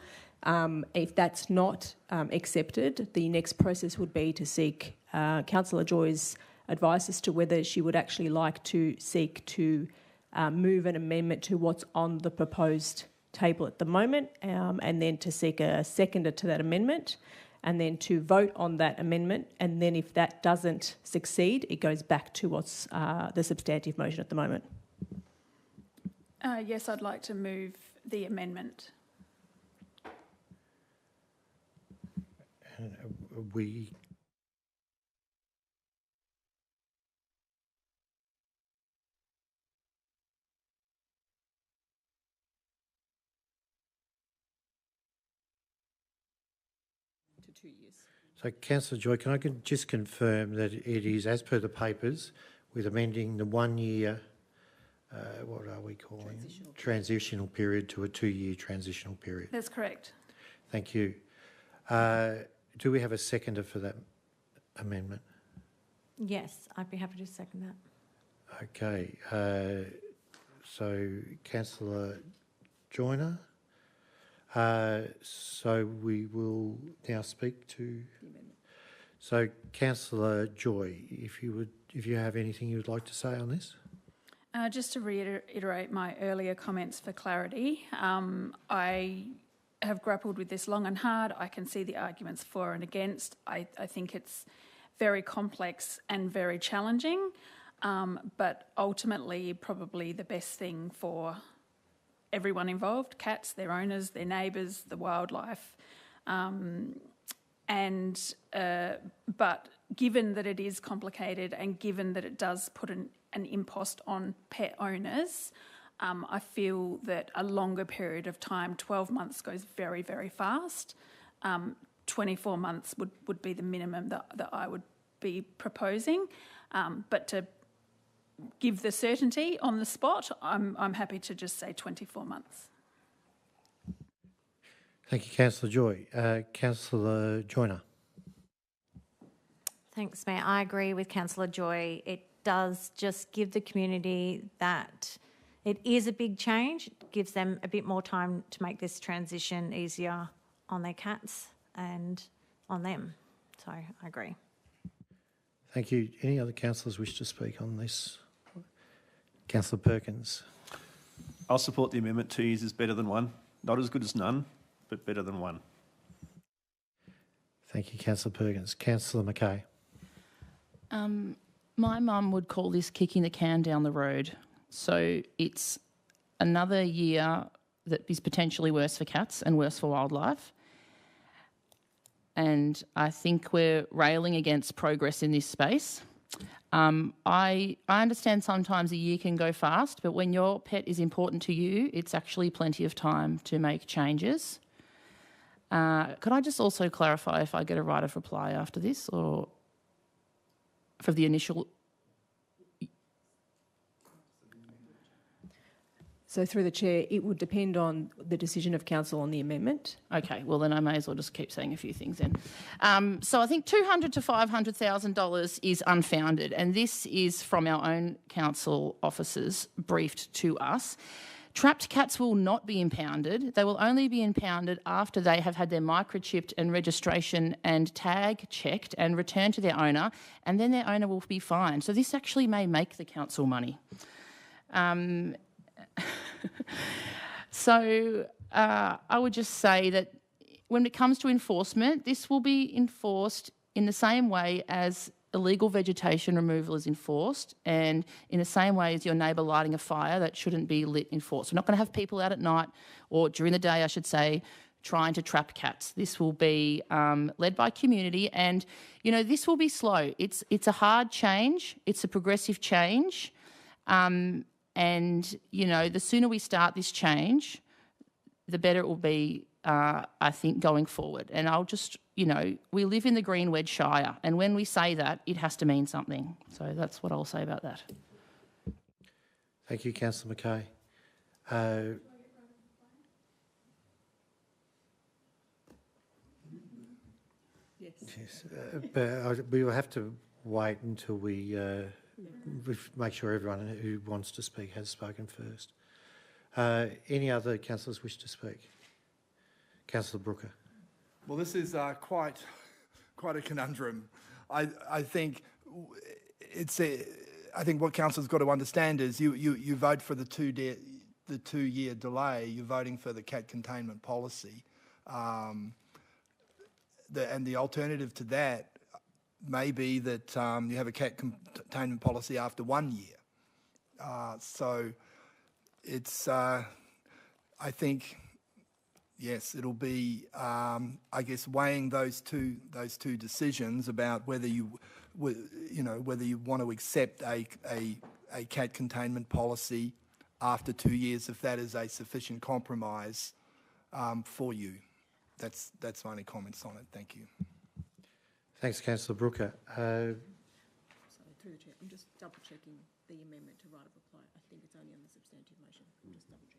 If that's not accepted, the next process would be to seek Councillor Joy's advice as to whether she would actually like to seek to move an amendment to what's on the proposed table at the moment, and then to seek a seconder to that amendment, and then to vote on that amendment. And then if that doesn't succeed, it goes back to what's the substantive motion at the moment. Yes, I'd like to move the amendment. And we... To 2 years. So, Councillor Joy, can I just confirm that it is, as per the papers, with amending the 1-year, what are we calling? Transitional period to a 2-year transitional period. That's correct. Thank you. Do we have a seconder for that amendment? Yes, I'd be happy to second that. Okay. So, Councillor Joyner. So we will now speak to the amendment. So, Councillor Joy, if you have anything you would like to say on this. Just to reiterate my earlier comments for clarity, I have grappled with this long and hard. I can see the arguments for and against. I think it's very complex and very challenging, but ultimately probably the best thing for everyone involved, cats, their owners, their neighbours, the wildlife. But given that it is complicated and given that it does put an impost on pet owners, I feel that a longer period of time, 12 months goes very, very fast. 24 months would be the minimum that I would be proposing. But to give the certainty on the spot, I'm happy to just say 24 months. Thank you, Councillor Joy. Councillor Joyner. Thanks, Mayor. I agree with Councillor Joy. It does just give the community that it is a big change. It gives them a bit more time to make this transition easier on their cats and on them. So I agree. Thank you. Any other councillors wish to speak on this? Councillor Perkins. I'll support the amendment. 2 years is better than 1. Not as good as none, but better than 1. Thank you, Councillor Perkins. Councillor Mackay. My mum would call this kicking the can down the road. So it's another year that is potentially worse for cats and worse for wildlife. And I think we're railing against progress in this space. I understand sometimes a year can go fast, but when your pet is important to you, it's actually plenty of time to make changes. Could I just also clarify if I get a right of reply after this, or for the initial? So through the chair, it would depend on the decision of council on the amendment. Okay, well then I may as well just keep saying a few things then. So I think $200,000 to $500,000 is unfounded, and this is from our own council officers briefed to us. Trapped cats will not be impounded. They will only be impounded after they have had their microchipped and registration and tag checked and returned to their owner, and then their owner will be fined. So this actually may make the council money. So I would just say that when it comes to enforcement, this will be enforced in the same way as illegal vegetation removal is enforced, and in the same way as your neighbour lighting a fire, that shouldn't be lit enforced. We're not going to have people out at night, or during the day I should say, trying to trap cats. This will be led by community, and this will be slow. It's a hard change. It's a progressive change, and the sooner we start this change, the better it will be. I think going forward. And I'll just, we live in the Green Wedge Shire, and when we say that, it has to mean something. So that's what I'll say about that. Thank you, Councillor Mackay. Yes, but we will have to wait until we make sure everyone who wants to speak has spoken first. Any other councillors wish to speak? Councillor Brooker. Well, this is quite a conundrum. I think what council's got to understand is you vote for the 2 year delay. You're voting for the cat containment policy, and the alternative to that may be that you have a cat containment policy after 1 year. So it's I think. Yes, it'll be, I guess, weighing those two decisions about whether you want to accept a cat containment policy after 2 years, if that is a sufficient compromise for you. That's my only comments on it. Thank you. Thanks, Councillor Brooker. Sorry, through the chair, I'm just double checking the amendment to right of reply. I think it's only on the substantive motion. I'm just double checking.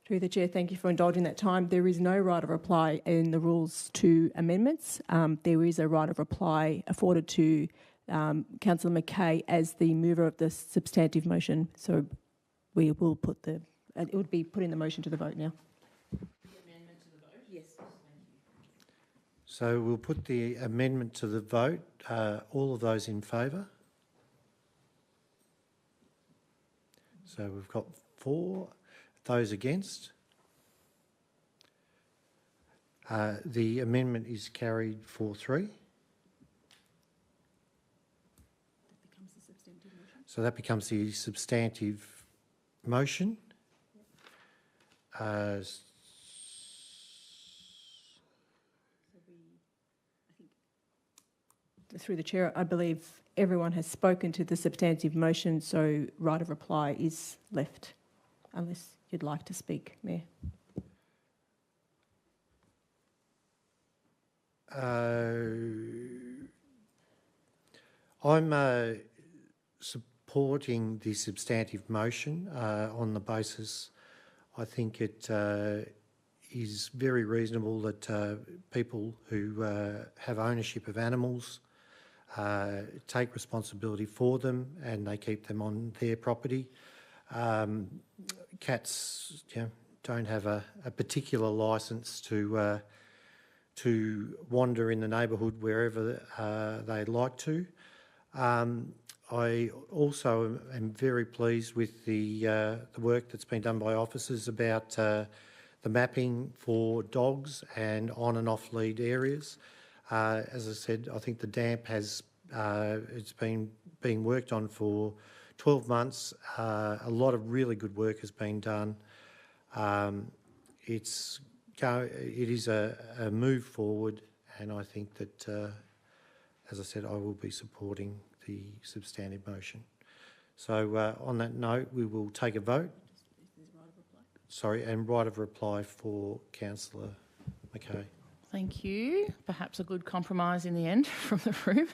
Through the chair, thank you for indulging that time. There is no right of reply in the rules to amendments. There is a right of reply afforded to Councillor Mackay as the mover of the substantive motion. So we will put it would be putting the motion to the vote now. The amendment to the vote? Yes. So we'll put the amendment to the vote. All of those in favour? So we've got 4. Those against? The amendment is carried 4-3. So that becomes the substantive motion. Through the chair, I believe everyone has spoken to the substantive motion, so right of reply is left, unless you'd like to speak, Mayor. I'm supporting the substantive motion on the basis I think it is very reasonable that people who have ownership of animals take responsibility for them and they keep them on their property. Cats don't have a particular licence to wander in the neighbourhood wherever they'd like to. I also am very pleased with the work that's been done by officers about the mapping for dogs and on and off lead areas. As I said, I think the DAMP has it's been being worked on for 12 months. A lot of really good work has been done. It is a move forward, and I think that, as I said, I will be supporting the substantive motion. So on that note, we will take a vote. Sorry, and right of reply for Councillor Mackay. Thank you. Perhaps a good compromise in the end from the room.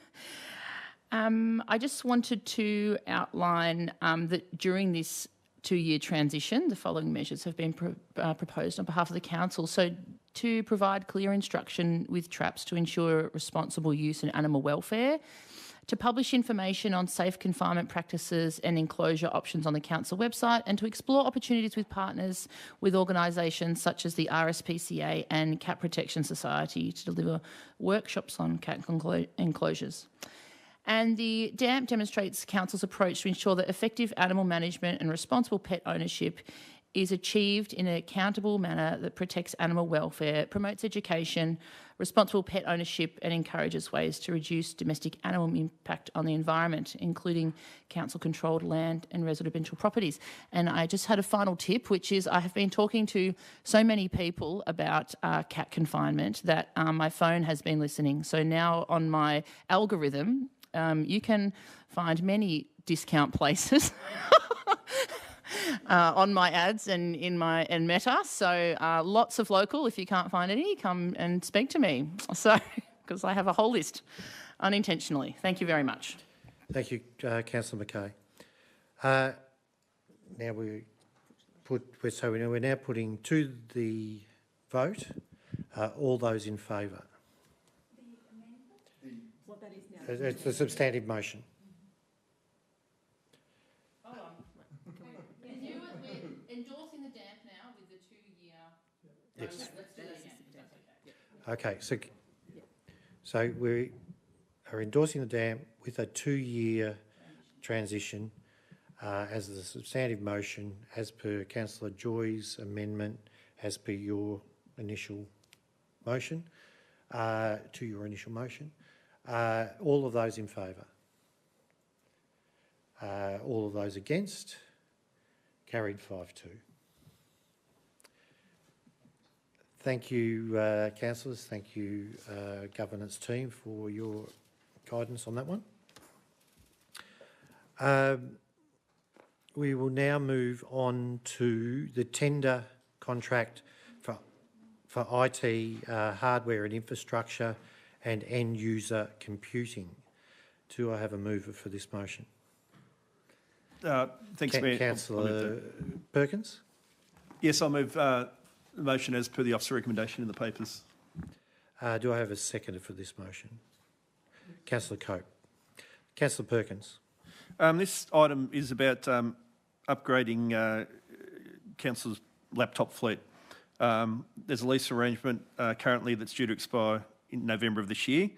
I just wanted to outline that during this 2-year transition, the following measures have been proposed on behalf of the council. So to provide clear instruction with traps to ensure responsible use and animal welfare, to publish information on safe confinement practices and enclosure options on the council website, and to explore opportunities with partners with organisations such as the RSPCA and Cat Protection Society to deliver workshops on cat enclosures. And the DAMP demonstrates Council's approach to ensure that effective animal management and responsible pet ownership is achieved in an accountable manner that protects animal welfare, promotes education, responsible pet ownership, and encourages ways to reduce domestic animal impact on the environment, including council-controlled land and residential properties. And I just had a final tip, which is I have been talking to so many people about cat confinement that my phone has been listening. So now on my algorithm, you can find many discount places on my ads and in my Meta. So lots of local. If you can't find any, come and speak to me. So because I have a whole list unintentionally. Thank you very much. Thank you, Councillor Mackay. Now we're now putting to the vote all those in favour. What that is now. It's a substantive motion. Endorsing the DAMP now with the 2-year... Yes. Let's do that again. Okay, so we are endorsing the DAMP with a 2-year transition as the substantive motion, as per Councillor Joy's amendment, as per your initial motion, all of those in favour? All of those against? Carried 5-2. Thank you, councillors. Thank you, governance team, for your guidance on that one. We will now move on to the tender contract for IT hardware and infrastructure and end user computing. Do I have a mover for this motion? Thanks, Mayor. Councillor Perkins? Yes, I'll move the motion as per the officer recommendation in the papers. Do I have a seconder for this motion? Councillor Cope. Councillor Perkins? This item is about upgrading council's laptop fleet. There's a lease arrangement currently that's due to expire in November of this year.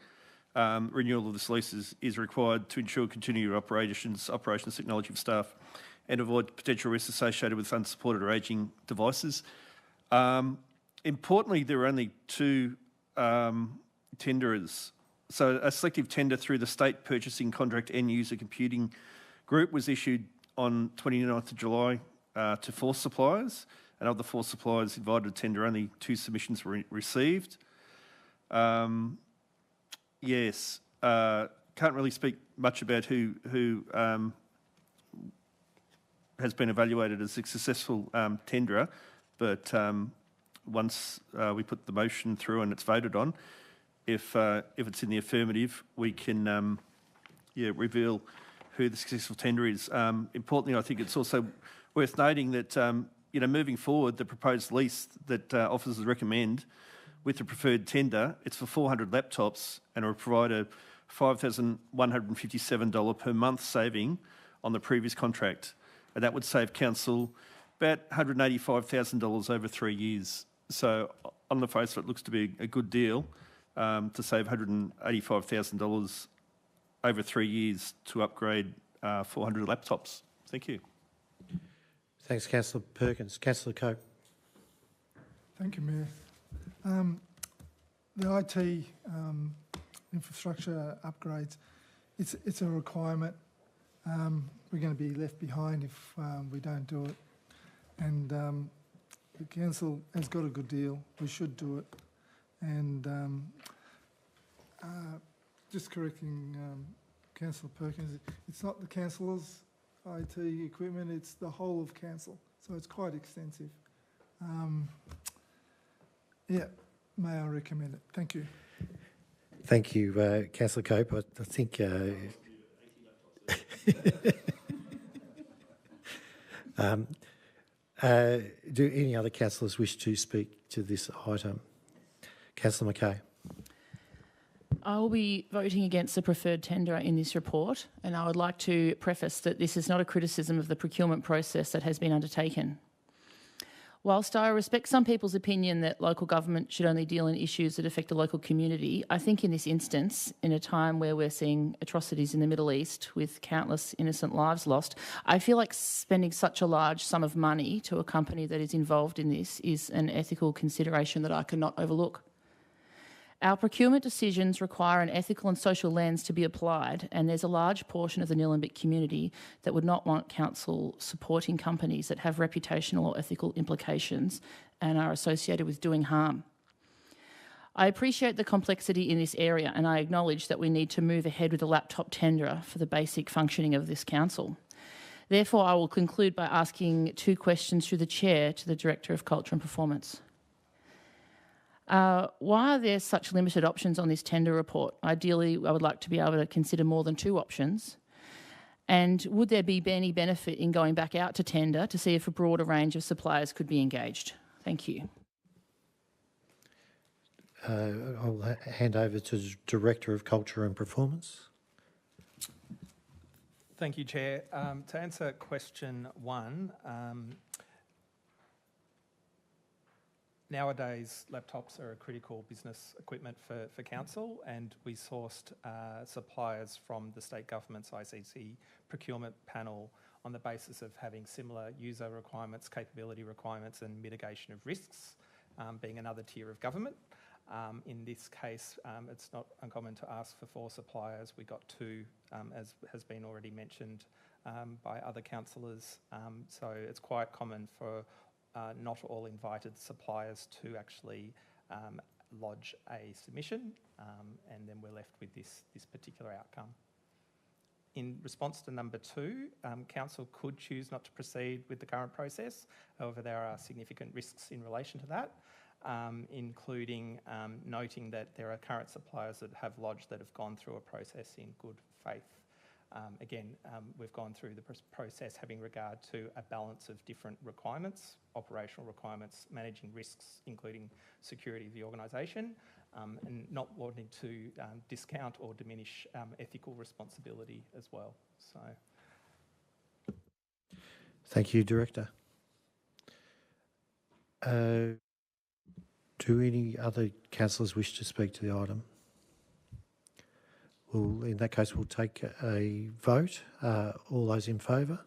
Renewal of this lease is required to ensure continued operations technology of staff and avoid potential risks associated with unsupported or ageing devices. Importantly, there are only 2 tenderers. So a selective tender through the State Purchasing Contract End User Computing Group was issued on 29th of July to 4 suppliers, and of the 4 suppliers invited to tender, only 2 submissions were received. Yes, can't really speak much about who has been evaluated as a successful tenderer, but once we put the motion through and it's voted on, if it's in the affirmative, we can reveal who the successful tender is. Importantly, I think it's also worth noting that moving forward, the proposed lease that officers recommend with the preferred tender, it's for 400 laptops and will provide a $5,157 per month saving on the previous contract. And that would save council about $185,000 over 3 years. So on the face of it, looks to be a good deal to save $185,000 over 3 years to upgrade 400 laptops. Thank you. Thanks, Councillor Perkins. Councillor Cope? Thank you, Mayor. The IT infrastructure upgrades, it's a requirement. We're going to be left behind if we don't do it. And the council has got a good deal. We should do it. And just correcting Councillor Perkins, it's not the councillor's IT equipment, it's the whole of council. So it's quite extensive. May I recommend it? Thank you. Thank you, Councillor Cope. I think... do any other councillors wish to speak to this item? Councillor Mackay. I will be voting against the preferred tenderer in this report, and I would like to preface that this is not a criticism of the procurement process that has been undertaken. Whilst I respect some people's opinion that local government should only deal in issues that affect the local community, I think in this instance, in a time where we're seeing atrocities in the Middle East with countless innocent lives lost, I feel like spending such a large sum of money to a company that is involved in this is an ethical consideration that I cannot overlook. Our procurement decisions require an ethical and social lens to be applied, and there's a large portion of the Nillumbik community that would not want council supporting companies that have reputational or ethical implications and are associated with doing harm. I appreciate the complexity in this area, and I acknowledge that we need to move ahead with a laptop tenderer for the basic functioning of this council. Therefore, I will conclude by asking 2 questions through the chair to the Director of Culture and Performance. Why are there such limited options on this tender report? Ideally, I would like to be able to consider more than 2 options. And would there be any benefit in going back out to tender to see if a broader range of suppliers could be engaged? Thank you. I'll hand over to the Director of Culture and Performance. Thank you, Chair. To answer question 1, nowadays, laptops are a critical business equipment for council, and we sourced suppliers from the state government's ICC procurement panel on the basis of having similar user requirements, capability requirements and mitigation of risks, being another tier of government. In this case, it's not uncommon to ask for 4 suppliers. We got 2, as has been already mentioned by other councillors. So it's quite common for not all invited suppliers to actually lodge a submission, and then we're left with this particular outcome. In response to number 2, council could choose not to proceed with the current process. However, there are significant risks in relation to that, including noting that there are current suppliers that have lodged that have gone through a process in good faith. Again, we've gone through the process having regard to a balance of different requirements, operational requirements, managing risks, including security of the organisation, and not wanting to discount or diminish ethical responsibility as well. So, thank you, Director. Do any other councillors wish to speak to the item? Well, in that case, we'll take a vote. All those in favour?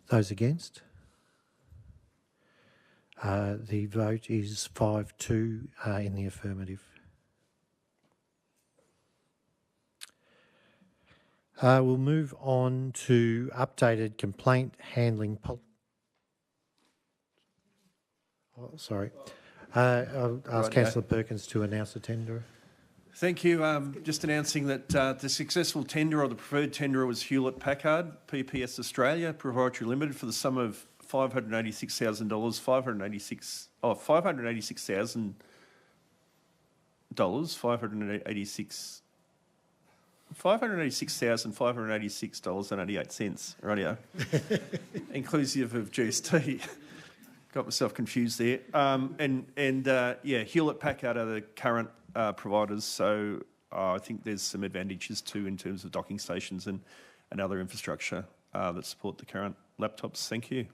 Those against? The vote is 5-2 in the affirmative. We'll move on to updated complaint handling policy. Sorry. I'll ask Councillor Perkins to announce the tenderer. Thank you. Just announcing that the successful tenderer or the preferred tenderer was Hewlett Packard, PPS Australia, Proprietary Limited, for the sum of $586,000, $586,586.88, rightio, inclusive of GST. Got myself confused there. Yeah, Hewlett Packard are the current providers, so I think there's some advantages too in terms of docking stations and other infrastructure that support the current laptops. Thank you.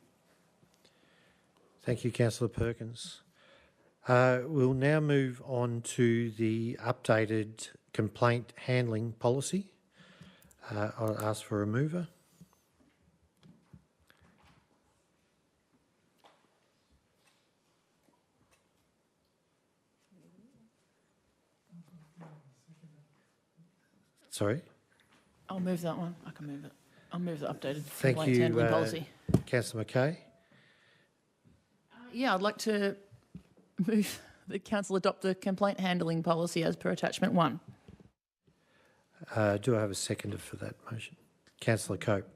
Thank you, Councillor Perkins. We'll now move on to the updated complaint handling policy. I'll ask for a mover. Sorry? I'll move that one. I can move it. I'll move the updated Thank complaints you, handling policy. Councillor Mackay. Yeah, I'd like to move that council adopt the complaint handling policy as per attachment 1. Do I have a seconder for that motion? Councillor Cope.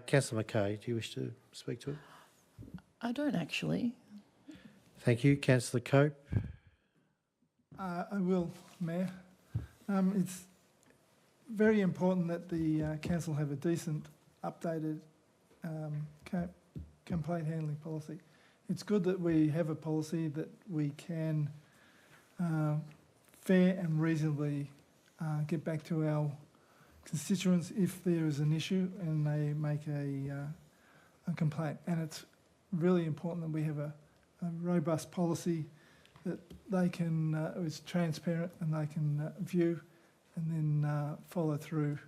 Councillor Mackay, do you wish to speak to it? I don't actually. Thank you. Councillor Cope. I will, Mayor. It's very important that the council have a decent, updated complaint handling policy. It's good that we have a policy that we can fair and reasonably get back to our constituents if there is an issue and they make a complaint. And it's really important that we have a robust policy that they can, is transparent and they can view and then follow through.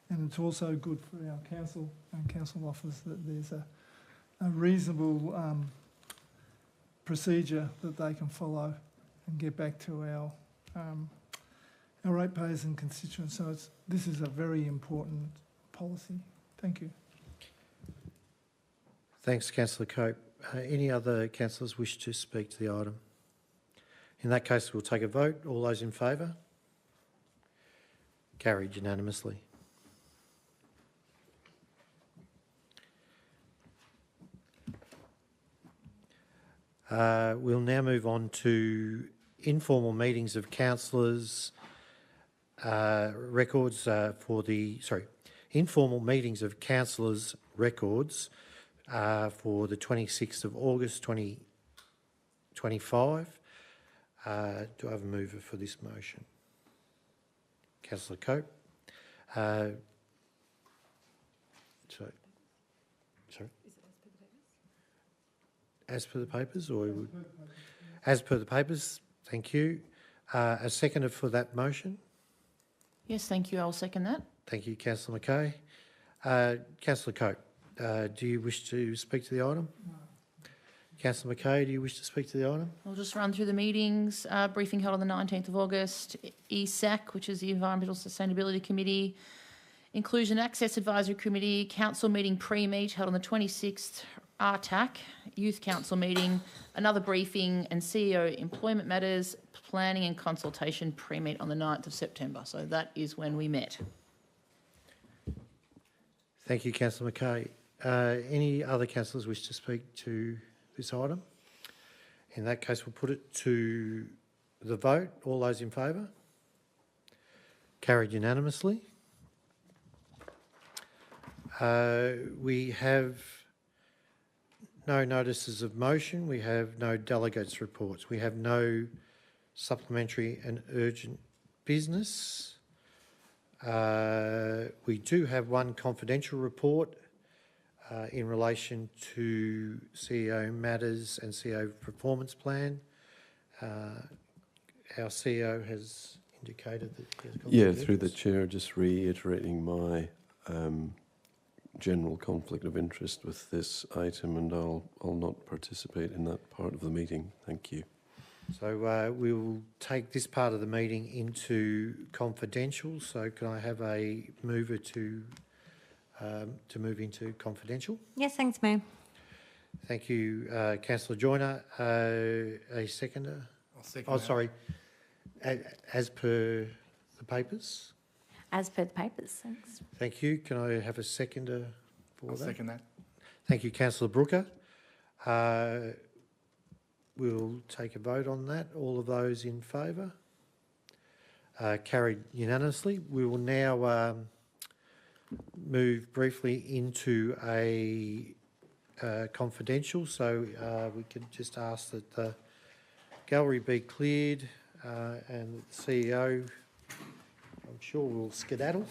And it's also good for our council and council office that there's a reasonable procedure that they can follow and get back to our ratepayers and constituents. So this is a very important policy. Thank you. Thanks, Councillor Cope. Any other councillors wish to speak to the item? In that case, we'll take a vote. All those in favour? Carried unanimously. We'll now move on to informal meetings of councillors, records informal meetings of councillors' records for the 26th of August 2025. Do I have a mover for this motion? Councillor Cope. Sorry. As per the papers, or as per the papers? Thank you. A seconder for that motion. Yes, thank you. I'll second that. Thank you, Councillor Mackay. Councillor Cope, do you wish to speak to the item? No. Councillor Mackay, do you wish to speak to the item? I'll just run through the meetings. Briefing held on the 19th of August. ESAC, which is the Environmental Sustainability Committee. Inclusion Access Advisory Committee. Council meeting pre-meet held on the 26th. RTAC, Youth Council meeting. Another briefing and CEO Employment Matters. Planning and Consultation pre-meet on the 9th of September. So that is when we met. Thank you, Councillor Mackay. Any other councillors wish to speak to this item? In that case, we'll put it to the vote. All those in favour? Carried unanimously. We have no notices of motion. We have no delegates' reports. We have no supplementary and urgent business. We do have one confidential report in relation to CEO matters and CEO performance plan. Our CEO has indicated that he has conflict of through the interest. chair, just reiterating my general conflict of interest with this item, and I'll not participate in that part of the meeting. Thank you. So we will take this part of the meeting into confidential. So can I have a mover to move into confidential? Yes, thanks, Mayor. Thank you, Councillor Joyner. A seconder? I'll second Oh, that. sorry. As per the papers? As per the papers, thanks. Thank you. Can I have a seconder for I'll that? second that. Thank you, Councillor Brooker. We'll take a vote on that. All of those in favour? Carried unanimously. We will now move briefly into a confidential. So we could just ask that the gallery be cleared and the CEO, I'm sure, will skedaddle.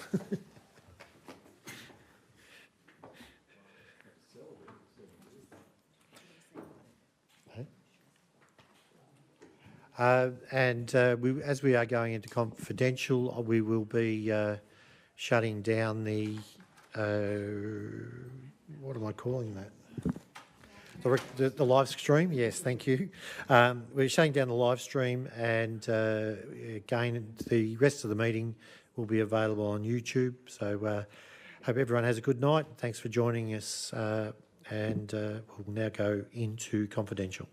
As we are going into confidential, we will be shutting down the, what am I calling that? The live stream, yes, thank you. We're shutting down the live stream, and again, the rest of the meeting will be available on YouTube. So hope everyone has a good night. Thanks for joining us, and we'll now go into confidential.